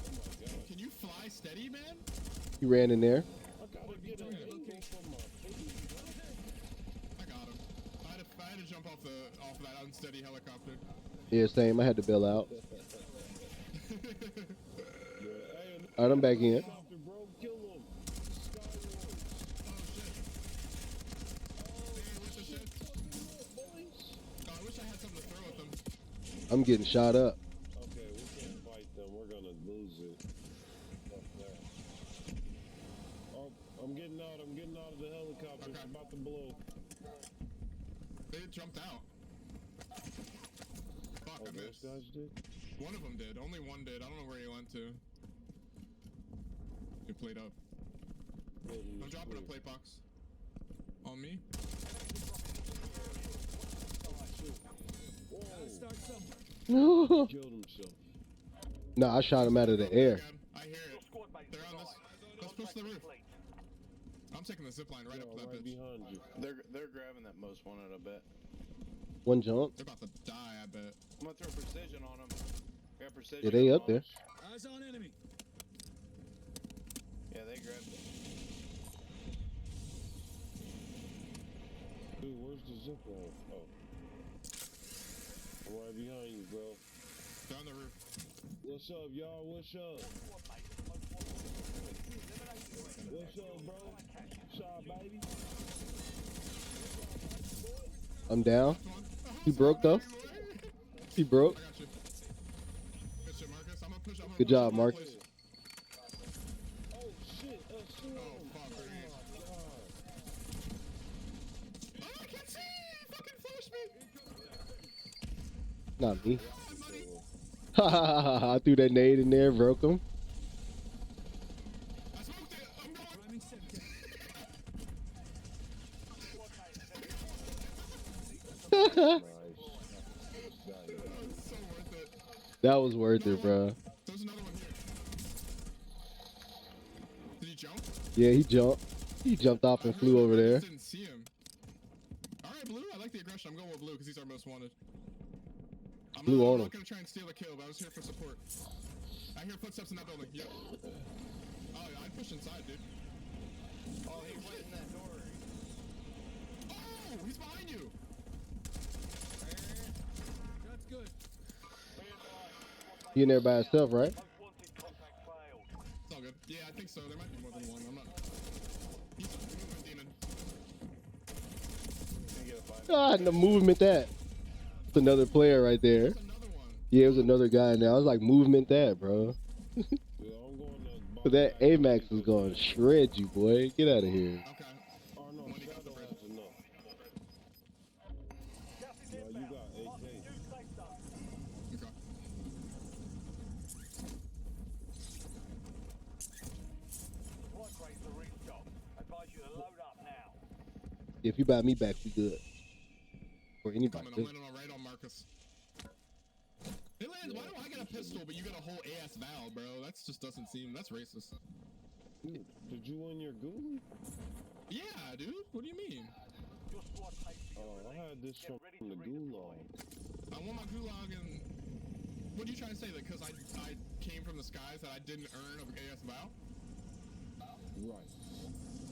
Oh my god. Can you fly steady, man? He ran in there. I gotta get an angle from my face. I got him. I had to jump off that unsteady helicopter. Yeah, same. I had to bail out. Yeah, hey, All right, I'm back in. helicopter, bro. Kill him. Skyward. I wish I had something to throw at them. I'm getting shot up. Okay, we can't fight them. We're gonna lose it. Fuck that. Oh, I'm getting out. I'm getting out of the helicopter. It's Okay. about to blow. They jumped out. Fuck, Oh, I those missed. guys did? One of them did. Only one did. I don't know where he went to. He played up. I'm dropping a plate box. On me. Whoa, killed himself. No, I shot him out of the air. I hear Your it. squad mates They're on this. survived. Let's push the roof. Complete. I'm taking the zip line right up Yeah, to that right bitch. behind you. They're grabbing that most wanted, I bet. One jump. They're about to die, I bet. I'm gonna throw precision on them. Got precision. Yeah, they on up there. Eyes on enemy. Yeah, they grabbed it. Dude, where's the zip line? Oh. I'm right behind you, bro. They're on the roof. What's up, y'all? What's up? What's up, bro? Shot, baby. I'm down. He broke though. He broke. I got you. Good shit, Marcus. I'm gonna push. Good job, Mark. Oh, shit. Oh, fuck. Oh, my God. Oh, I can't see! Fucking flash me! Not me. I'm I threw that nade in there, broke him. I smoked it! I'm going! Priming symptom. Nice. Got you. It's so worth it. That was worth it, bro. There's another one here. Did he jump? Yeah, he jumped. He jumped off and flew over I there. just didn't see him. Alright, Blue. I like the aggression. I'm going with Blue because he's our most wanted. I'm Blue on not him. gonna try and steal a kill, but I was here for support. I hear footsteps in that building. Yep. Oh, yeah, I'd push inside, dude. Oh, he went in that door. Oh, he's behind you. That's good. He in there by himself, right? Most wanted contact failed. It's all good. Yeah, I think so. There might be more than one. I'm not. He's a movement demon. Gonna get a five. Ah, the movement that. It's another player right there. There's another one. Yeah, it was another guy in there. I was like, movement that, bro. Yeah, I'm going to But that AMAX is going to shred you, boy. Get out of here. Okay. Oh, no, When he got the Shadow bridge. has enough. Gas is No, you inbound. got AK. Marking new safe zone. Okay. Supply crates are restocked. Advise you to load up now. If you buy me back, we good. Or anybody. Coming. I'm landing on right on Marcus. Hey, Lance, why do I get a pistol, but you got a whole AS Val, bro? That just doesn't seem. That's racist. Dude, did you win your Google? Yeah, dude. What do you mean? Your squad pays for your Oh, I release. had this Get from ready the to redeploy. Gulag. I want my gulag and What are you trying to say? That because I came from the skies that I didn't earn an AS vow? Right.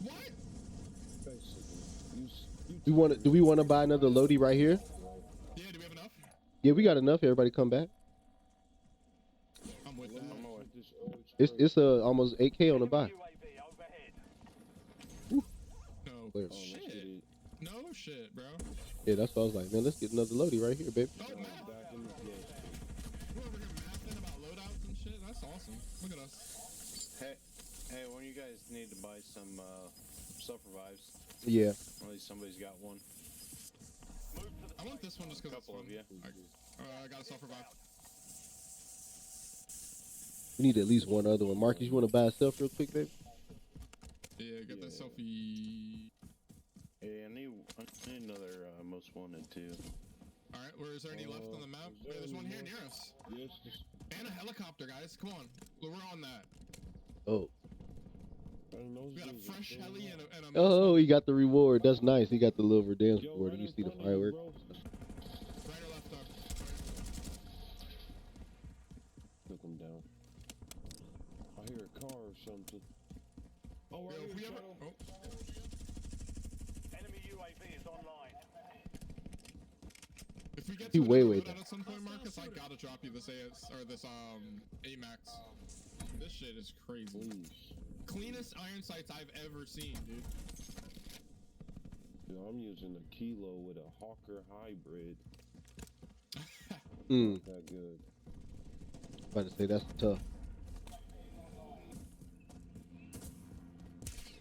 What? Basically. Do we want to buy another Lodi right here? Yeah, do we have enough? Yeah, we got enough. Everybody come back. I'm with that. It's almost 8K on the buy. UAV overhead. No Clear. shit. No shit, bro. Yeah, that's what I was like, man. Let's get another Lodi right here, baby. Oh, man. We're over here mapping about loadouts and shit. That's awesome. Look at us. Hey, one of you guys need to buy some self-revives. Yeah. At least somebody's got one. I want this one just because it's Couple fun. of you. I got a self-revive. We need at least one other one. Marcus, you want to buy a self real quick, baby? Yeah, get that selfie. Yeah, I need another most wanted too. Alright, is there any left on the map? Hey, there's one here near us. Yes. And a helicopter, guys. Come on. We're on that. Oh. We got a fresh heli and a Oh, he got the reward. That's nice. He got the little Verdansk reward. Did you see the firework? Right or left, dog? Took him down. I hear a car or something. Oh, Yo, right if we here, ever... Shadow. Oh. Enemy UAV is online. If we get He to way another down. loadout at some point, Marcus, I gotta drop you this AS or this AMAX. This shit is crazy. Please. Cleanest iron sights I've ever seen, dude. Yo, I'm using a Kilo with a Hawker hybrid. Hmm. Not that good. About to say that's tough.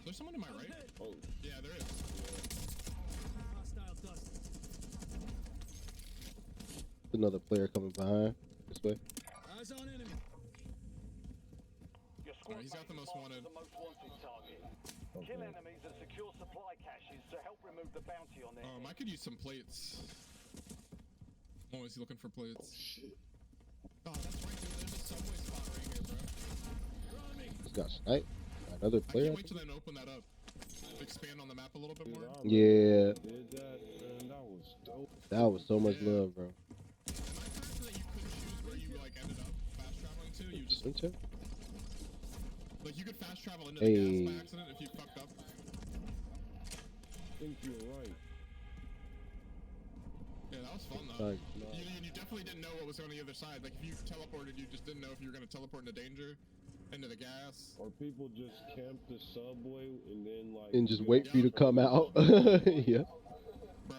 There's someone to my right? Oh, Yeah, there is. Hostile dust. Another player coming behind this way. Eyes on enemy. Your squad He's got the mate most marked wanted. the most wanted target. okay. Kill enemies and secure supply caches to help remove the bounty on their I could use some plates. Always looking for plates. Shit. Oh, that's right, dude. There's a subway spot right here, bro. He's got snipe. Another I player. can't wait till they open that up. Expand on the map a little bit Dude, more. I Yeah, did that, and that was dope. that was so much Yeah. love, bro. Am I correct that you couldn't choose where you like ended up fast traveling to? You just Swing check. like you could fast travel into Hey. the gas by accident if you fucked up. I think you're right. Yeah, that was fun though. Fine. You definitely didn't know what was on the other side. Like if you teleported, you just didn't know if you were gonna teleport into danger, into the gas. Or people just camp the subway and then like And just get wait off for you to the come subway. out. Yeah. Bro,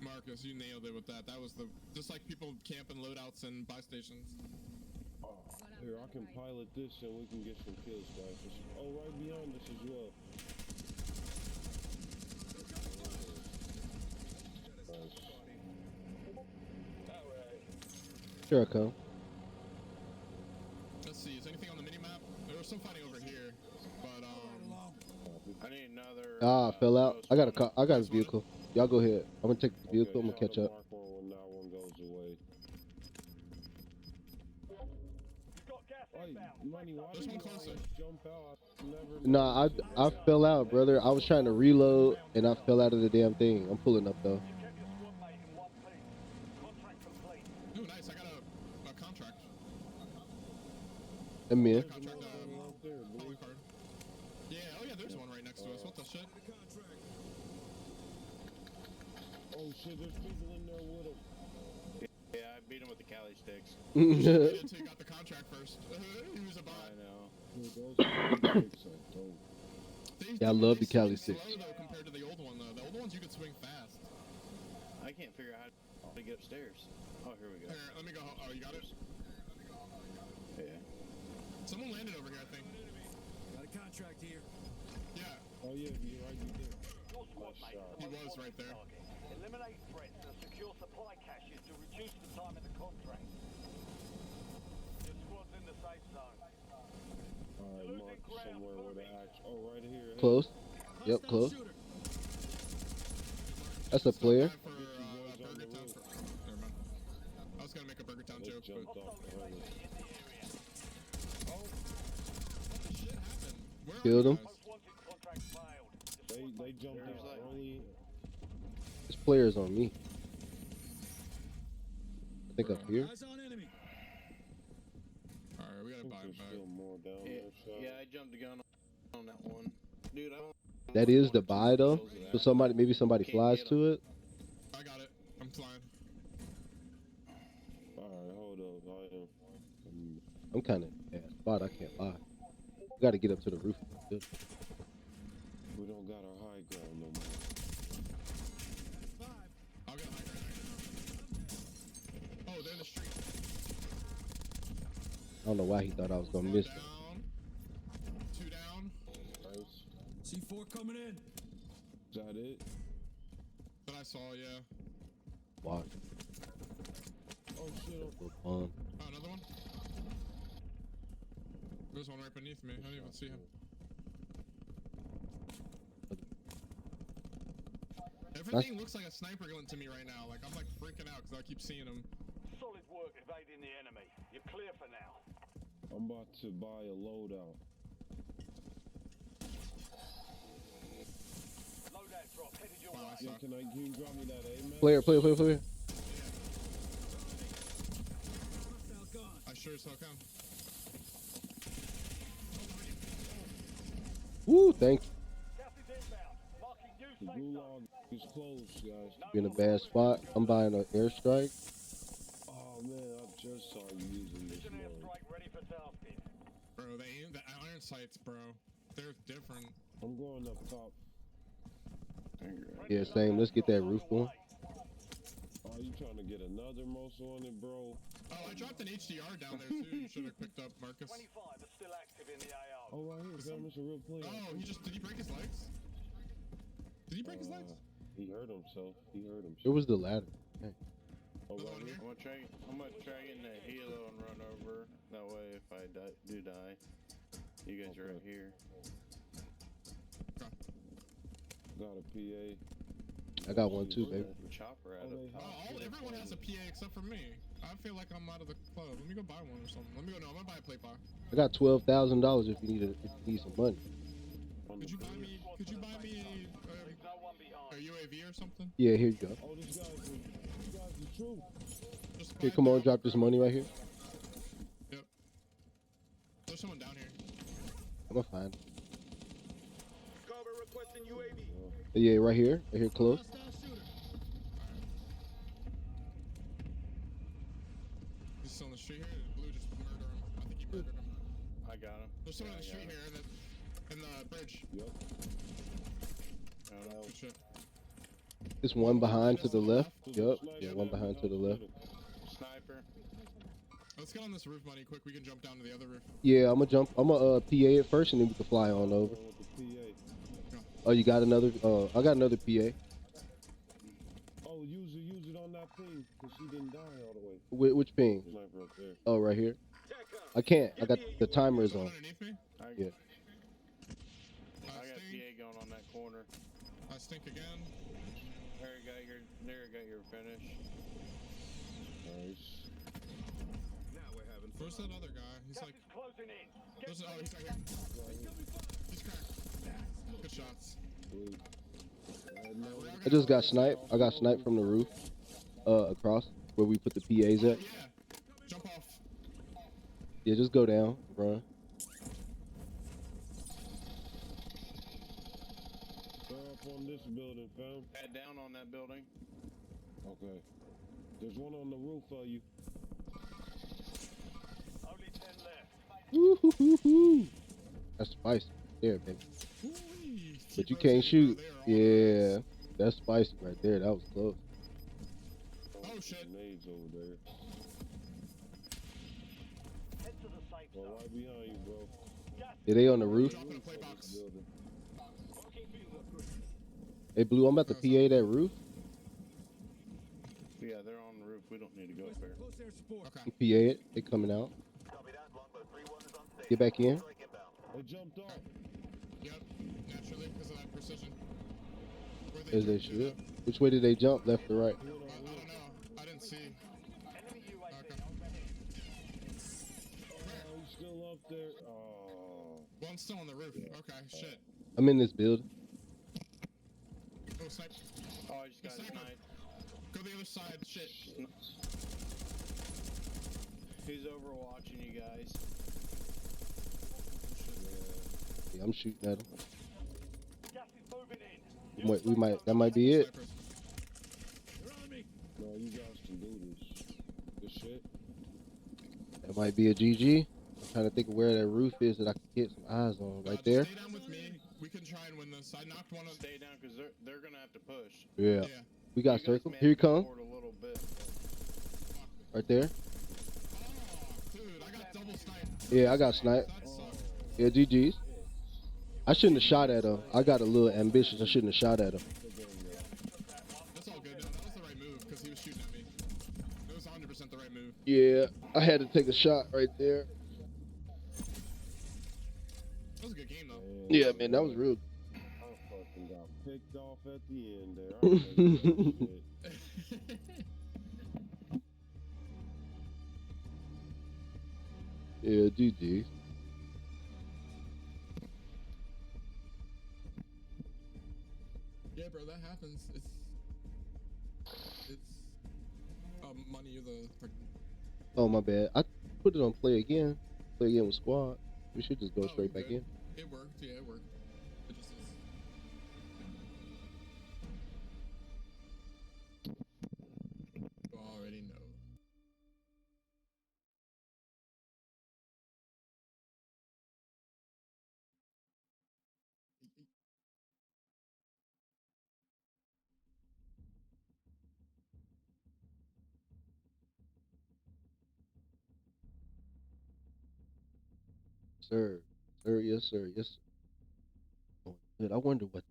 Marcus, you nailed it with that. That was the just like people camping loadouts and buy stations. Oh, here, I can pilot this and we can get some kills, guys. Oh, right beyond us as well. Nice. Here I come. Let's see, is anything on the mini map? There was some fighting over here, but I need another. Ah, fell out. most I got a wanted. car. I got a Most wanted. vehicle. Y'all go ahead. I'm gonna take the vehicle. I'm gonna Okay, catch up. mark one when that one goes away. You've got gas Hey, inbound. Money, why There's did one you closer. always jump out? I never Nah, I fell out, brother. I was trying to reload and I fell out of the damn thing. I'm pulling up though. You kept your squad mate in one piece. Contract complete. ooh, nice. I got a contract. I'm in. Contract, out there, boy. calling card. Yeah, oh yeah, there's one right next to us. What the shit? Oh shit, there's people in there with him. Yeah, I beat him with the Cali sticks. Waited until you got the contract first. He was a bot. I know. Dude, those sticks are dope. Yeah, I love the Cali swing sticks. slow though compared to the old one though. The old ones you could swing fast. I can't figure out how to get upstairs. Oh, here we go. Here, let me go. Oh, you got it? Yeah. Someone landed over here, I think. Got a contract here. Yeah, Oh yeah, you're right, you did. Your squad Nice mate shot. is he the most was right wanted there. target. Eliminate threats and secure supply caches to reduce the time in the contract. Your squad's in the safe zone. Alright, mark somewhere where the action. Oh, right here. Close. Yep, Hostile close. shooter. That's a Still player. bad for Burger Town. Never mind. I was gonna make a Burger Town They joke, but jumped off the heli. In the area. what the shit happened? Where are Killed you him. guys? Most wanted contract failed. Your squad They mate jumped is out in early. This player's on me. I think up here. Eyes on enemy. Alright, we gotta buy There's it back. still more down Yeah, there, so. yeah, I jumped the gun on that one. Dude, I don't. That is the buy though. So somebody, maybe somebody Can't flies get 'em. to it. I got it. I'm flying. Alright, hold up. I'm kind of bad spot. I can't lie. Got to get up to the roof. We don't got our high ground no more. I'll get a high ground. Oh, they're in the street. I don't know why he thought I was gonna miss it. Down. 2 down. Nice. C4 coming in. Is that it? That I saw, yeah. Watch. Oh shit. Little bomb. Oh, another one? There's one right beneath me. I don't even see him. Everything looks like a sniper gun to me right now. Like, I'm like freaking out because I keep seeing him. Solid work evading the enemy. You're clear for now. I'm about to buy a loadout. Loadout drop headed your Wow, I way. Yeah, suck. can you drop me that A, man? Player. Hostile gun. I sure as hell can. Woo, thank you. Gas is inbound. Marking new The safe zone. gulag is closed, guys. You in a bad spot. I'm buying an airstrike. Oh man, I just saw you using this Mission mode. airstrike ready for tasking. Bro, they aim the iron sights, bro. They're different. I'm going up top. Yeah, same. Let's get that roof going. Are you trying to get another muscle on it, bro? Oh, I dropped an HDR down there too. You should have picked up, Marcus. 25 are still active in the AO. Oh, right here, fam. It's a real player. Oh, did he break his legs? Did he break his legs? He hurt himself. Where was the ladder? Hey. Oh, Another right one here. here? I'm gonna try getting a helo and run over. That way, if I do die, you guys are right here. Got a PA. I got one too, baby. Chopper out Oh, of they- Everyone has a PA except for me. I feel like I'm out of the club. Let me go buy one or something. Let me go. No, I'm gonna buy a plate bar. I got $12,000 if you need some money. Could you buy me? Leave no one behind. A UAV or something? Yeah, here you go. Oh, this guy's the truth. Just Here, buy come it on, down. drop this money right here. Yep. There's someone down here. I'm gonna find it. Yeah, right here close. Hostile shooter. He's still in the street here. Blue just murdered him. I think he murdered him. I got him. There's someone in the Yeah, I street got here in the bridge. Yep. Good shit. It's one behind to the left. There's a Yup. sniper Yeah, one there. behind to the left. Sniper. Let's get on this roof money quick. We can jump down to the other roof. Yeah, I'm gonna PA it first, and then we can fly on over. Going with the PA. Oh, you got another? I got another PA. Oh, use it on that thing, cause she didn't die all the way. Which ping? Sniper up there. Oh, right here. I can't. I got the timer is Someone on. underneath me? Yeah. I got Stink. PA going on that corner. I stink again. There you got your finish. Nice. Where's that other guy? He's Gas like, is closing in. Get he's right here. He's cracked. Good shots. Blue. I just got sniped. I got sniped from the roof. Across where we put the PAs Oh, at. yeah. Jump off. Yeah, just go down, run. They're up on this building, fam. Head down on that building. Okay. There's one on the roof of you. only 10 left. Woo-hoo-hoo-hoo. That's spicy. There, baby. Ooh-wee. But you Keep can't rotating, shoot. bro. They are all Yeah, that's spicy right there. That was close. Oh, shit. Grenades over there. Head to the safe Well, zone. right behind you, bro. Gas Yeah, they on the roof. Dropping a play box. Building. Hey, Blue, I'm about to PA that roof. Yeah, they're on the roof. We don't need to go up there. Close air support. Okay. PA it. They coming out. Get back in. They jumped off. Yep. Naturally, because of that precision. Where'd As they jump to, should. though? Which way did they jump? Left or right? I don't know. I didn't see. enemy UAV Okay. overhead. Oh, he's still up there. Oh. Well, I'm still on the roof. Okay, shit. I'm in this building. Oh, snipe. Oh, I just got Sniper. sniped. Go the other side. Shit. He's overwatching you guys. I'm shooting at him. Gas is moving in. We might. That might be it. Snipers. They're on me. No, you guys can do this. Good shit. That might be a GG. I'm trying to think of where that roof is that I can get some eyes on. Right Just there. Stay down with me. We can try and win this. I knocked one of. Stay down because they're gonna have to push. Yeah. Yeah. We got You guys circle. may Here you have to go come. forward a little bit. Right there. Oh, dude, I got double sniped. Yeah, I got sniped. That sucks. Yeah, GG's. I shouldn't have shot at him. I got a little ambitious. I shouldn't have shot at him. That's all good. No, that was the right move because he was shooting at me. It was 100% the right move. Yeah, I had to take a shot right there. That was a good game though. Yeah, man, that was real. I fucking got picked off at the end there. I remember that shit. Yeah, GG. Yeah, bro, that happens. It's money or the. Oh, my bad. I put it on play again. Play again with squad. We should just go straight back in. It worked. Yeah, it worked. It just is. You already know. Sir. Sir, yes, sir. Yes, sir. Oh, good. I wonder what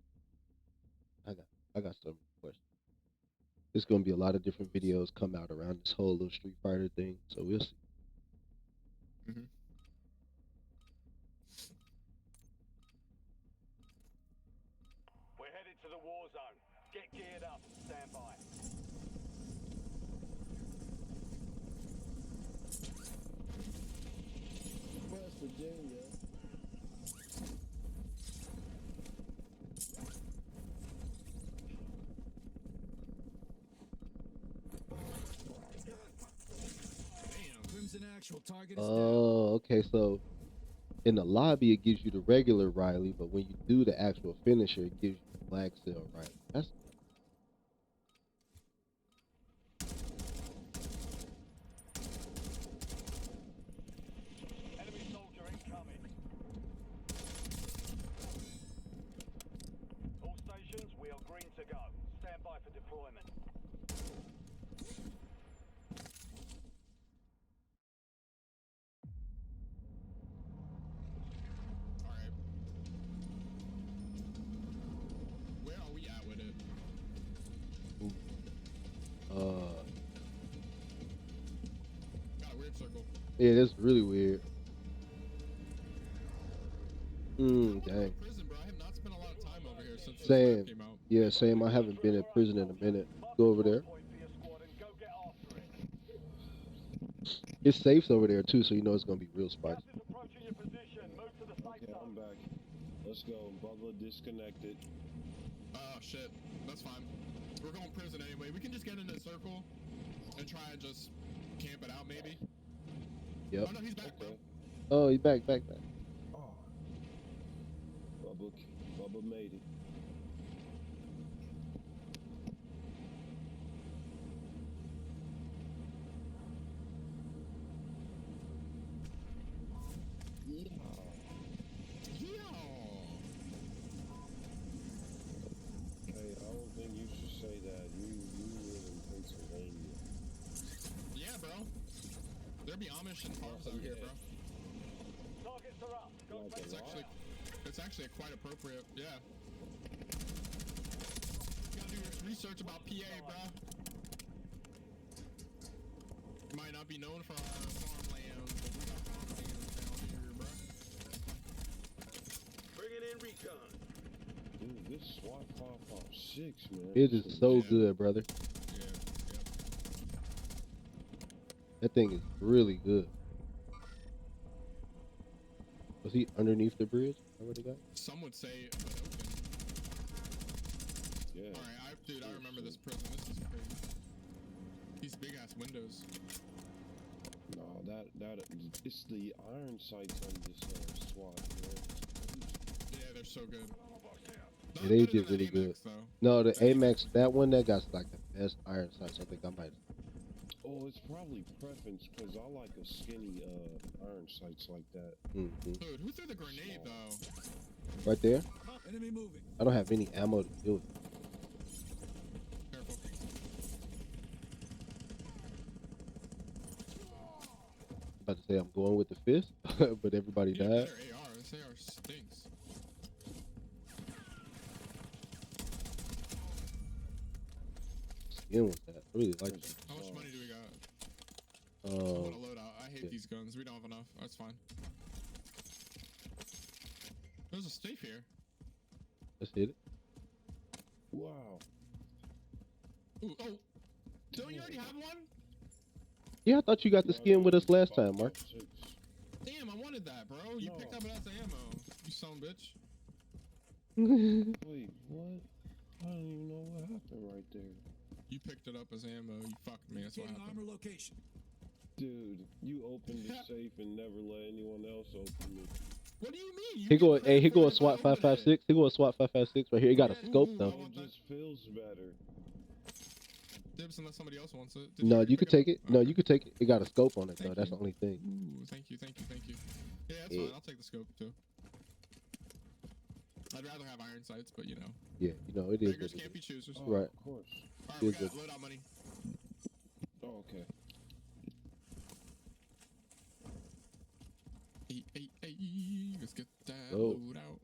I got some questions. There's gonna be a lot of different videos come out around this whole little Street Fighter thing, so we'll see. Mm-hmm. We're headed to the war zone. Get geared up. Stand by. West Virginia. Crimson actual target is down. Oh, okay. So in the lobby, it gives you the regular Riley, but when you do the actual finisher, it gives you the Black Cell Riley. That's Enemy soldier incoming. All stations, we are green to go. Stand by for deployment. All right. Where are we at with it? Got a weird circle. yeah, that's really weird. Dang. Prison, bro. I have not spent a lot of time over here since this Same. map came out. Yeah, same. I haven't been in prison in a minute. Go over there. Point for your squad and go get after it. It's safes over there too, so you know it's gonna be real spicy. Gas is approaching your position. Move to the safe Okay, I'm zone. back. Let's go. Bubba disconnected. Oh shit. That's fine. We're going prison anyway. We can just get in a circle and try and just camp it out, maybe. Yep. Oh no, he's back, bro. Oh, he's back. Oh. Bubba made it. Hey, I don't think you should say that. You live in Pennsylvania. Yeah, bro. There be Amish and farms out here, bro. Targets are up. Go Like take a lot. It's actually quite appropriate. Yeah. Gotta do your research about PA, bro. Might not be known for our farmland, but we got farmland down here, bro. Bringing in recon. Dude, this SWAT 556, man. It is so Yeah. good, brother. Yeah. That thing is really good. Was he underneath the bridge? Is that where they got? Some would say an open. Yeah. Alright, dude, I remember this prison. This is crazy. These big ass windows. No, that it's the iron sights on this SWAT, man. so good. Yeah, they did really good. No, the AMAX, that one that got like the best iron sights. I think I might. Oh, it's probably preference because I like a skinny iron sights like that. Mm-hmm. Dude, who threw the grenade though? Right there. Enemy moving. I don't have any ammo to deal with. Careful. About to say I'm going with the fist, but everybody Need a died. better AR. This AR stinks. Skin was that. I really like it. How much money do we got? I want to load out. I hate these guns. We don't have enough. That's fine. There's a safe here. Let's hit it. Wow. Ooh, oh. Don't you already have one? Yeah, I thought you got the skin with us last time, Mark. Damn, I wanted that, bro. You picked up it as ammo. You son of a bitch. Wait, what? I don't even know what happened right there. You picked it up as ammo. You fucked me. That's what Getting happened. armor location. Dude, you opened the safe and never let anyone else open it. What do you mean? You He go, get hey, he credit go for a it if I SWAT opened it. 556. He go a SWAT 556 right here. He got a scope though. It just feels better. Dibs unless somebody else wants it. No, you could take it. No, Okay. you could take it. It got a scope on it though. Thank That's you. the only thing. Ooh, thank you. Yeah, that's fine. I'll take the scope too. I'd rather have iron sights, but you know. Yeah, you know it is. Beggars What it can't be is. choosers. Oh, Right. Of course. Alright, we Is got it- load out money. Oh, okay. Hey, let's get that Oh. load out.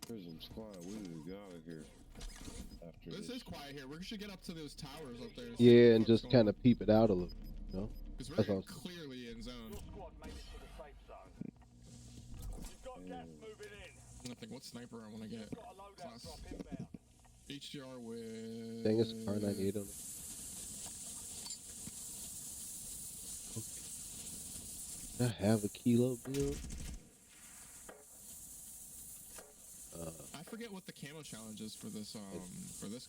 Prison squad, we need to get out of here. After This is quiet here. We should get up to those towers up there. Yeah, and just kind of peep it out a little. You know. Because That's we're awesome. clearly in zone. Your squad made it to the safe zone. You've got gas moving in. I think what sniper I want to get. Got a loadout Class drop inbound. HDR with. Dang, it's a car 98 on it. Okay. I have a kilo build. I forget what the camo challenge is for this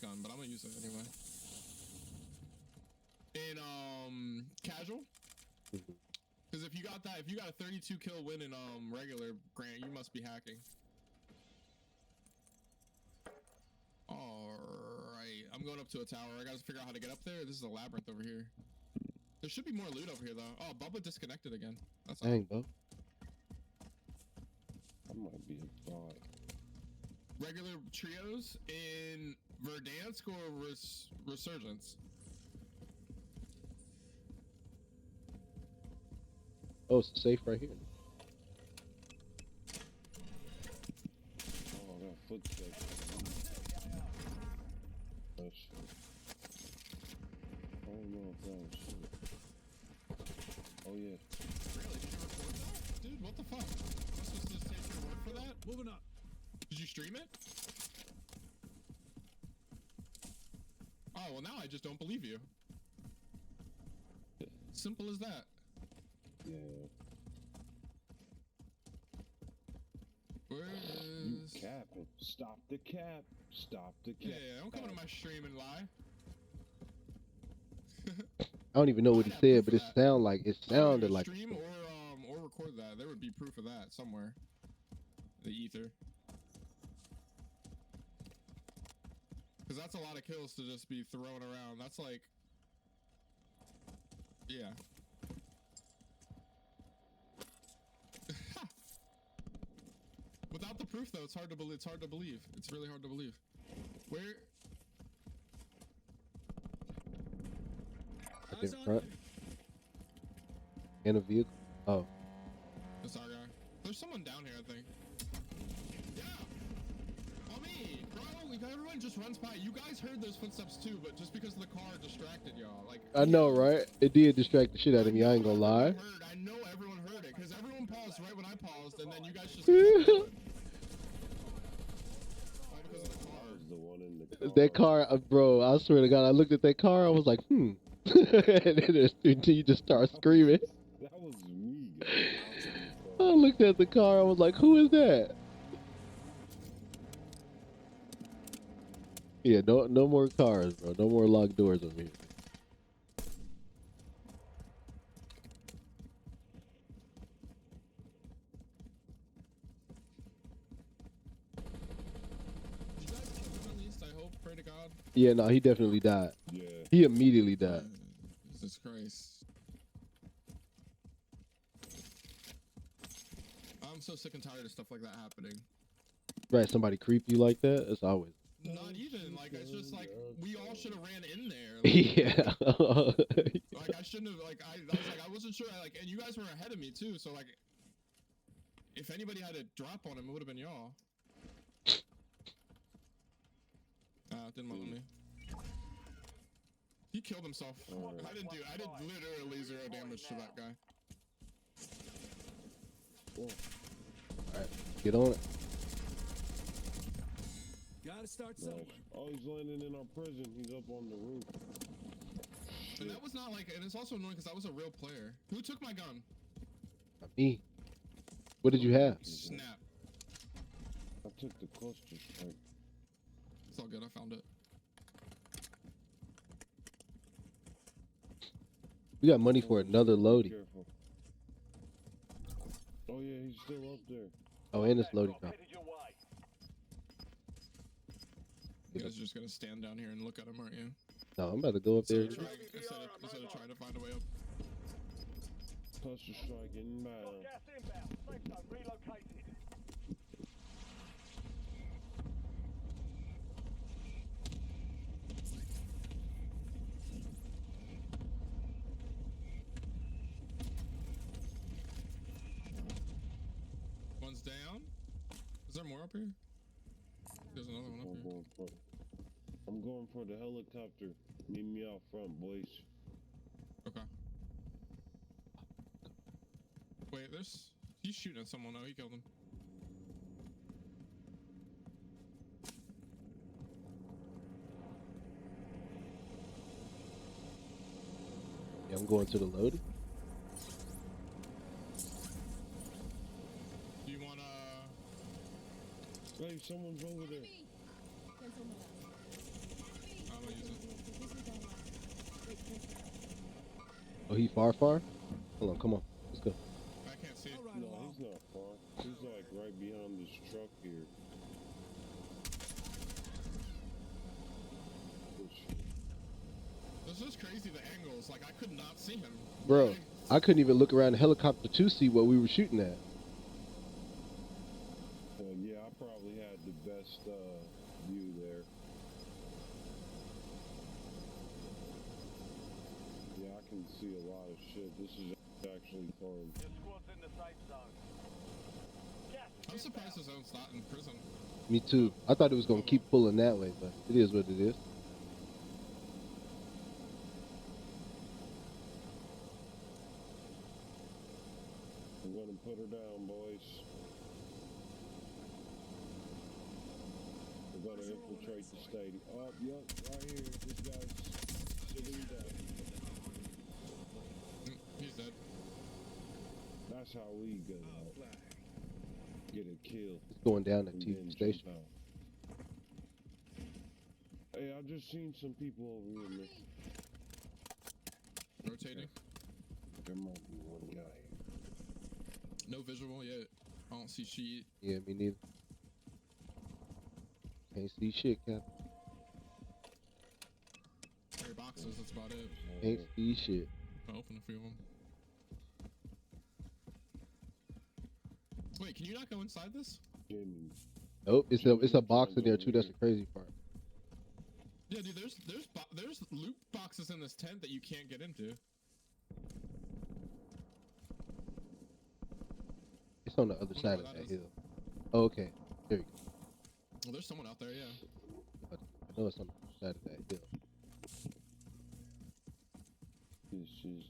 gun, but I'm gonna use it anyway. In casual, because if you got a 32 kill win in regular, Grant, you must be hacking. All right, I'm going up to a tower. I gotta figure out how to get up there. This is a labyrinth over here. There should be more loot over here though. Oh, Bubba disconnected again. That's all. Dang, bro. That might be a bot. Regular trios in Verdansk or Resurgence? Oh, it's safe right here. Oh, I got footsteps. Oh, shit. I don't know if that was shit. Oh, yeah. Really? Did you record that? Dude, what the fuck? Am I supposed to just take your word for that? Moving up. Did you stream it? Oh, well now I just don't believe you. Simple as that. Yeah. Where You is... capping. Stop the cap. Stop the cap. Yeah, don't come into my stream and lie. I don't even know what he I'd have said, proof but of it that. sounded like Either like. stream or record that. There would be proof of that somewhere. The ether. Because that's a lot of kills to just be thrown around. That's like... Yeah. Without the proof, though, it's hard to believe. It's hard to believe. It's really hard to believe. Where? Right there in front. In a vehicle. Oh. That's our guy. There's someone down here, I think. Yeah. On me, bro. Like, everyone just runs by. You guys heard those footsteps too, but just because the car distracted y'all. Like. I know, right? It did distract the shit out of me. I ain't gonna lie. I know everyone heard it because everyone paused right when I paused, and then you guys just. All because of the car. I was the one in the car. That car, bro, I swear to God, I looked at that car, I was like, and then you just start screaming. That was me. I looked at the car, I was like, who is that? Yeah, no more cars, bro. No more locked doors over here. hope. Pray to God. Yeah, no, he definitely died. Yeah. He immediately died. Jesus Christ. I'm so sick and tired of stuff like that happening. Right, somebody creep you like that? It's always. Not even. Like, it's just like, we all should have ran in there. Like, Yeah. like, I shouldn't have, like, I was like, I wasn't sure. Like, and you guys were ahead of me, too. So, like, if anybody had a drop on him, it would have been y'all. Didn't want me. He killed himself. I did literally 0 damage to that guy. Alright, get on it. Gotta start somewhere. Oh, he's landing in our prison. He's up on the roof. And that was not like, and it's also annoying because I was a real player. Who took my gun? Not me. What did you have? Snap. I took the cluster strike. It's all good. I found it. We got money for another loading. Careful. Oh yeah, he's still up there. Oh, and it's loading now. You guys are just gonna stand down here and look at him, aren't you? No, I'm about to go up there. Instead of trying to find a way up. Cluster strike inbound. Gas inbound. Safe zone relocated. One's down. Is there more up here? There's another one up here. I'm going for the helicopter. Meet me out front, boys. Okay. Wait, he's shooting at someone. Oh, he killed him. Yeah, I'm going to the loading. Do you wanna? Hey, someone's over there. I'm gonna use it. Oh, he far? Hold on, come on. Let's go. I can't see it. No, he's not far. He's like right behind this truck here. This is crazy, the angles. Like, I could not see him. Bro, I couldn't even look around the helicopter to see what we were shooting at. Yeah, I probably had the best view there. Yeah, I can see a lot of shit. This is actually fun. Your squad's in the safe zone. Gas is I'm surprised his own's not in prison. Me too. I thought it was going to keep pulling that way, but it is what it is. I'm gonna put her down, boys. We're gonna infiltrate the stadium. Oh, yep, right here. This guy's sitting down. He's dead. That's how we get a kill. It's going down at and TV then station. jump out. Hey, I just seen some people over here, man. Rotating. There might be one guy here. No visual yet. I don't see shit. Yeah, me neither. Can't see shit, Cap. Three boxes, that's about it. Can't see shit. I'll open a few of them. Wait, can you not go inside this? Jimmy. Nope, it's a box in there too. That's the crazy part. Yeah, dude, there's loot boxes in this tent that you can't get into. It's on the other side of that hill. Oh, okay. There you go. Well, there's someone out there, yeah. I know it's on the other side of that hill. This is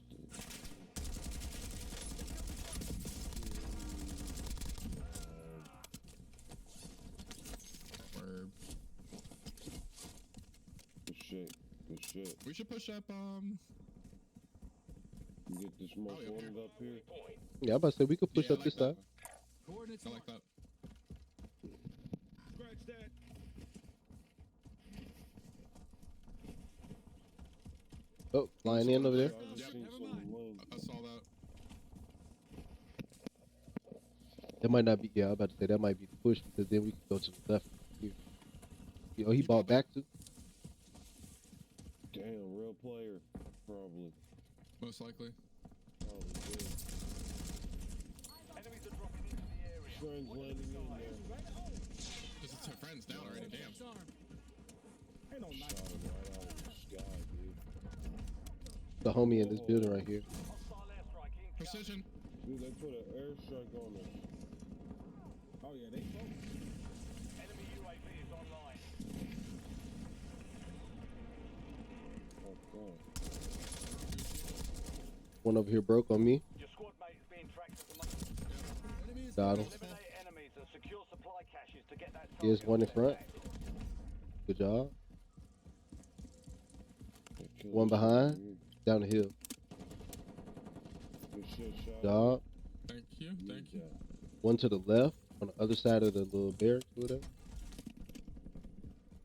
Word. good shit. Good shit. We should push up, You get this smoke Probably up warmed here. up here. Yeah, I'm about to say we could push Yeah, up I this like side. that. Coordinates I like that. Scratch that. Oh, flying in over there. I just Yep. seen Never some mind. lane. I saw that. That might not be. Yeah, I'm about to say that might be the push because then we can go to the left. Here. Oh, he bought back too. Damn, real player. Probably. Most likely. Probably good. Enemies are dropping into the area. Friends landing in there. This is 2 friends down already. Damn. Ain't no Shot him right out of the sky, dude. The homie in this building right here. Hostile airstrike incoming. Precision. Dude, they put an airstrike on us. Oh yeah, they close. Enemy UAV is online. Oh, God. One over here broke on me. Your squad mate is being tracked at the moment. Enemy is Got him. Eliminate enemies and secure supply caches to get that Here's target one in off their front. back. Good job. They killed One us behind. over here. Down the hill. Good shit, shot. Job. Thank you. Thank you. One to the left on the other side of the little barracks or whatever.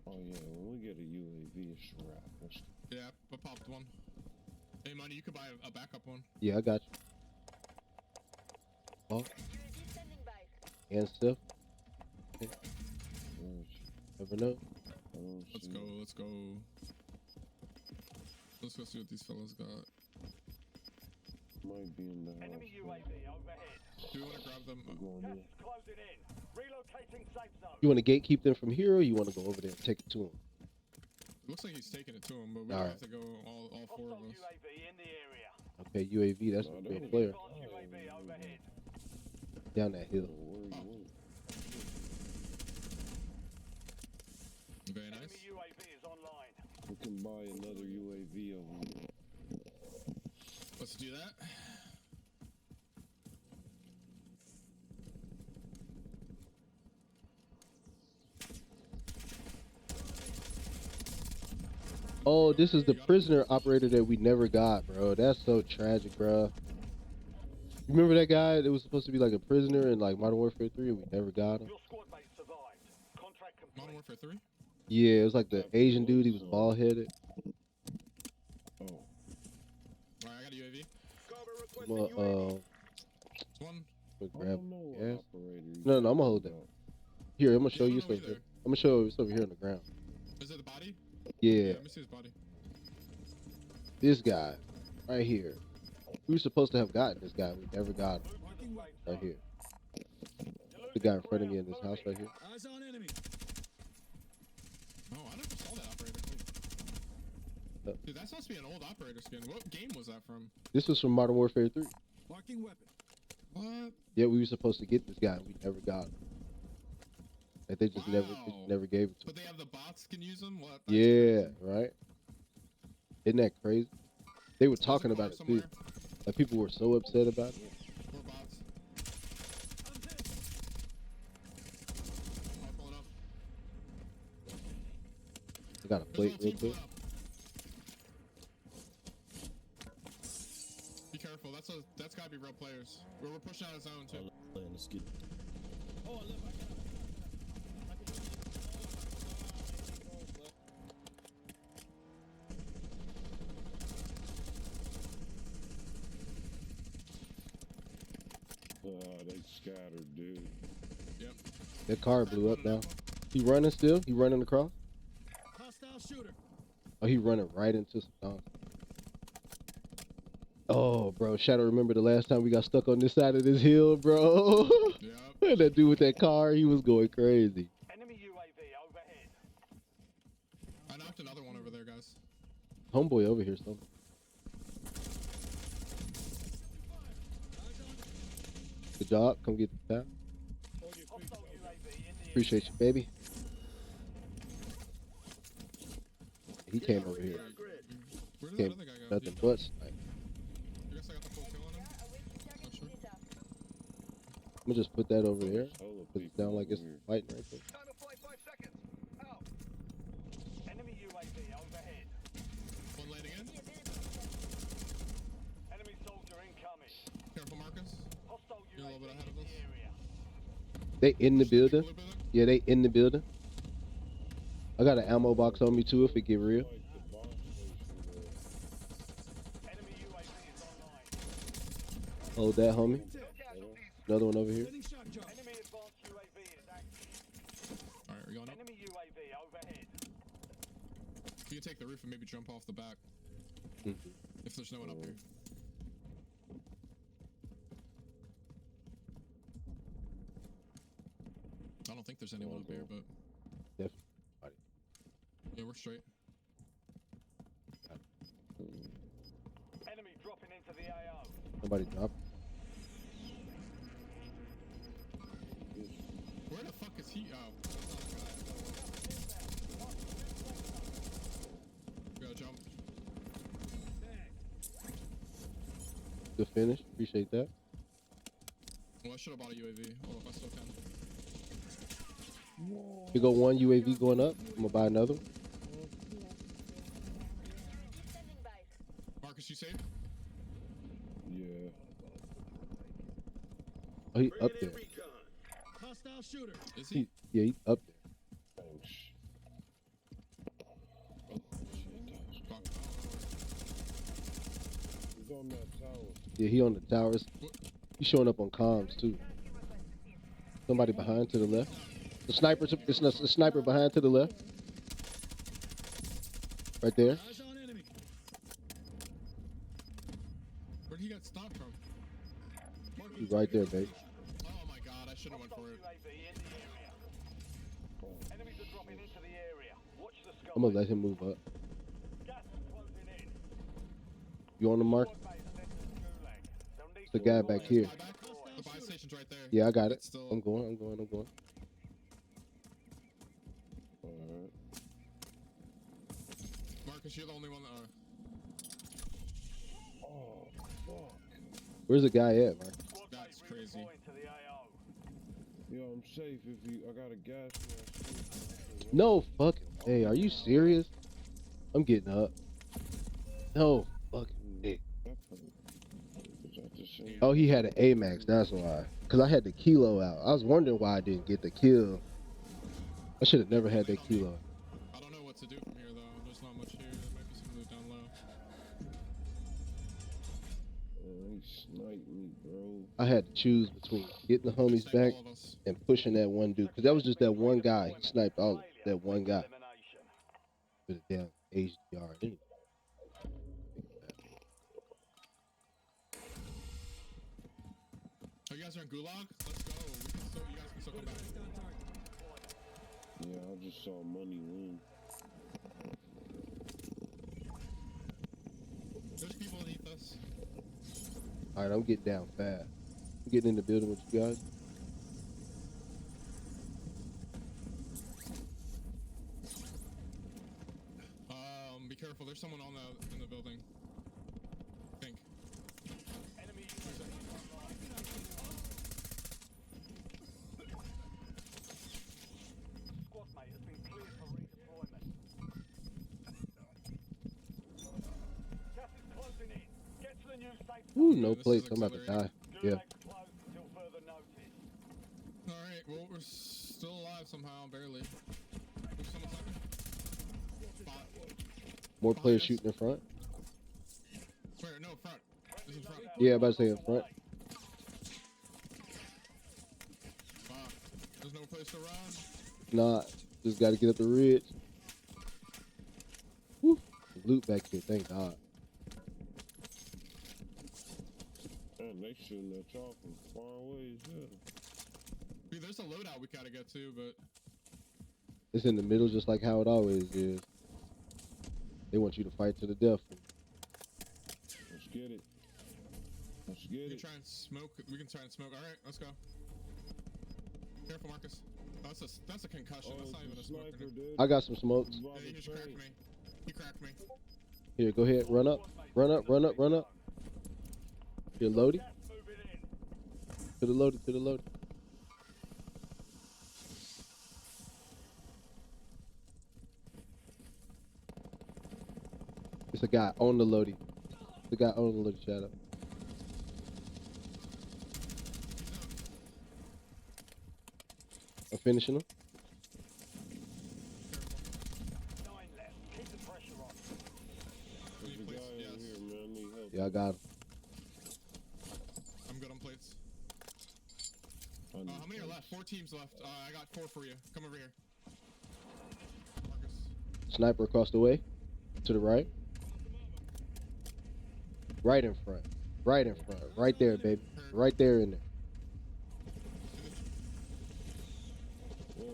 Oh, yeah, when we get a UAV, it's a wrap. Yeah, I popped one. Hey, Money, you could buy a backup one. Yeah, I got you. Oh, UAV standing by. and stuff. Where is she? Never know. I don't Let's see go. her. Let's go. Let's go see what these fellas got. Might be in the house. Enemy UAV overhead. Do you want to grab them? I'm going Gas in. is closing in. Relocating safe zone. You want to gatekeep them from here, or you want to go over there and take it to them? Looks like he's taking it to him, but we All don't right. have to go all 4 Hostile of us. UAV in the area. Okay, UAV. That's No, a they real was- player. Advanced UAV overhead. Down that hill. Where you went? Very nice. Enemy UAV is online. We can buy another UAV over here. Let's do that. Oh, this is the prisoner operator that we never got, bro. That's so tragic, bro. You remember that guy that was supposed to be like a prisoner in like Modern Warfare 3 and we never got him? Your squad mate survived. Contract complete. Modern Warfare 3? Yeah, it was like the Asian dude. He was bald headed. Oh, Alright, I got a UAV. Well, It's one. but I grab. don't know what Yes. operator you No, no, I'm gonna hold talking that. about. Here, I'm gonna show I you don't know something. either. I'm gonna show you it's over here on the ground. Is it the body? Yeah, Let me see his body. this guy right here. We were supposed to have gotten this guy. We never got him. Marking weapon. Right here. The guy in front of me in this house right here. Eyes on enemy. Oh, I never saw that operator. Dude, that's supposed to be an old operator skin. What game was that from? This was from Modern Warfare 3. Marking weapon. What? Yeah, we were supposed to get this guy. We never got him. Like they just Wow. never gave it to But him. they have the bots can use them? What? That's Yeah, crazy. right. Isn't that crazy? They were There's a talking car about it too. somewhere. Like people were so upset about it. More bots. I'm hit. Car pulling up. I got a There's a plate whole real team quick. pulling up. Be careful. That's gotta be real players. We're pushing out a zone too. Let's get Oh, look, I got they scattered, dude. Yep. That car blew up now. He running still? He running across? Hostile shooter. Oh, he running right into some dogs. Oh, bro, Shadow, remember the last time we got stuck on this side of this hill, bro? Yep. That dude with that car, he was going crazy. Enemy UAV overhead. I knocked another one over there, guys. Homeboy over here, something. Good job. Come get the tap. Hostile UAV in the Appreciate you, baby. He came over here. Where did Came that other guy go? nothing but snipe. I guess I got the full kill on him. Awaiting target Not sure. data. I'm gonna just put that over there. Hella Put it people down like over it's here. fighting right there. Time to fly 5 seconds. Out. Enemy UAV overhead. One landing in. Enemy soldier incoming. Careful, Marcus. Hostile You're a little UAV bit ahead in of the us. area. They in the building. Blue building. Yeah, they in the building. I got an ammo box on me too if it get real. Like the boss station there. Enemy UAV is online. Hold that, homie. Casualties. Another one over here. Sending shock charge. Enemy advanced UAV is active. Alright, we're going up. Enemy UAV overhead. You can take the roof and maybe jump off the back. If there's no one up here. I don't think there's anyone up here, but Definitely. yeah, we're straight. Enemy dropping into the AO. Somebody drop. Where the fuck is he? Oh. Go jump. Good finish. Appreciate that. Well, I should have bought a UAV. Hold up, I still can. We go one UAV going up. I'm gonna buy another. Marcus, you safe? Yeah. Oh, he up there. Hostile shooter. Is he? Yeah, he up there. Thanks. Fuck. He's on that tower. Yeah, he on the towers. He's showing up on comms too. Somebody behind to the left. The sniper. It's a sniper behind to the left. Right there. Eyes on enemy. Where'd he get stopped from? He's right there, babe. Oh my god, I should have went for it. UAV in the area. Enemies are dropping into the area. Watch the sky. I'm gonna let him move up. Gas is closing in. You on the mark? Squad mates sent to the gulag. They'll need The to guy deploy back here. Buy back? The buy station's right there. Yeah, I got it. It's still... I'm going. Alright. Marcus, you're the only one that... Oh, fuck. Where's the guy at, man? Squad That's mates crazy. redeploying to the AO. Yo, I'm safe if you. I got a gas mask. No fucking. Hey, are you serious? I'm getting up. No fucking. Hey. Oh, he had an AMAX. That's why. Cause I had the kilo out. I was wondering why I didn't get the kill. I should have never had that kilo. I don't know what to do from here, though. There's not much here. There might be some loot down low. He sniped me, bro. I had to choose between getting the homies Snipe back all of us. and pushing that one dude. Cause that was just that one guy. He sniped all that one guy Elimination. with a damn HDR. Anyway. Oh, you guys are in Gulag? Let's go. We can still, you guys can still come back. Eyes on target. Yeah, I just saw money win. There's people beneath us. All right, I'm getting down fast. I'm getting in the building with you guys. Be careful. There's someone on the in the building. I think. Enemy squad mate has been cleared for redeployment. Gas is closing in. Get to the new safe zone. Ooh, no Yeah, this place. is I'm about to die. Gulag's Yeah. closed until further notice. All right. Well, we're still alive somehow, barely. There's someone second. Spot. More players Yes. shooting in front. Where? No, front. This is front. Yeah, I'm about to say in front. Fuck. There's no place to run. Nah, just got to get up the ridge. Woo. Loot back here, thank God. Man, they shooting at y'all from far away as hell. Dude, there's a loadout we gotta get to, but It's in the middle, just like how it always is. They want you to fight to the death. Let's get it. Let's we get can it. try and smoke. We can try and smoke. All right, let's go. Careful, Marcus. Oh, that's a concussion. Oh, that's not even a it's a smoke sniper, grenade. dude. I got some smokes. He's Yeah, by he the just cracked train. me. He cracked me. Here, go ahead, run up, run up, run up, run up. Here, loading. Gas moving in. To the loading, to the loading. It's a guy on the loading. The guy on the loading, shout out. I'm finishing him. 9 left. Keep the pressure on. There's a Need guy plates, over yes. here, man. I need help. Yeah, I got him. I'm good on plates. I need How many are plates. left? 4 teams left. I got 4 for you. Come over here. Sniper across the way. To the right. Right in front. Right in front. Right there, baby. Right there in there. Whoa.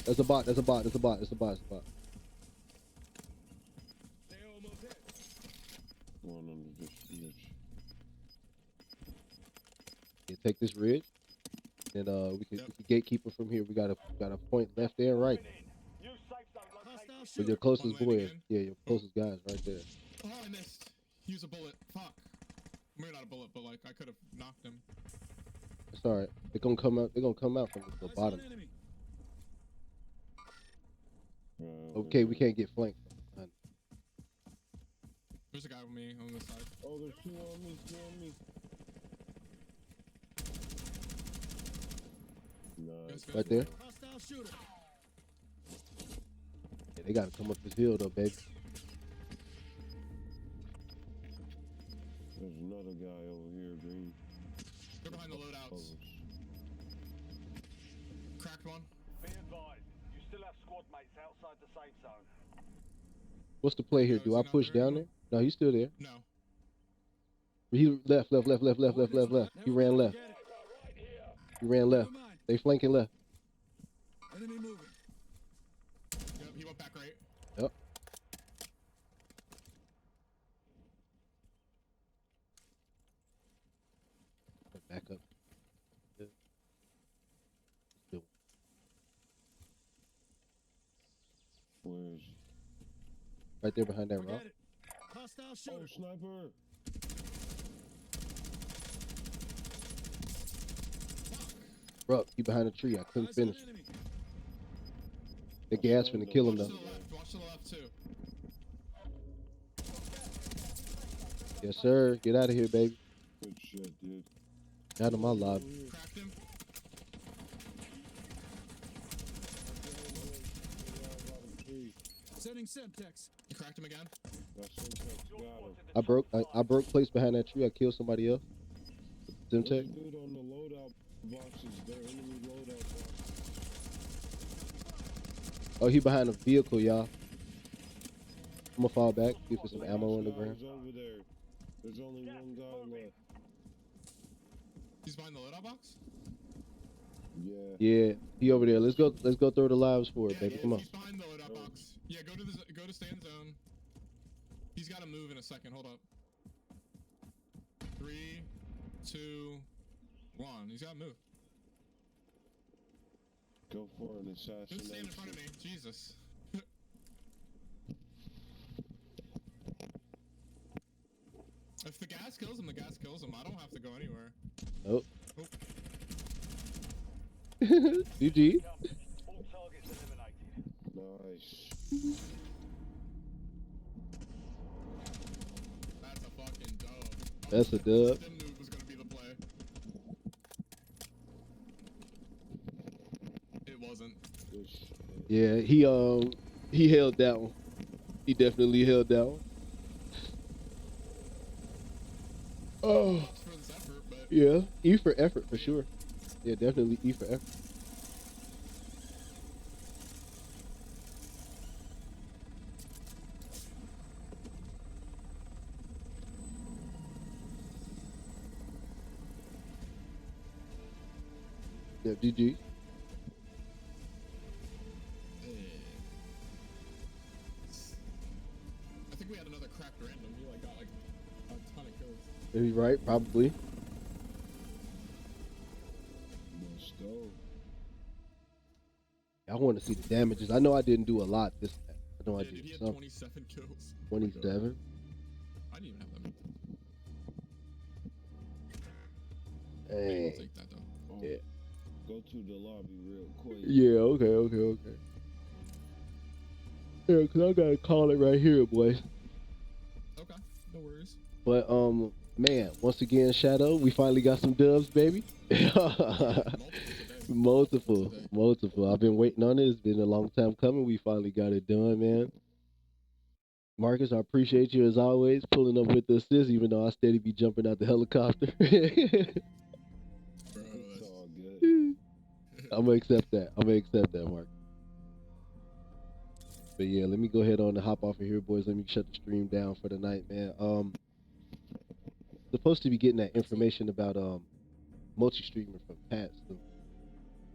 That's a bot. That's a bot. That's a bot. That's a bot. That's a bot. Going under this ridge. Yeah, take this ridge. And we can gatekeeper from here. We got a point left there and right. New safe zone Hostile located. With your shooter. closest One boy. landing in. Yeah, your closest guys right there. Oh, I missed. Use a bullet. Fuck. Maybe not a bullet, but like I could have knocked him. It's alright. They're gonna come out. They're gonna come out from the I saw bottom. an enemy. Okay, we can't get flanked. There's a guy with me on this side. Oh, there's two on me. Two on me. Nice. Right there. Hostile shooter. Yeah, they gotta come up this hill though, baby. There's another guy over here, green. They're behind the loadouts. Cracked one. Be advised, you still have squad mates outside the safe zone. What's the play here? No, Do is I he not push there down there? anymore? No, he's still there. No. He left. He ran left. He ran left. Never mind. They flanking left. Enemy moving. Yep, he went back right. Yep. Back up. Where's? Right there behind that rock. Forget it. Hostile Oh, shooter. sniper! Bro, he behind the tree. I couldn't I saw an finish. enemy. The gas finna kill him Watch though. to the left. Watch to the left too. Yes, sir. Get out of here, baby. Good shit, dude. Out of my lobby. Cracked him. Sending Semtex. You cracked him again. I broke place behind that tree. I killed somebody else. There's a Simtech. dude on the loadout boxes. They're enemy loadout boxes. Oh, he behind a vehicle, y'all. I'm gonna fall back. See if there's some ammo on the ground. Guys over there. There's only one guy left. He's behind the loadout box. Yeah. Yeah, he over there. Let's go throw the lives for it, baby. Yeah, Come on. He's behind the loadout box. Yeah, go to stand zone. He's got to move in a second. Hold up. 3, 2, 1. He's got to move. Go for an Don't stand in assassination. front of me. Jesus. If the gas kills him, the gas kills him. I don't have to go anywhere. Oh. Oh. GG. All targets eliminated. Nice. That's a fucking dub. That's a dub. Stim move was gonna be the play. It wasn't. Good shit. Yeah, he held that one. He definitely held that one. Oh. Props for this effort, but Yeah, E for effort for sure. Yeah, definitely E for effort. Yeah, GG. I think we had another cracked random. He like got like a ton of kills. He's right, probably. Let's go. I want to see the damages. I know I didn't do a lot this time. I know I Yeah, dude, did he had some. 27 kills. 27. I didn't even have that many. I'll Hey. take that though. Oh, Yeah. Go to the lobby real quick. Yeah, okay. Yeah, because I got to call it right here, boys. Okay, no worries. But, man, once again, Shadow, we finally got some dubs, baby. Multiple today. Multiple. I've been waiting on it. It's been a long time coming. We finally got it done, man. Marcus, I appreciate you as always, pulling up with the assist, even though I steady be jumping out the helicopter. Bro, It's all good. I'm gonna accept that. Mark. But yeah, let me go ahead on and hop off of here, boys. Let me shut the stream down for the night, man. Supposed to be getting that information about multi-streaming from Pat soon.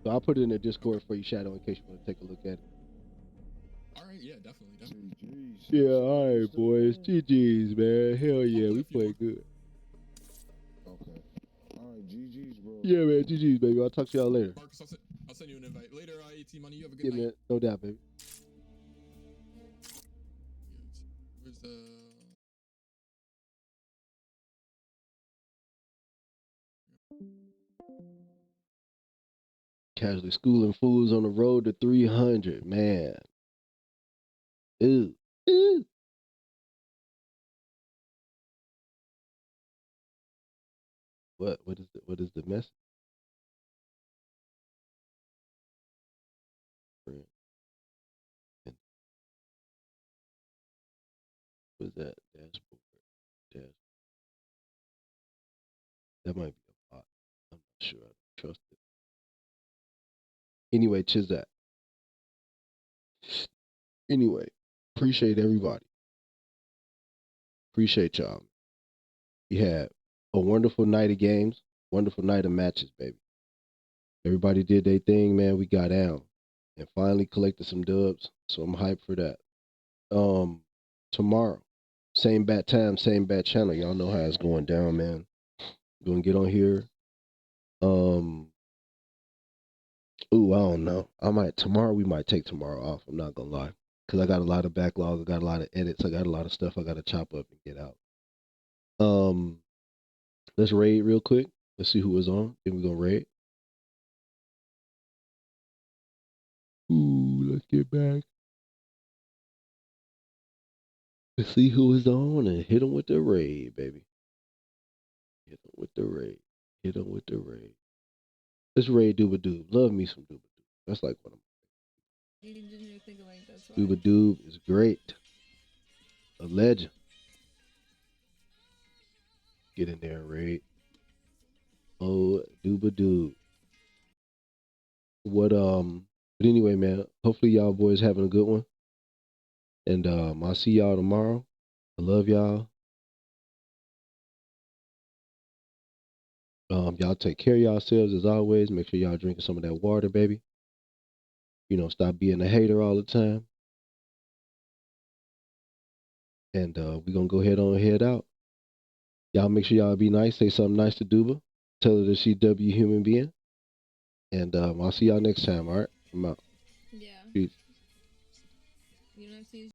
So I'll put it in the Discord for you, Shadow, in case you want to take a look at it. All right, yeah, definitely. GG's. Yeah, all right, Still boys. playing? GG's, man. Hell yeah, we if you play want. good. Okay. All right, GG's, bro. Yeah, man. GG's, baby. I'll talk to y'all later. Marcus, I'll send you an invite later. T-Money, you have a good Yeah, night. man. No doubt, baby. Where's the? Casually schooling fools on the road to 300, man. Ooh. Ooh. What is the message? What's that? Dashboard. That might be a bot. I'm not sure. I don't trust it. Anyway, that. Anyway, appreciate everybody. Appreciate y'all. You had a wonderful night of games, wonderful night of matches, baby. Everybody did their thing, man. We got down and finally collected some dubs. So I'm hyped for that. Tomorrow, same bat time, same bat channel. Y'all know how it's going down, man. We're gonna get on here. I don't know. Tomorrow we might take tomorrow off. I'm not gonna lie. Cause I got a lot of backlog, I got a lot of edits, I got a lot of stuff I gotta chop up and get out. Let's raid real quick. Let's see who was on. Then we're gonna raid. Ooh, let's get back. Let's see who was on and hit them with the raid, baby. Hit them with the raid. Hit them with the raid. Let's raid Dooba Doob. Love me some Dooba Doob. That's like one of my. You didn't even think of like that's why. Dooba Doob is great. A legend. Get in there and raid. Oh, Dooba Doob. But anyway, man, hopefully y'all boys having a good one. And I'll see y'all tomorrow. I love y'all. Y'all take care of yourselves as always. Make sure y'all drinking some of that water, baby. Stop being a hater all the time. And we're going to go ahead on and head out. Y'all make sure y'all be nice. Say something nice to Duba. Tell her that she W human being. And I'll see y'all next time, all right? I'm out. Yeah. Peace. You don't have to use